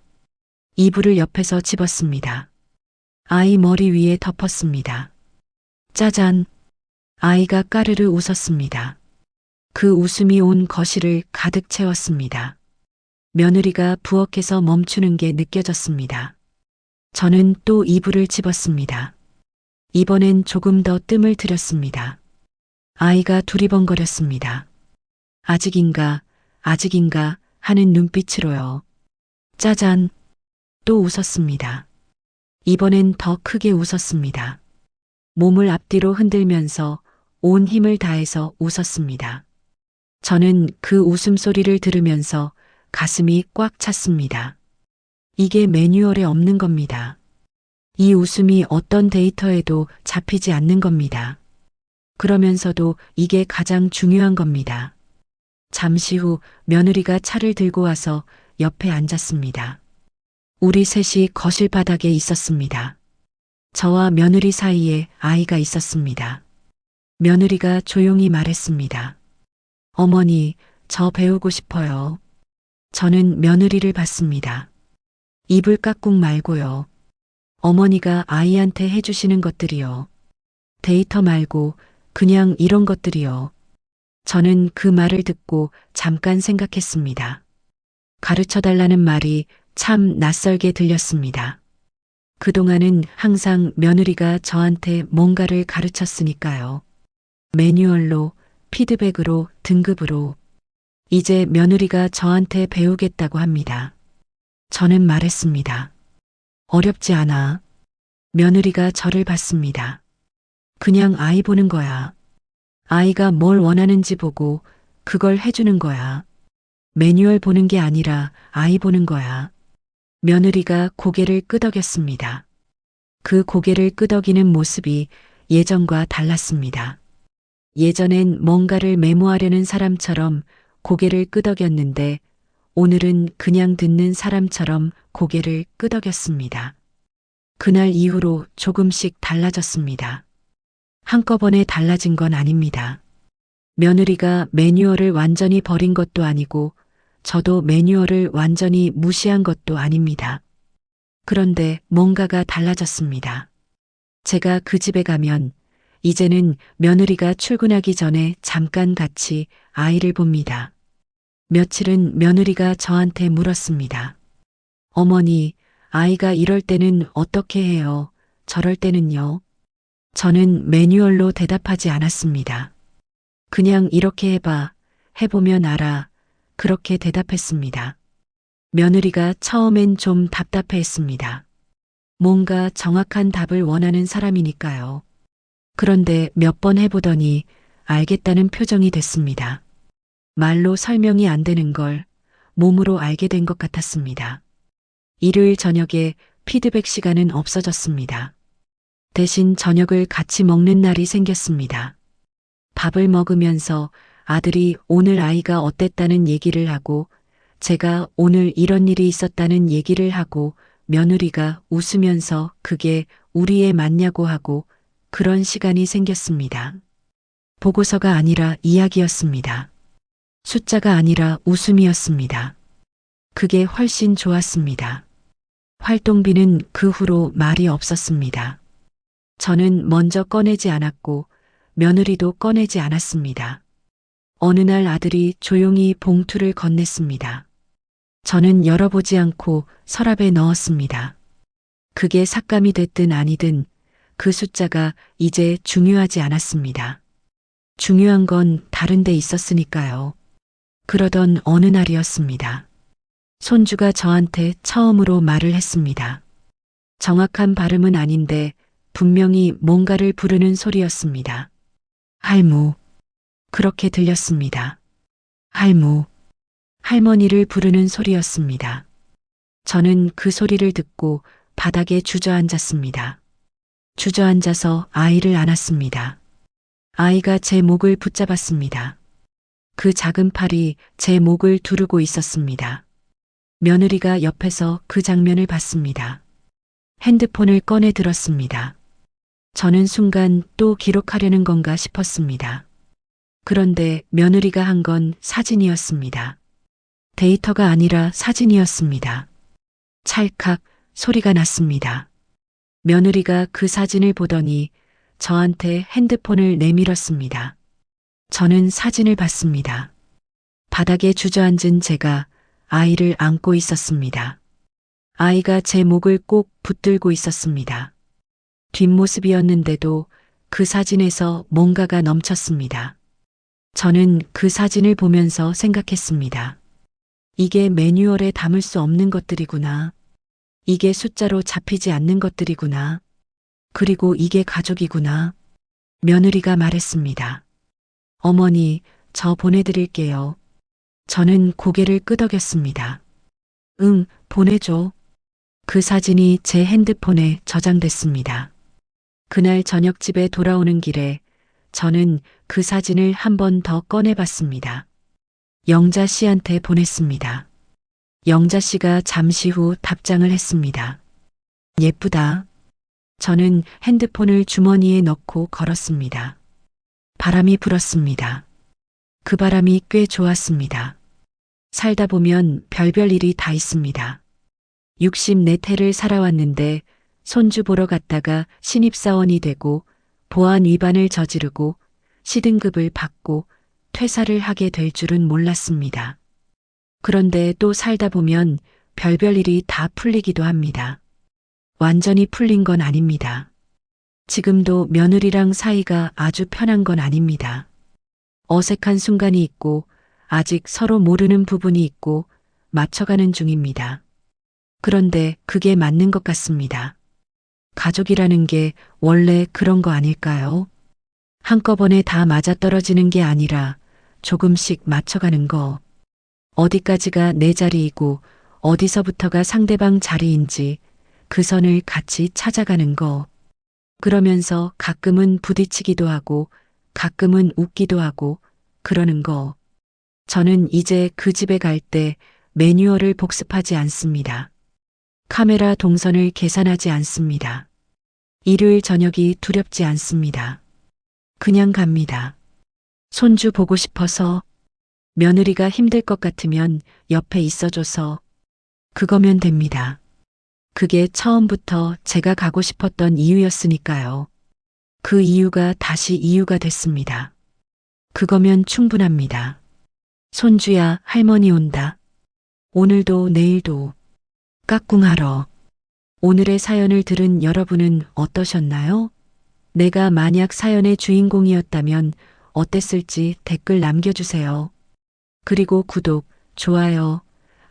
이불을 옆에서 집었습니다. 아이 머리 위에 덮었습니다. 짜잔! 아이가 까르르 웃었습니다. 그 웃음이 온 거실을 가득 채웠습니다. 며느리가 부엌에서 멈추는 게 느껴졌습니다. 저는 또 이불을 집었습니다. 이번엔 조금 더 뜸을 들였습니다. 아이가 두리번거렸습니다. 아직인가 하는 눈빛으로요. 짜잔! 또 웃었습니다. 이번엔 더 크게 웃었습니다. 몸을 앞뒤로 흔들면서 온 힘을 다해서 웃었습니다. 저는 그 웃음소리를 들으면서 가슴이 꽉 찼습니다. 이게 매뉴얼에 없는 겁니다. 이 웃음이 어떤 데이터에도 잡히지 않는 겁니다. 그러면서도 이게 가장 중요한 겁니다. 잠시 후 며느리가 차를 들고 와서 옆에 앉았습니다. 우리 셋이 거실 바닥에 있었습니다. 저와 며느리 사이에 아이가 있었습니다. 며느리가 조용히 말했습니다. 어머니, 저 배우고 싶어요. 저는 며느리를 봤습니다. 이불 깍꿍 말고요. 어머니가 아이한테 해주시는 것들이요. 데이터 말고 그냥 이런 것들이요. 저는 그 말을 듣고 잠깐 생각했습니다. 가르쳐 달라는 말이 참 낯설게 들렸습니다. 그동안은 항상 며느리가 저한테 뭔가를 가르쳤으니까요. 매뉴얼로, 피드백으로, 등급으로. 이제 며느리가 저한테 배우겠다고 합니다. 저는 말했습니다. 어렵지 않아. 며느리가 저를 봤습니다. 그냥 아이 보는 거야. 아이가 뭘 원하는지 보고 그걸 해주는 거야. 매뉴얼 보는 게 아니라 아이 보는 거야. 며느리가 고개를 끄덕였습니다. 그 고개를 끄덕이는 모습이 예전과 달랐습니다. 예전엔 뭔가를 메모하려는 사람처럼 고개를 끄덕였는데 오늘은 그냥 듣는 사람처럼 고개를 끄덕였습니다. 그날 이후로 조금씩 달라졌습니다. 한꺼번에 달라진 건 아닙니다. 며느리가 매뉴얼을 완전히 버린 것도 아니고 저도 매뉴얼을 완전히 무시한 것도 아닙니다. 그런데 뭔가가 달라졌습니다. 제가 그 집에 가면 이제는 며느리가 출근하기 전에 잠깐 같이 아이를 봅니다. 며칠은 며느리가 저한테 물었습니다. 어머니, 아이가 이럴 때는 어떻게 해요? 저럴 때는요? 저는 매뉴얼로 대답하지 않았습니다. 그냥 이렇게 해봐, 해보면 알아. 그렇게 대답했습니다. 며느리가 처음엔 좀 답답해했습니다. 뭔가 정확한 답을 원하는 사람이니까요. 그런데 몇 번 해보더니 알겠다는 표정이 됐습니다. 말로 설명이 안 되는 걸 몸으로 알게 된 것 같았습니다. 일요일 저녁에 피드백 시간은 없어졌습니다. 대신 저녁을 같이 먹는 날이 생겼습니다. 밥을 먹으면서 아들이 오늘 아이가 어땠다는 얘기를 하고 제가 오늘 이런 일이 있었다는 얘기를 하고 며느리가 웃으면서 그게 우리 애 맞냐고 하고 그런 시간이 생겼습니다. 보고서가 아니라 이야기였습니다. 숫자가 아니라 웃음이었습니다. 그게 훨씬 좋았습니다. 활동비는 그 후로 말이 없었습니다. 저는 먼저 꺼내지 않았고 며느리도 꺼내지 않았습니다. 어느 날 아들이 조용히 봉투를 건넸습니다. 저는 열어보지 않고 서랍에 넣었습니다. 그게 삭감이 됐든 아니든 그 숫자가 이제 중요하지 않았습니다. 중요한 건 다른 데 있었으니까요. 그러던 어느 날이었습니다. 손주가 저한테 처음으로 말을 했습니다. 정확한 발음은 아닌데 분명히 뭔가를 부르는 소리였습니다. 할무. 그렇게 들렸습니다. 할무. 할머니를 부르는 소리였습니다. 저는 그 소리를 듣고 바닥에 주저앉았습니다. 주저앉아서 아이를 안았습니다. 아이가 제 목을 붙잡았습니다. 그 작은 팔이 제 목을 두르고 있었습니다. 며느리가 옆에서 그 장면을 봤습니다. 핸드폰을 꺼내 들었습니다. 저는 순간 또 기록하려는 건가 싶었습니다. 그런데 며느리가 한 건 사진이었습니다. 데이터가 아니라 사진이었습니다. 찰칵 소리가 났습니다. 며느리가 그 사진을 보더니 저한테 핸드폰을 내밀었습니다. 저는 사진을 봤습니다. 바닥에 주저앉은 제가 아이를 안고 있었습니다. 아이가 제 목을 꼭 붙들고 있었습니다. 뒷모습이었는데도 그 사진에서 뭔가가 넘쳤습니다. 저는 그 사진을 보면서 생각했습니다. 이게 매뉴얼에 담을 수 없는 것들이구나. 이게 숫자로 잡히지 않는 것들이구나. 그리고 이게 가족이구나. 며느리가 말했습니다. 어머니, 저 보내드릴게요. 저는 고개를 끄덕였습니다. 응, 보내줘. 그 사진이 제 핸드폰에 저장됐습니다. 그날 저녁 집에 돌아오는 길에 저는 그 사진을 한 번 더 꺼내봤습니다. 영자 씨한테 보냈습니다. 영자 씨가 잠시 후 답장을 했습니다. 예쁘다. 저는 핸드폰을 주머니에 넣고 걸었습니다. 바람이 불었습니다. 그 바람이 꽤 좋았습니다. 살다 보면 별별 일이 다 있습니다. 64태를 살아왔는데 손주 보러 갔다가 신입사원이 되고 보안 위반을 저지르고 시등급을 받고 퇴사를 하게 될 줄은 몰랐습니다. 그런데 또 살다 보면 별별 일이 다 풀리기도 합니다. 완전히 풀린 건 아닙니다. 지금도 며느리랑 사이가 아주 편한 건 아닙니다. 어색한 순간이 있고 아직 서로 모르는 부분이 있고 맞춰가는 중입니다. 그런데 그게 맞는 것 같습니다. 가족이라는 게 원래 그런 거 아닐까요? 한꺼번에 다 맞아떨어지는 게 아니라 조금씩 맞춰가는 거. 어디까지가 내 자리이고 어디서부터가 상대방 자리인지 그 선을 같이 찾아가는 거. 그러면서 가끔은 부딪히기도 하고 가끔은 웃기도 하고 그러는 거. 저는 이제 그 집에 갈 때 매뉴얼을 복습하지 않습니다. 카메라 동선을 계산하지 않습니다. 일요일 저녁이 두렵지 않습니다. 그냥 갑니다. 손주 보고 싶어서, 며느리가 힘들 것 같으면 옆에 있어줘서, 그거면 됩니다. 그게 처음부터 제가 가고 싶었던 이유였으니까요. 그 이유가 다시 이유가 됐습니다. 그거면 충분합니다. 손주야, 할머니 온다. 오늘도 내일도. 까꿍하러. 오늘의 사연을 들은 여러분은 어떠셨나요? 내가 만약 사연의 주인공이었다면 어땠을지 댓글 남겨주세요. 그리고 구독, 좋아요,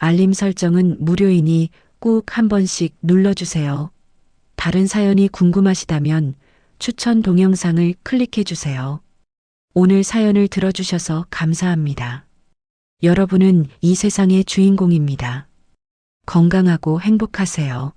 알림 설정은 무료이니 꼭 한 번씩 눌러주세요. 다른 사연이 궁금하시다면 추천 동영상을 클릭해 주세요. 오늘 사연을 들어주셔서 감사합니다. 여러분은 이 세상의 주인공입니다. 건강하고 행복하세요.